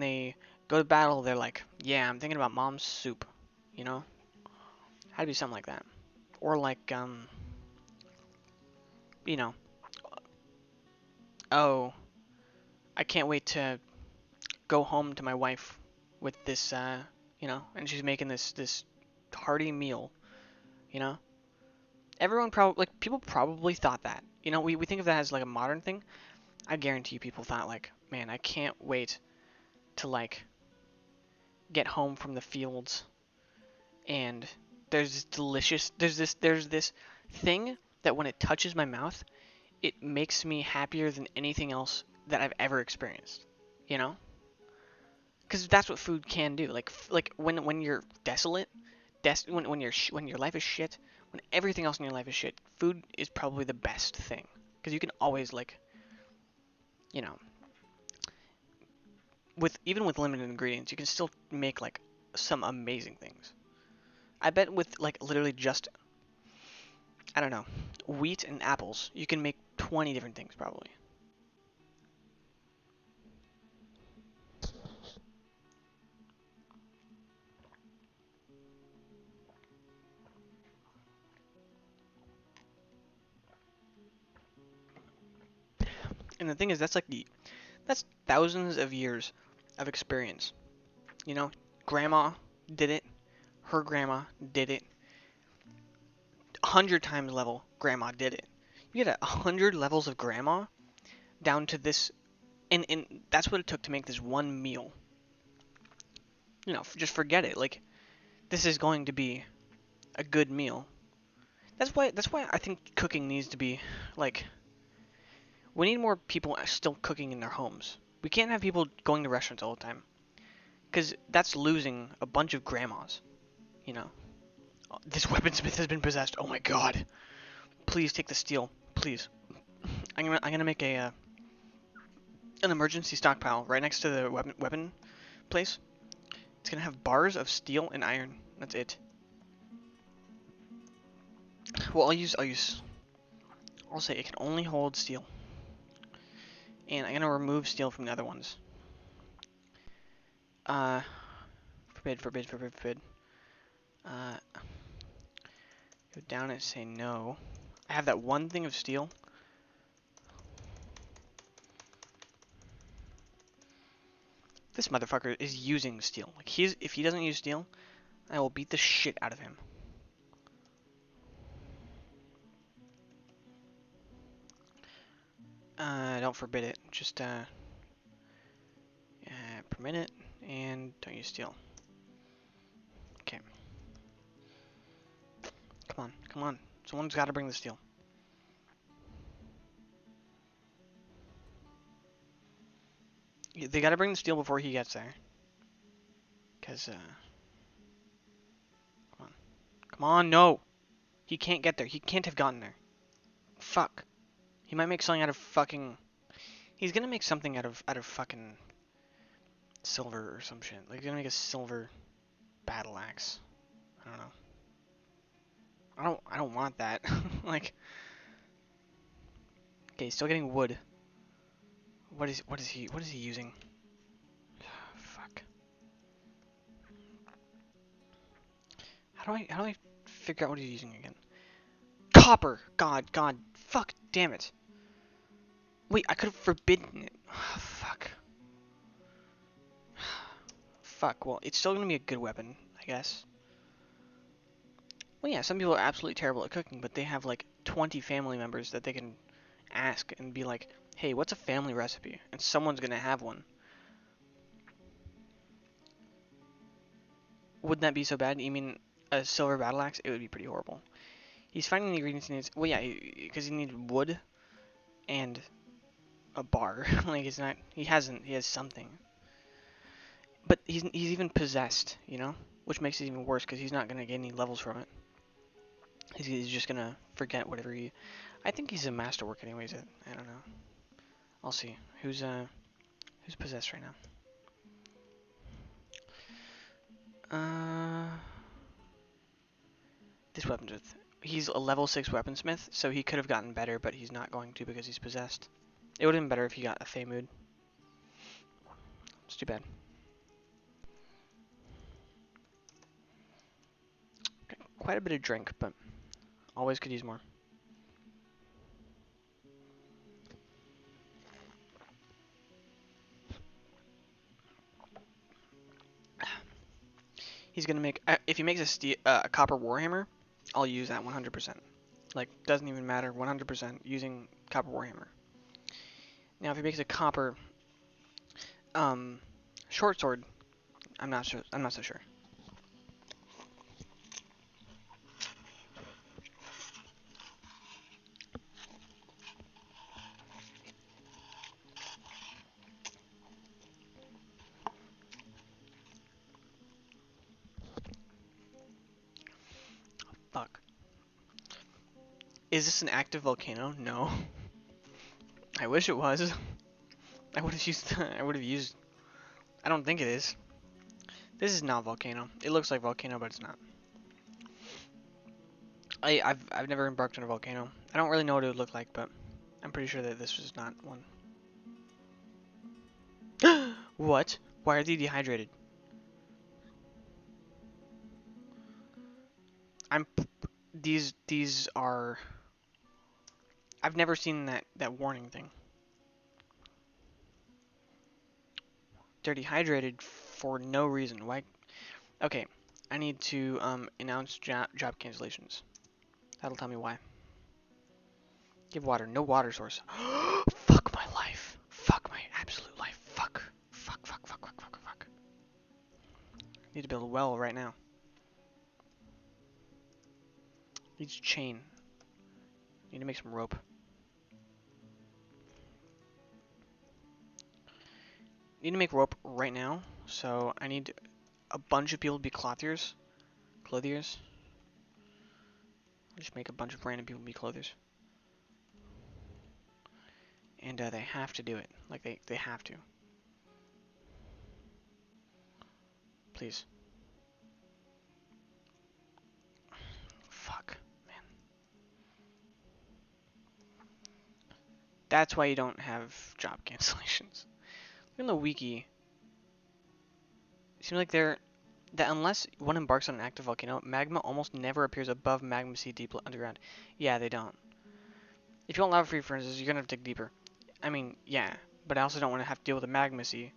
they go to battle, they're like, yeah, I'm thinking about mom's soup, you know? Had to be something like that. Or like you know, oh, I can't wait to go home to my wife with this, and she's making this hearty meal, you know. Everyone probably like people probably thought that. We think of that as like a modern thing. I guarantee you people thought like, man, I can't wait to like get home from the fields and there's this thing that when it touches my mouth, it makes me happier than anything else that I've ever experienced. You know? Because that's what food can do. Like when you're desolate, when your life is shit, when everything else in your life is shit, food is probably the best thing. Because you can always like, you know, with even with limited ingredients, you can still make like some amazing things. I bet with like literally just, I don't know, wheat and apples, you can make 20 different things probably. And the thing is, that's thousands of years of experience. You know, grandma did it, her grandma did it, 100 times level grandma did it. You get 100 levels of grandma down to this, and that's what it took to make this one meal. You know, just forget it. Like, this is going to be a good meal. That's why I think cooking needs to be like, we need more people still cooking in their homes. We can't have people going to restaurants all the time, because that's losing a bunch of grandmas. You know, this weaponsmith has been possessed. Oh my god! Please take the steel, please. I'm gonna make a an emergency stockpile right next to the weapon place. It's gonna have bars of steel and iron. That's it. Well, I'll say it can only hold steel. And I'm gonna remove steel from the other ones. Forbid. Uh, go down and say no. I have that one thing of steel. This motherfucker is using steel. Like, if he doesn't use steel, I will beat the shit out of him. Don't forbid it. Just, permit it, and don't use steel. Okay. Come on. Someone's gotta bring the steel. They gotta bring the steel before he gets there. Cause, come on, no! He can't get there. He can't have gotten there. Fuck. He might make something out of fucking... He's gonna make something out of fucking silver or some shit. Like, he's gonna make a silver battle axe. I don't know. I don't want that. Like, okay, he's still getting wood. What is he using? Fuck. How do I figure out what he's using again? Copper! God, fuck, damn it. Wait, I could have forbidden it. Fuck. Fuck, well, it's still gonna be a good weapon, I guess. Well, yeah, some people are absolutely terrible at cooking, but they have like 20 family members that they can ask and be like, hey, what's a family recipe? And someone's gonna have one. Wouldn't that be so bad? You mean a silver battle axe? It would be pretty horrible. He's finding the ingredients he needs. Well, yeah, because he needs wood and a bar. Like, it's not. He has something. But he's even possessed, you know? Which makes it even worse because he's not gonna get any levels from it. He's just gonna forget whatever he. I think he's a masterwork anyways. I don't know. I'll see. Who's possessed right now? This weaponsmith. He's a level 6 weaponsmith, so he could have gotten better, but he's not going to because he's possessed. It would have been better if he got a Fey mood. It's too bad. Okay, quite a bit of drink, but always could use more. He's gonna make. If he makes a copper warhammer, I'll use that 100%. Like, doesn't even matter. 100% using copper warhammer. Now, if he makes a copper short sword, I'm not sure. I'm not so sure. Is this an active volcano? No. I wish it was. I would have used. I would have used. I don't think it is. This is not volcano. It looks like volcano, but it's not. I've never embarked on a volcano. I don't really know what it would look like, but I'm pretty sure that this was not one. What? Why are they dehydrated? I'm. These are. I've never seen that warning thing. They're dehydrated for no reason. Why? Okay, I need to announce job cancellations. That'll tell me why. Give water. No water source. Fuck my life. Fuck my absolute life. Fuck. Fuck, fuck, fuck, fuck, fuck, fuck. Need to build a well right now. Needs chain. Need to make some rope. Need to make rope right now. So I need a bunch of people to be clothiers. Clothiers. Just make a bunch of random people be clothiers. And they have to do it. Like they have to. Please. Fuck, man. That's why you don't have job cancellations. Look in the wiki. It seems like that unless one embarks on an active volcano, magma almost never appears above magma sea deep underground. Yeah, they don't. If you want lava-free furnaces, you're gonna have to dig deeper. I mean, yeah, but I also don't want to have to deal with a magma sea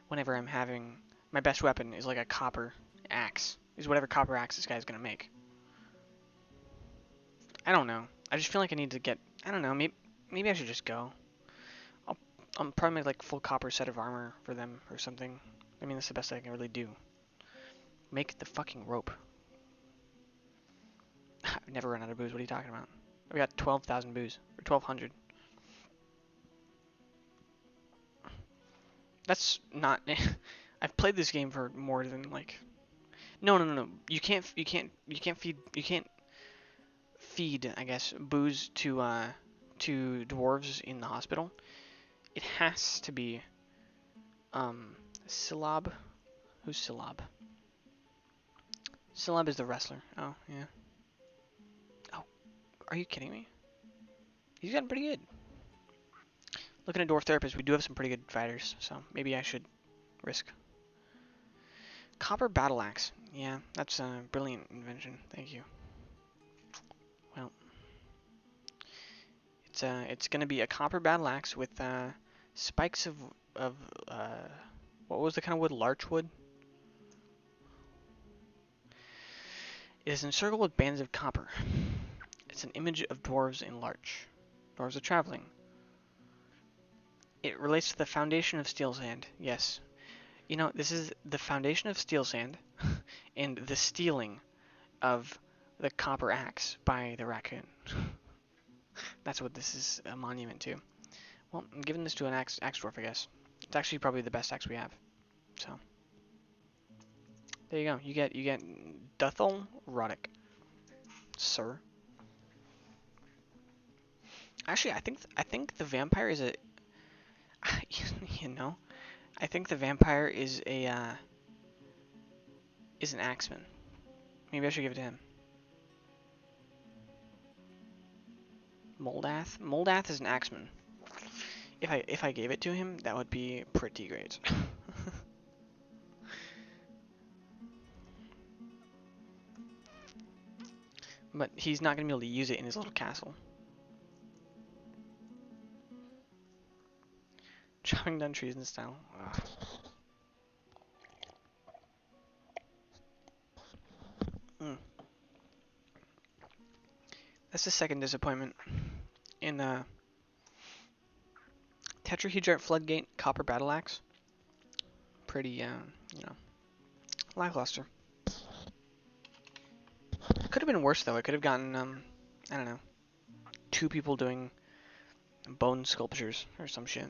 whenever I'm having my best weapon is like a copper axe. Is whatever copper axe this guy's gonna make. I don't know. I just feel like I need to get. I don't know. Maybe I should just go. I'll probably make like full copper set of armor for them or something. I mean, that's the best I can really do. Make the fucking rope. I've never run out of booze. What are you talking about? We got 12,000 booze or 1,200. That's not. I've played this game for more than like. No, no, no, no. You can't feed. I guess booze to dwarves in the hospital. It has to be Syllab. Who's Syllab? Syllab is the wrestler. Oh yeah. Oh, are you kidding me? He's gotten pretty good. Looking at Dwarf Therapist, we do have some pretty good fighters, so maybe I should risk. Copper Battle Axe. Yeah, that's a brilliant invention. Thank you. Well, it's gonna be a copper battle axe with spikes of what was the kind of wood? Larch wood. It is encircled with bands of copper. It's an image of dwarves in larch. Dwarves are traveling. It relates to the foundation of steel sand. Yes. You know, this is the foundation of steel sand and the stealing of the copper axe by the raccoon. That's what this is a monument to. Well, I'm giving this to an axe dwarf, I guess. It's actually probably the best axe we have. So there you go. You get Duthel Roddick, sir. Actually, I think the vampire is a you know, I think the vampire is is an axeman. Maybe I should give it to him. Moldath? Moldath is an axeman. If I gave it to him, that would be pretty great. But he's not gonna be able to use it in his little castle. Chopping down trees in style. Ugh. Mm. That's the second disappointment in Tetrahedrite Floodgate Copper Battle Axe. Pretty, you know, lackluster. Could have been worse though. I could have gotten, I don't know, 2 people doing bone sculptures or some shit.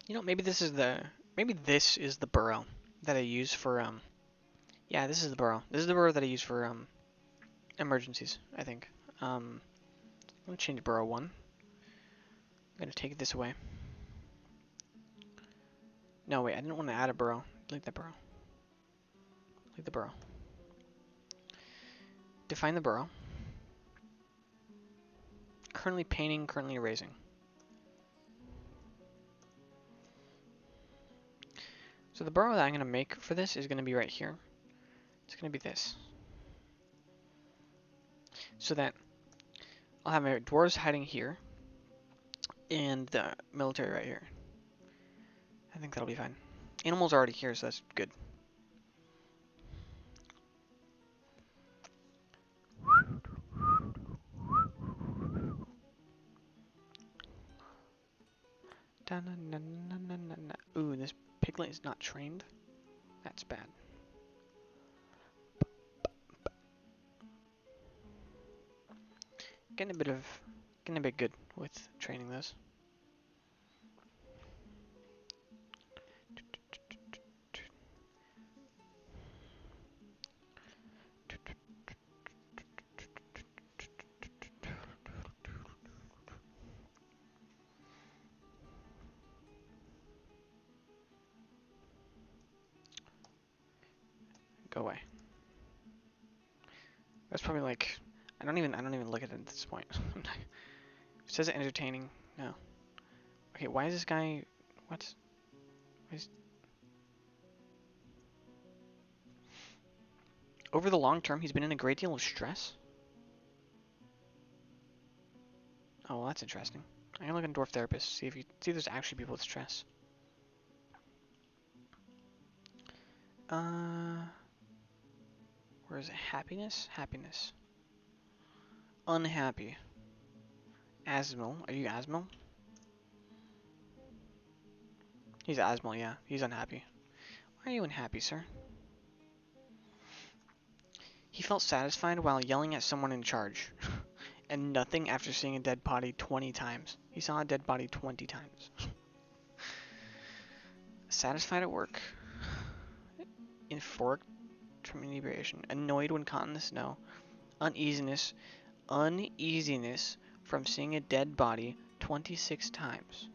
You know, maybe this is the burrow that I use for yeah, this is the burrow. This is the burrow that I use for emergencies, I think. I'm gonna change burrow 1. I'm gonna take this away. No, wait, I didn't want to add a burrow. Delete that burrow. Delete the burrow. Define the burrow. Currently painting, currently erasing. So the burrow that I'm gonna make for this is gonna be right here. It's gonna be this. So that I'll have my dwarves hiding here and the military right here. I think that'll be fine. Animals are already here, so that's good. Ooh, this piglet is not trained. That's bad. Getting a bit good with training this. Go away. That's probably like I don't even look at it at this point. It says entertaining. No. Okay, why is this guy what? Over the long term, he's been in a great deal of stress. Oh, well, that's interesting. I can look in Dwarf Therapist, see if there's actually people with stress. Where is it? Happiness? Happiness. Unhappy. Asmal. Are you Asmal? He's Asmal, yeah. He's unhappy. Why are you unhappy, sir? He felt satisfied while yelling at someone in charge. And nothing after seeing a dead body 20 times. He saw a dead body 20 times. Satisfied at work. Euphoric from inebriation. Annoyed when caught in the snow. Uneasiness. Uneasiness from seeing a dead body 26 times.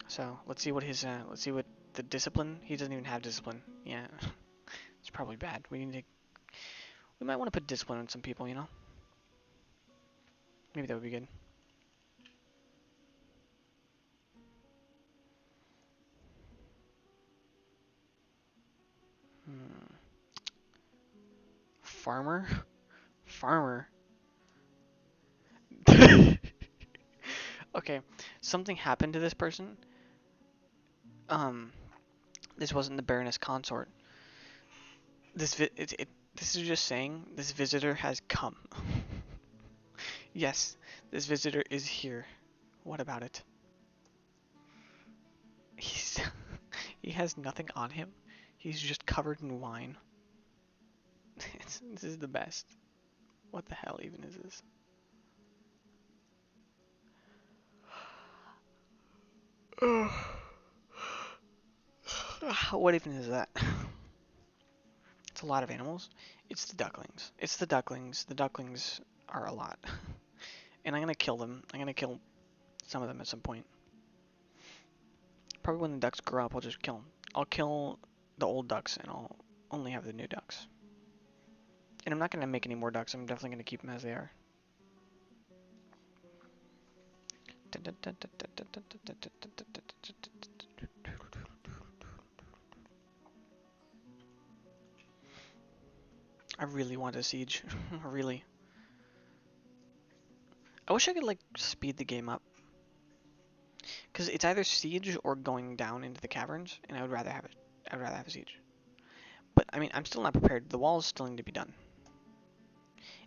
So let's see what the discipline. He doesn't even have discipline. Yeah, it's probably bad. We might want to put discipline on some people, you know. Maybe that would be good. Farmer, farmer. Okay, something happened to this person. Um, this wasn't the Baroness consort. This this is just saying this visitor has come. Yes, this visitor is here. What about it? He's he has nothing on him. He's just covered in wine. This is the best. What the hell even is this? What even is that? It's a lot of animals. It's the ducklings. It's the ducklings. The ducklings are a lot. And I'm gonna kill them. I'm gonna kill some of them at some point. Probably when the ducks grow up, I'll just kill them. I'll kill the old ducks and I'll only have the new ducks. And I'm not gonna make any more ducks. I'm definitely gonna keep them as they are. I really want a siege. Really. I wish I could like speed the game up. Because it's either siege or going down into the caverns, and I would rather have it. I'd rather have a siege. But I mean, I'm still not prepared. The walls still need to be done.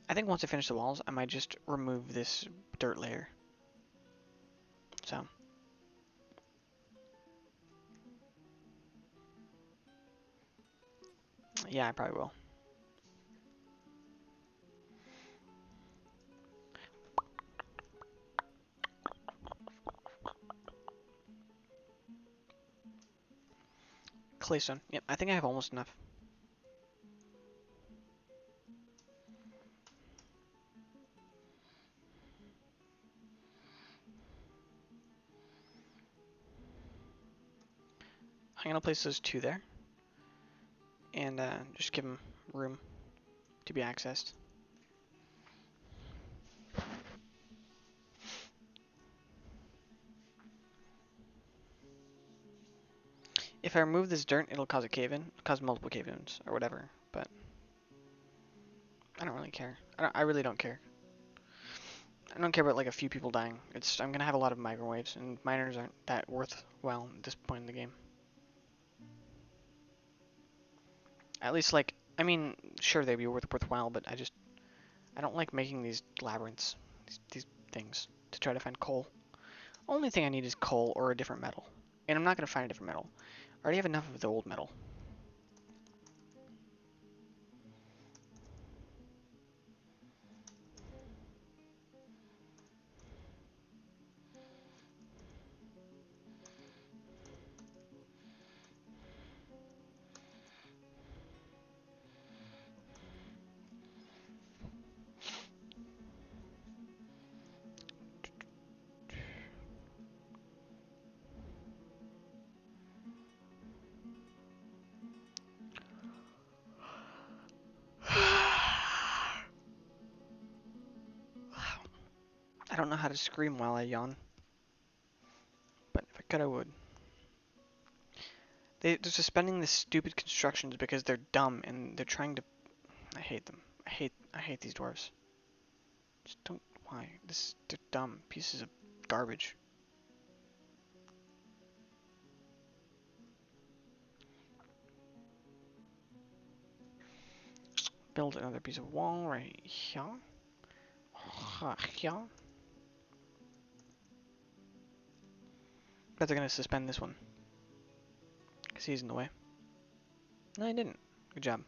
I think once I finish the walls, I might just remove this dirt layer. So. Yeah, I probably will. claystone. Yep, I think I have almost enough. I'm gonna place those 2 there, and just give them room to be accessed. If I remove this dirt, it'll cause a cave-in, cause multiple cave-ins, or whatever, but I don't really care. I really don't care. I don't care about like a few people dying. I'm gonna have a lot of microwaves, and miners aren't that worthwhile at this point in the game. At least like, I mean, sure they'd be worthwhile, but I don't like making these labyrinths, these things, to try to find coal. Only thing I need is coal or a different metal. And I'm not gonna find a different metal. I already have enough of the old metal. I don't know how to scream while I yawn. But if I could, I would. They're suspending the stupid constructions because they're dumb and they're trying to... I hate them. I hate these dwarves. Just don't... Why? They're dumb pieces of garbage. Build another piece of wall right here. Here. Bet they're gonna suspend this one. Because he's in the way. No, I didn't. Good job.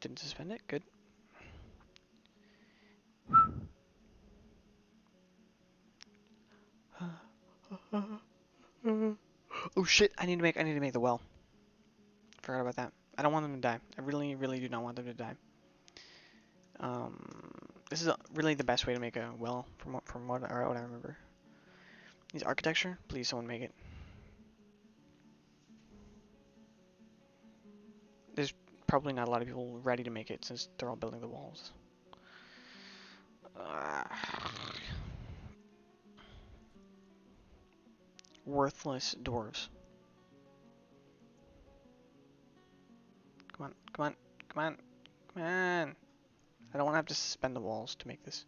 Didn't suspend it. Good. Oh shit! I need to make the well. Forgot about that. I don't want them to die. I really, really do not want them to die. This is really the best way to make a well, from what I remember. Needs architecture. Please, someone make it. There's probably not a lot of people ready to make it since they're all building the walls. Worthless dwarves. Come on, come on, come on, come on. I don't want to have to suspend the walls to make this.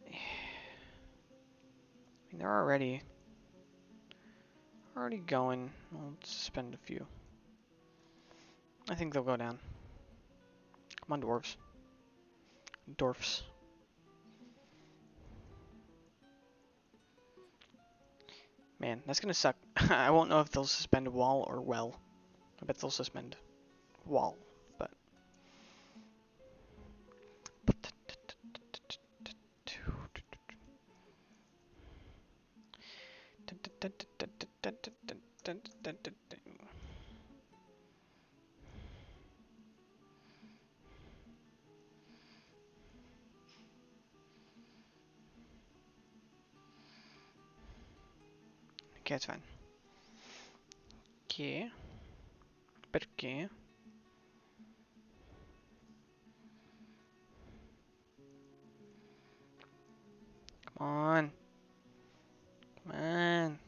I mean, they're already going. I'll suspend a few. I think they'll go down. Come on, dwarves. Dwarfs. Man, that's gonna suck. I won't know if they'll suspend wall or well. I bet they'll suspend wall, but... Okay, it's fine. Okay. Perché? Come on. Come on.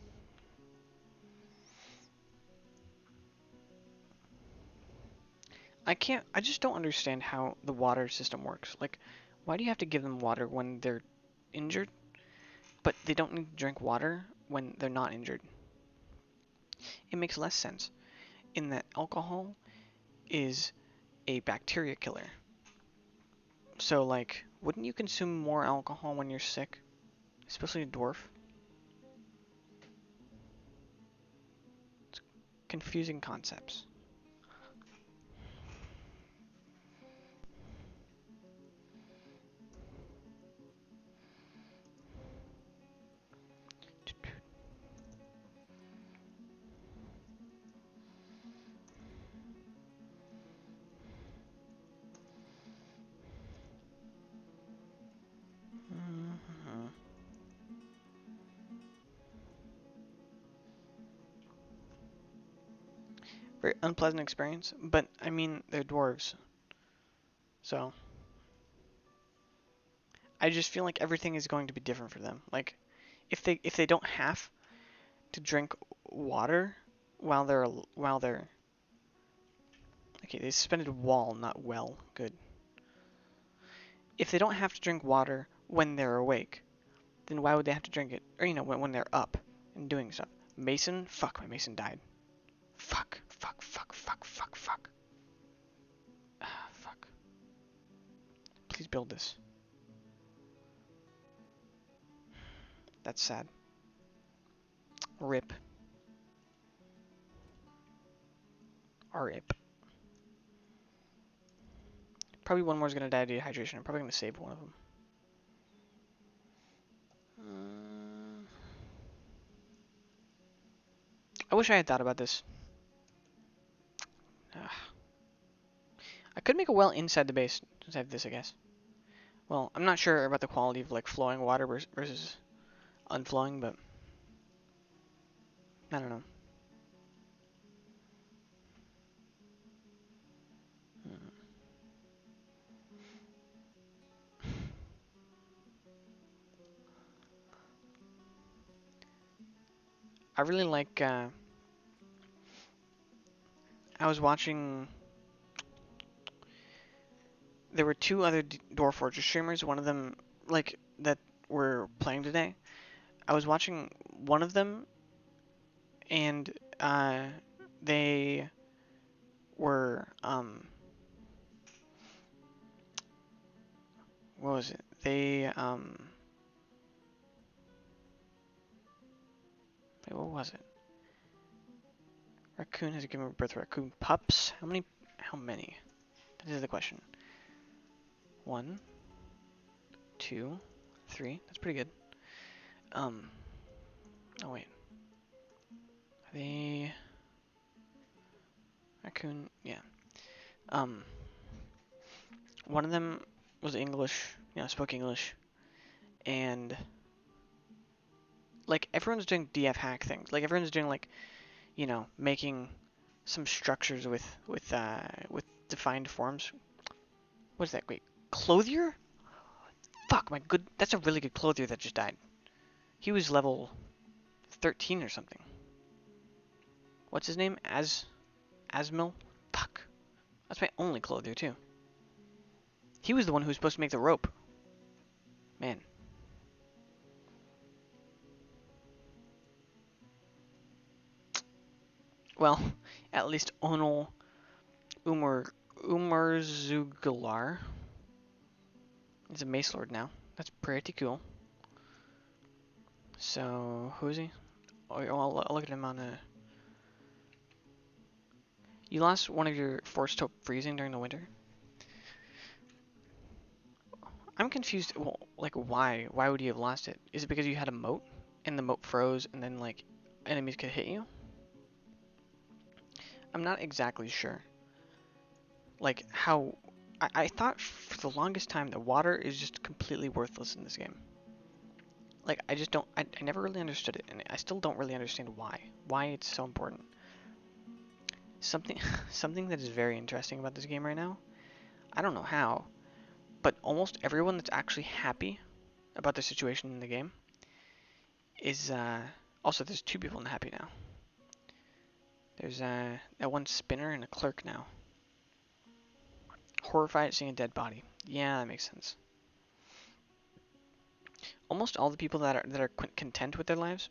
I just don't understand how the water system works. Like, why do you have to give them water when they're injured, but they don't need to drink water when they're not injured? It makes less sense in that alcohol is a bacteria killer. So, like, wouldn't you consume more alcohol when you're sick? Especially a dwarf? It's confusing concepts. Very unpleasant experience. But I mean, they're dwarves, so I just feel like everything is going to be different for them. Like if they don't have to drink water while they're okay, they suspended wall, not well. Good. If they don't have to drink water when they're awake, then why would they have to drink it? Or when they're up and doing stuff. Mason, fuck, my mason died. Fuck, fuck, fuck, fuck, fuck, fuck. Ah, fuck. Please build this. That's sad. Rip. RIP. Probably one more is gonna die of dehydration. I'm probably gonna save one of them. I wish I had thought about this. Ugh. I could make a well inside the base since I have this, I guess. Well, I'm not sure about the quality of like flowing water versus unflowing, but I don't know. I really like. I was watching. There were two other Dwarf Fortress streamers. One of them, like that, were playing today. I was watching one of them, and they were what was it? Wait, what was it? Raccoon has given birth to raccoon pups. How many? How many? That is the question. 1, 2, 3. That's pretty good. Oh wait. Are they raccoon? Yeah. One of them was English. Spoke English, and like everyone's doing DF hack things. Like everyone's doing like making some structures with defined forms. What is that? Wait, clothier? Fuck, my good. That's a really good clothier that just died. He was level 13 or something. What's his name? Asmil? Fuck. That's my only clothier too. He was the one who was supposed to make the rope. Man. Well, at least Onul Umarzugalar is a Mace Lord now. That's pretty cool. So, who is he? Oh, I'll look at him on a... You lost one of your forced to freezing during the winter? I'm confused. Well, like, why? Why would you have lost it? Is it because you had a moat and the moat froze and then, like, enemies could hit you? I'm not exactly sure. Like, how... I thought for the longest time that water is just completely worthless in this game. Like, I just don't... I never really understood it, and I still don't really understand why. Why it's so important. Something that is very interesting about this game right now, I don't know how, but almost everyone that's actually happy about the situation in the game is, also there's two people not happy now. There's, that one spinner and a clerk now. Horrified at seeing a dead body. Yeah, that makes sense. Almost all the people that are content with their lives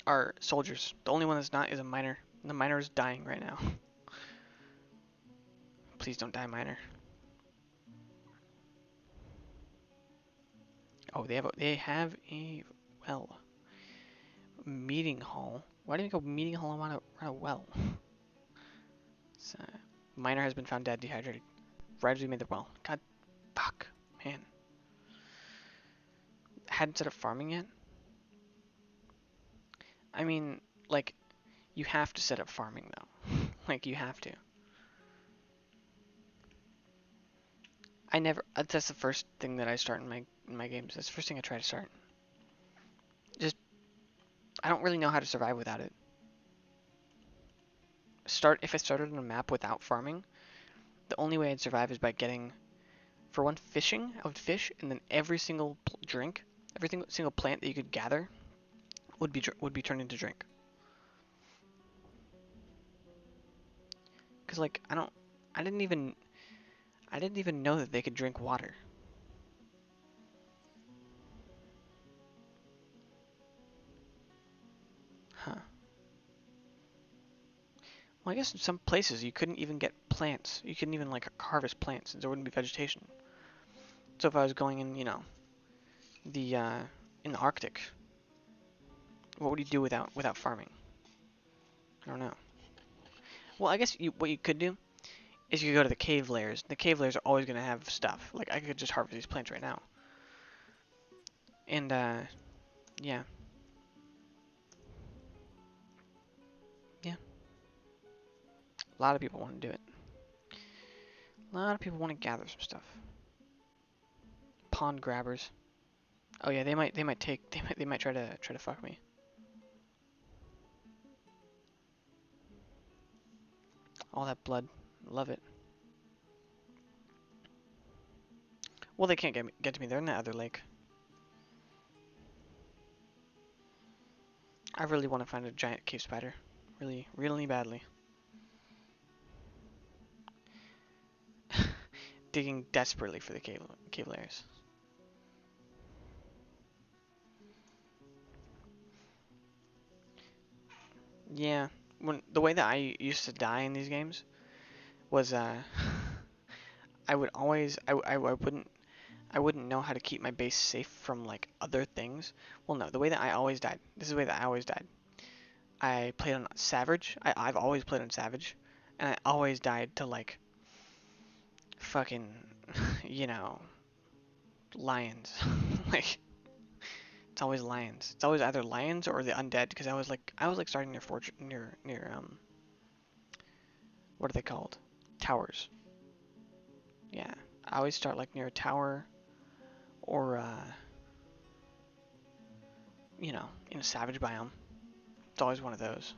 are soldiers. The only one that's not is a miner. And the miner is dying right now. Please don't die, miner. Oh, they have a well. Meeting hall. Why do you go meeting hall and want a well? So, miner has been found dead, dehydrated. Right as we made the well. God, fuck, man. Hadn't set up farming yet? I mean, like, you have to set up farming though. Like, you have to. I never. That's the first thing that I start in my games. That's the first thing I try to start. Just, I don't really know how to survive without it. if I started on a map without farming, the only way I'd survive is by getting, for one, fishing. I would fish, and then every single drink, every single plant that you could gather would be turned into drink. Cause like I didn't even know that they could drink water. Huh. Well, I guess in some places you couldn't even get plants. You couldn't even like harvest plants. There wouldn't be vegetation. So if I was going in, the in the Arctic, what would you do without farming? I don't know. Well, I guess what you could do is you could go to the cave layers. The cave layers are always gonna have stuff. Like I could just harvest these plants right now. And yeah, yeah. A lot of people want to do it. A lot of people want to gather some stuff. Pond grabbers. Oh yeah, they might try to fuck me. All that blood, love it. Well, they can't get to me. They're in that other lake. I really want to find a giant cave spider, really, really badly. Digging desperately for the cave layers. Yeah, when the way that I used to die in these games was I would always I wouldn't know how to keep my base safe from like other things. Well, no, the way that I always died. This is the way that I always died. I played on Savage. I've always played on Savage, and I always died to like fucking, you know, lions. Like it's always lions. It's always either lions or the undead because I was like starting near fortress near what are they called? Towers. Yeah, I always start like near a tower or in a savage biome. It's always one of those.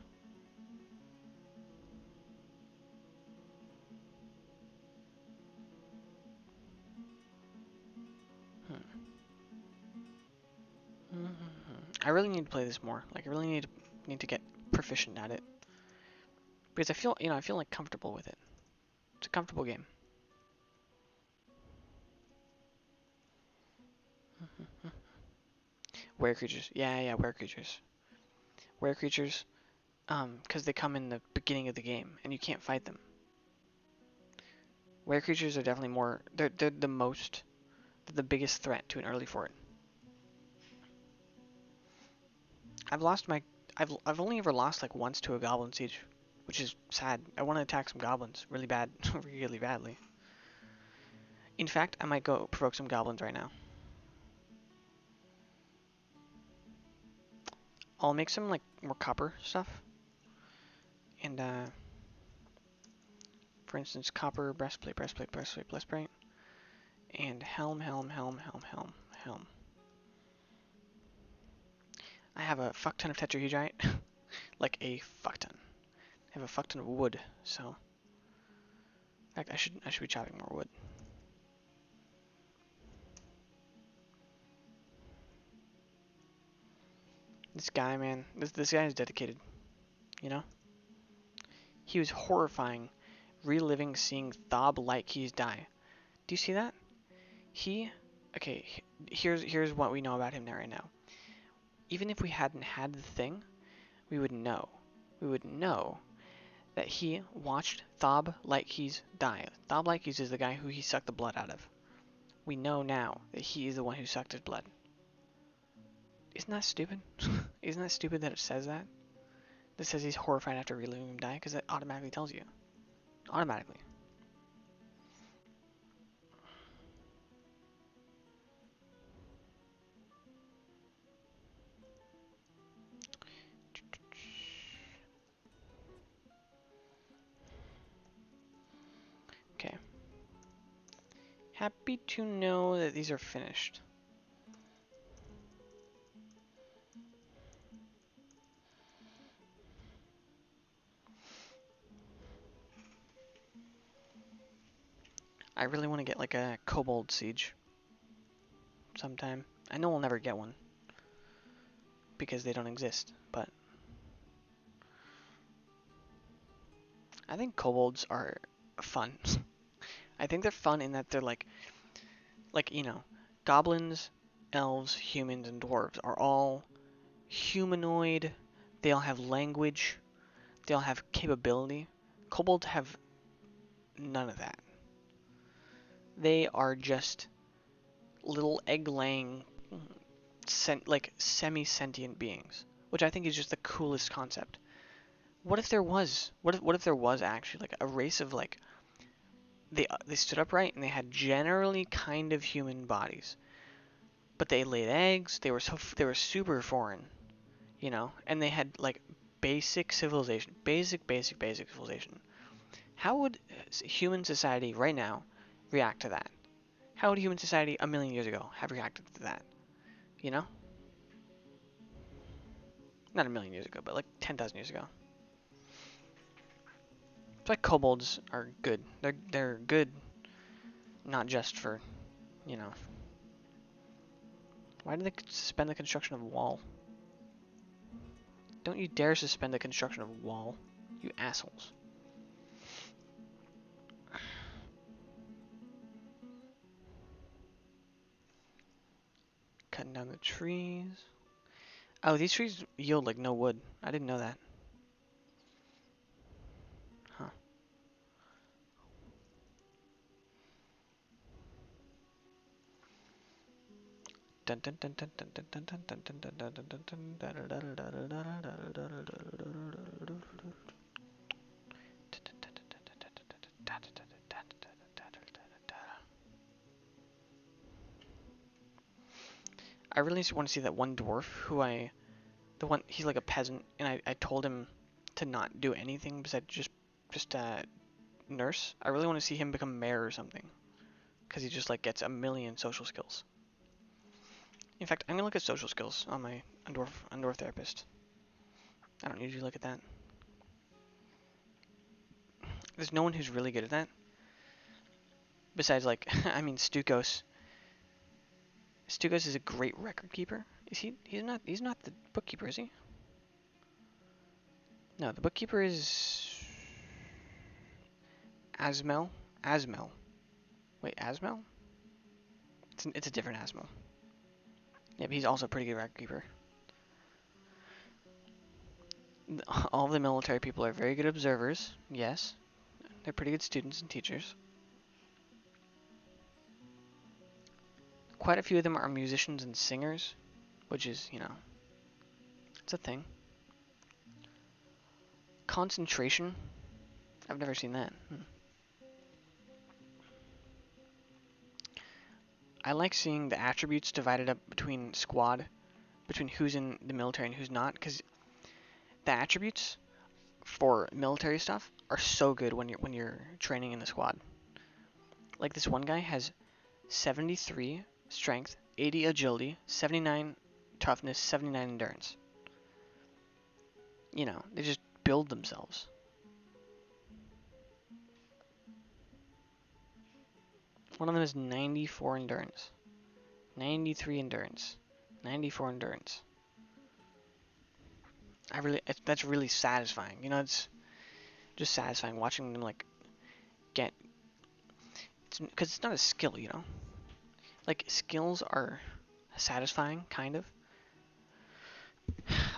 Hmm. I really need to play this more. Like I really need to get proficient at it because I feel like comfortable with it. It's a comfortable game. Were creatures. Yeah, yeah, were creatures. Were creatures. Because they come in the beginning of the game and you can't fight them. Were creatures are definitely more. They're the most. They're the biggest threat to an early fort. I've lost my. I've only ever lost like once to a goblin siege, which is sad. I want to attack some goblins really bad, really badly. In fact, I might go provoke some goblins right now. I'll make some like more copper stuff, and for instance, copper breastplate, breastplate, breastplate, breastplate, and helm, helm, helm, helm, helm, helm. I have a fuck ton of tetrahedrite, like a fuck ton. I have a fuck ton of wood, so in fact I should be chopping more wood. This guy, man, this guy is dedicated. You know, he was horrifying, reliving seeing Thob like he's die. Do you see that? He, okay. Here's what we know about him right now. Even if we hadn't had the thing, we would know. We would know that he watched Thob like he's die. Thob like he's is the guy who he sucked the blood out of. We know now that he is the one who sucked his blood. Isn't that stupid? Isn't that stupid that it says that? That says he's horrified after reliving him die, because it automatically tells you. Automatically. Okay. Happy to know that these are finished. I really want to get like a kobold siege sometime. I know we'll never get one because they don't exist, but I think kobolds are fun. I think they're fun in that they're like you know, goblins, elves, humans, and dwarves are all humanoid. They all have language. They all have capability. Kobolds have none of that. They are just little egg-laying, like semi-sentient beings, which I think is just the coolest concept. What if there was? What if there was actually like a race of like they stood upright and they had generally kind of human bodies, but they laid eggs. They were super foreign, you know, and they had like basic civilization, basic civilization. How would human society right now react to that? How would human society a million years ago have reacted to that? You know, not a million years ago, but like 10,000 years ago. It's like kobolds are good. They're good, not just for, you know. Why do they suspend the construction of a wall? Don't you dare suspend the construction of a wall, you assholes. Cutting down the trees. Oh, these trees yield like no wood. I didn't know that. Huh. I really want to see that one dwarf who he's like a peasant, and I told him to not do anything besides just nurse. I really want to see him become mayor or something, because he just like gets a million social skills. In fact, I'm gonna look at social skills on my Dwarf therapist. I don't usually look at that. There's no one who's really good at that. Besides, like, I mean, Stukos. Stukos is a great record keeper. Is he? He's not the bookkeeper, is he? No, the bookkeeper is Asmel. Asmel. Wait, Asmel? It's a different Asmel. Yeah, but he's also a pretty good record keeper. All the military people are very good observers. Yes, they're pretty good students and teachers. Quite a few of them are musicians and singers, which is, you know, it's a thing. Concentration? I've never seen that. I like seeing the attributes divided up between squad, between who's in the military and who's not, because the attributes for military stuff are so good when you're training in the squad. Like this one guy has 73 strength, 80 agility, 79 toughness, 79 endurance. You know, they just build themselves. One of them is 94 endurance, 93 endurance, 94 endurance. That's really satisfying. You know, it's just satisfying watching them like get, because it's not a skill, you know. Like skills are satisfying, kind of.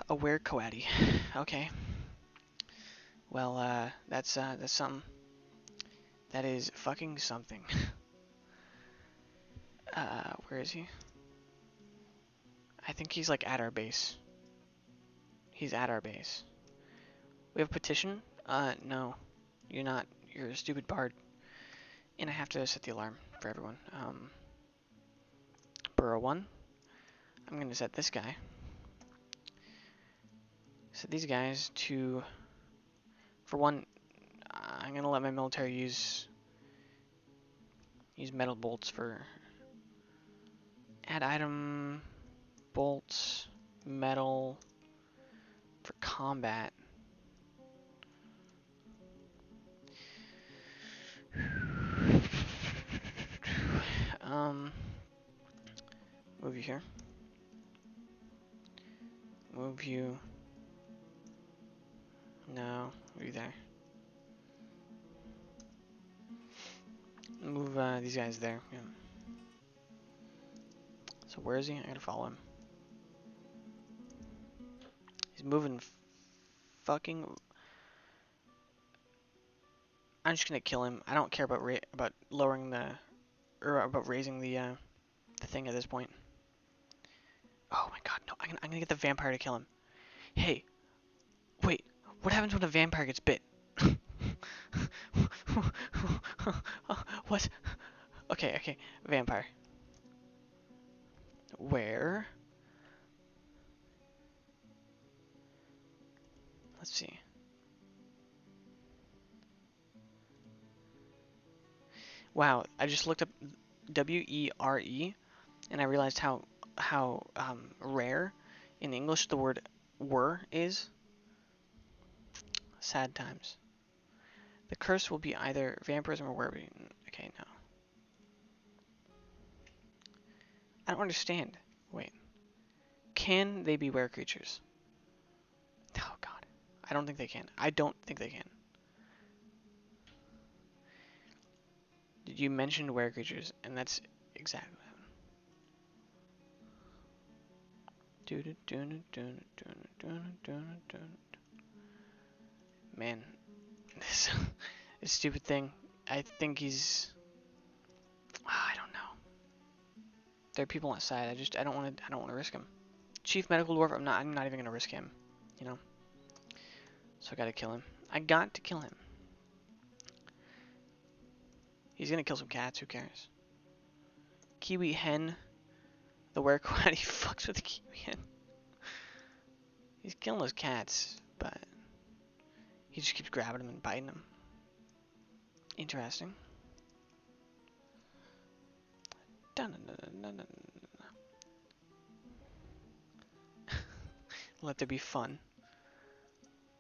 Aware Coati. Okay. Well, that's something. That is fucking something. Where is he? I think he's like at our base. He's at our base. We have a petition? No. You're not. You're a stupid bard. And I have to set the alarm for everyone. Burrow 1. I'm gonna set this guy. Set these guys to... For one, I'm gonna let my military use metal bolts for... Add item... Bolts... Metal... For combat. Move you here. Move you. No, move you there. Move these guys there. Yeah. So where is he? I gotta follow him. He's moving fucking. I'm just gonna kill him. I don't care about lowering the or about raising the thing at this point. Oh my god, no! I'm gonna get the vampire to kill him. Hey, wait. What happens when a vampire gets bit? What? Okay, okay. Vampire. Where? Let's see. Wow, I just looked up WERE and I realized how rare in English the word were is. Sad times. The curse will be either vampirism or werewolf. Okay, no. I don't understand. Wait. Can they be were creatures? Oh god. I don't think they can. I don't think they can. You mentioned were creatures, and that's exactly what happened. Man, this stupid thing. I think he's. I don't know. There are people outside. I don't want to risk him. Chief Medical Dwarf. I'm not even gonna risk him. You know. So I gotta kill him. I got to kill him. He's gonna kill some cats. Who cares? Kiwi hen. The werewolf. He fucks with the kiwi hen. He's killing those cats, but he just keeps grabbing them and biting them. Interesting. Let there be fun.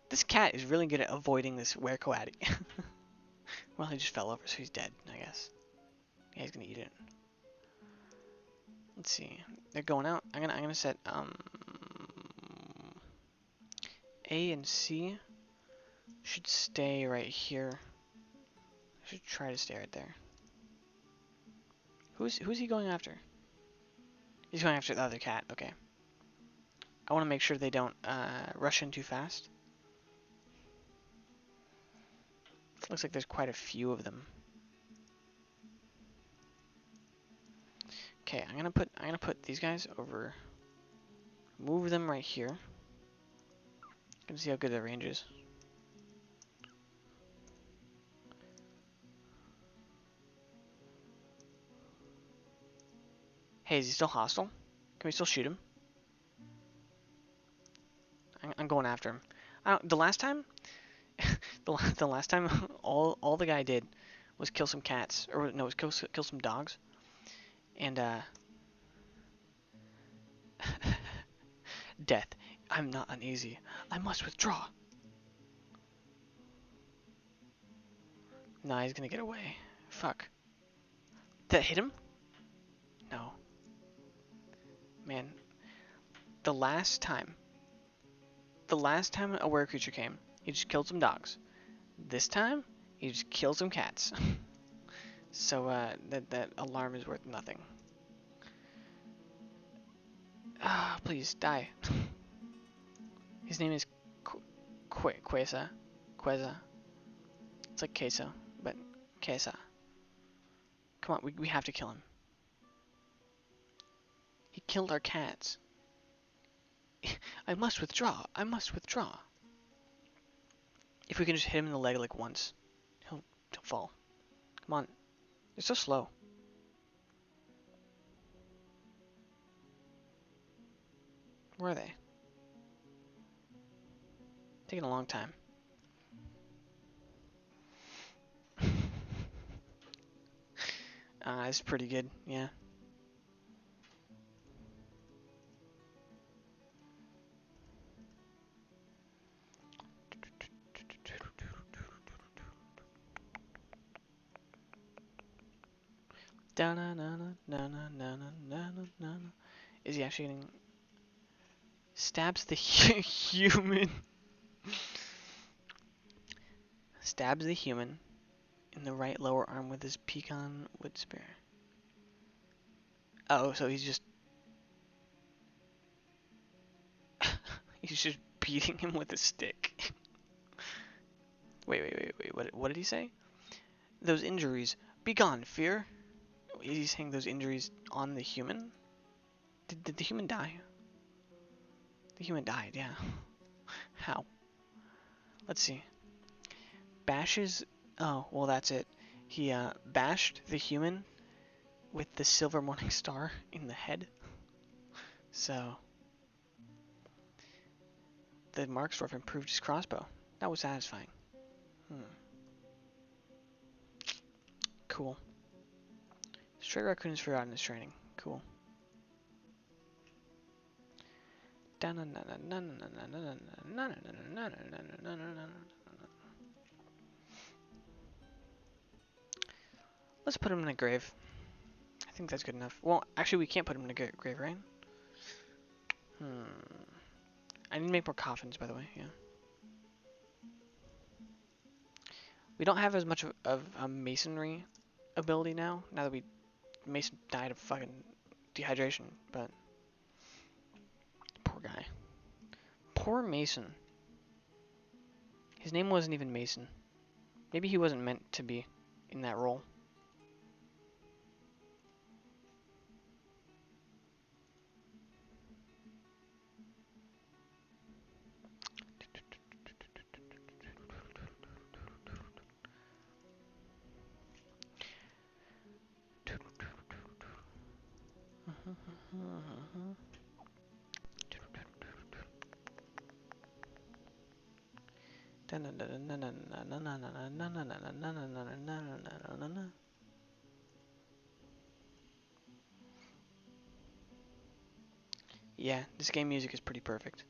This cat is really good at avoiding this werewolf. Well, he just fell over, so he's dead, I guess. Yeah, he's gonna eat it. Let's see. They're going out. I'm gonna set A and C should stay right here. I should try to stay right there. Who's he going after? He's going after the other cat. Okay. I want to make sure they don't rush in too fast. Looks like there's quite a few of them. Okay, I'm gonna put these guys over. Move them right here. Gonna see how good their range is. Hey, is he still hostile? Can we still shoot him? I'm going after him. The last time, the last time, all the guy did was kill some cats, or no, was kill some dogs, and death. I'm not uneasy. I must withdraw. Nah, he's gonna get away. Fuck. Did that hit him? No. Man, the last time a were creature came, he just killed some dogs. This time, he just killed some cats. So that alarm is worth nothing. Ah, please die. His name is Quesa. Queza. It's like queso, but Quesa. Come on, we have to kill him. He killed our cats. I must withdraw. I must withdraw. If we can just hit him in the leg like once, he'll fall. Come on. They're so slow. Where are they? Taking a long time. It's pretty good, yeah. Da na na na na na na na na na. Is he actually getting stabs the human? Stabs the human in the right lower arm with his pecan wood spear. Oh, so he's just he's just beating him with a stick. Wait. What did he say? Those injuries. Begone, fear. Is he saying those injuries on the human? Did the human die? The human died, yeah. How? Let's see. Bashes. Oh, well, that's it. He bashed the human with the silver morning star in the head. So the Marksdwarf improved his crossbow. That was satisfying. Cool. Stray raccoon is forgotten his training. Cool. Let's put him in a grave. I think that's good enough. Well, actually, we can't put him in a grave, right? I need to make more coffins, by the way. Yeah. We don't have as much of a masonry ability now. Now that Mason died of fucking dehydration, but poor guy. Poor Mason. His name wasn't even Mason. Maybe he wasn't meant to be in that role. Yeah, this game music is pretty perfect.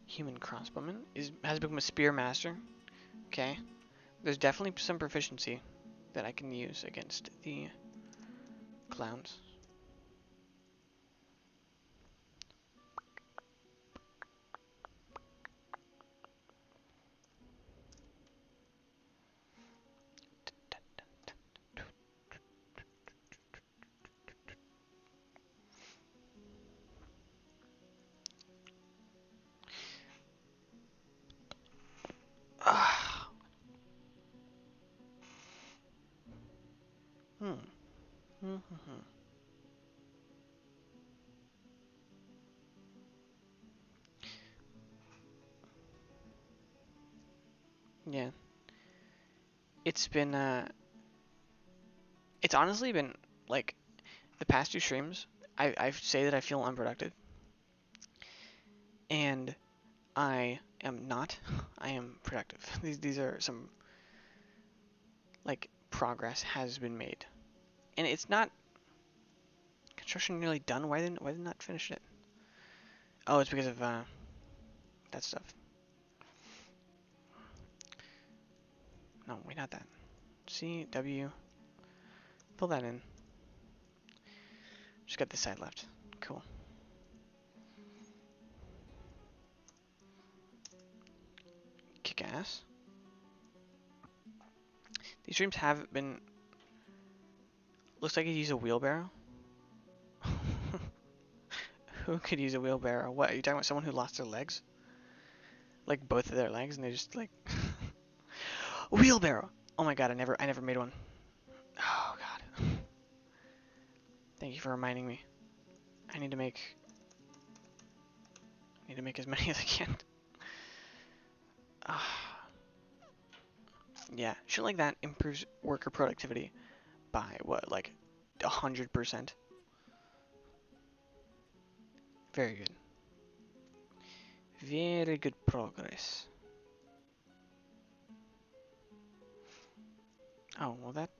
Human crossbowman has become a spear master. Okay, there's definitely some proficiency that I can use against the clowns. Yeah. It's been, it's honestly been, like, the past two streams, I say that I feel unproductive. And I am not. I am productive. These are some, like, progress has been made. And it's not construction nearly done. Why didn't not finish it? Oh, it's because of, that stuff. No, wait, not that. C, W. Fill that in. Just got this side left. Cool. Kick ass. These streams have been. Looks like I use a wheelbarrow. Who could use a wheelbarrow? What, are you talking about someone who lost their legs? Like both of their legs and they just like a wheelbarrow. Oh my god, I never made one. Oh god. Thank you for reminding me. I need to make as many as I can. Yeah, Yeah, shit like that improves worker productivity by what, like 100%. Very good. Very good progress. Oh, well that...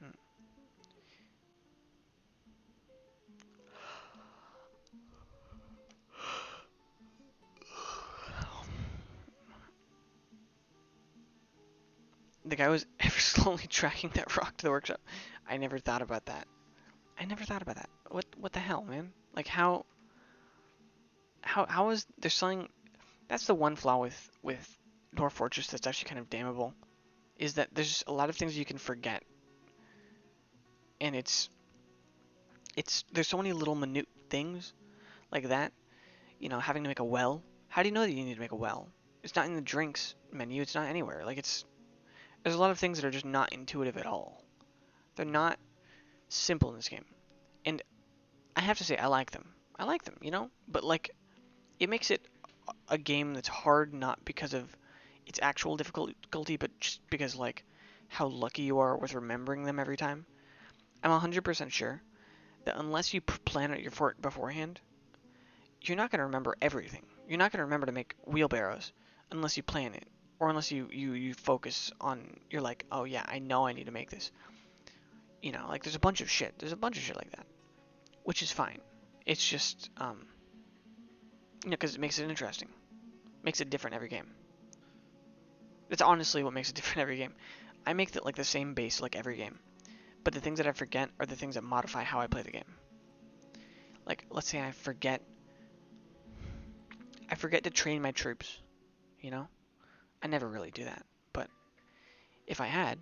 hmm. The guy was ever slowly tracking that rock to the workshop. I never thought about that. I never thought about that. What the hell, man? Like how is they're selling? That's the one flaw with Dwarf Fortress that's actually kind of damnable, is that there's a lot of things you can forget, and it's there's so many little minute things like that. You know, having to make a well. How do you know that you need to make a well? It's not in the drinks menu. It's not anywhere. Like it's there's a lot of things that are just not intuitive at all. They're not simple in this game, and I have to say I like them. I like them, you know, but like it makes it a game that's hard not because of its actual difficulty, but just because like how lucky you are with remembering them every time. I'm 100% sure that unless you plan out your fort beforehand, you're not going to remember everything. You're not going to remember to make wheelbarrows unless you plan it, or unless you focus on. You're like, oh yeah, I know I need to make this. You know, like there's a bunch of shit. There's a bunch of shit like that, which is fine. It's just you know, because it makes it interesting, makes it different every game. It's honestly what makes it different every game. I make like the same base like every game, but the things that I forget are the things that modify how I play the game. Like let's say I forget to train my troops, you know? I never really do that, but if I had,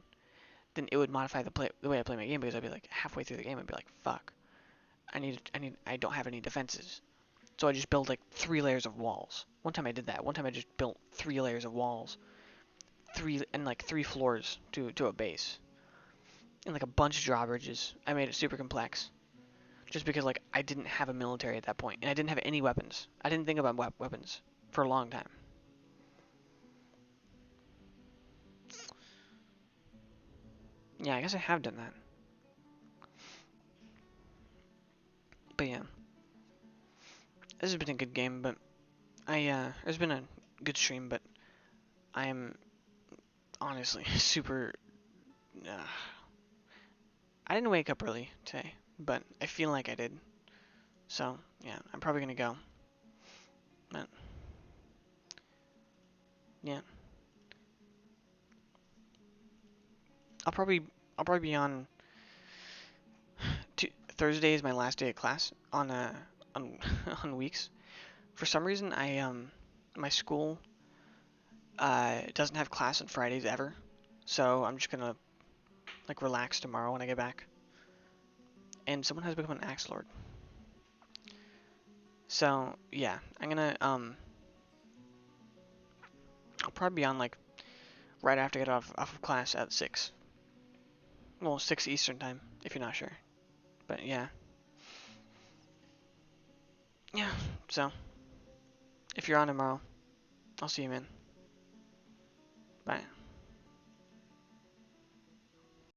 then it would modify the way I play my game, because I'd be like halfway through the game I'd be like, fuck, I don't have any defenses. So I just build like 3 layers of walls. One time I did that. One time I just built 3 layers of walls, like 3 floors to a base, and like a bunch of drawbridges. I made it super complex, just because like I didn't have a military at that point, and I didn't have any weapons. I didn't think about weapons for a long time. Yeah, I guess I have done that. But yeah, this has been a good game. But it's been a good stream. But I am honestly super. Uh, I didn't wake up early today, but I feel like I did. So yeah, I'm probably gonna go. But yeah, I'll probably I'll probably be on. Thursday is my last day of class on on weeks. For some reason, my school doesn't have class on Fridays ever, so I'm just gonna like relax tomorrow when I get back. And someone has become an axe lord. So yeah, I'm gonna I'll probably be on like right after I get off of class at 6. Well, 6 Eastern time if you're not sure. But yeah, yeah. So if you're on tomorrow, I'll see you, man. Bye.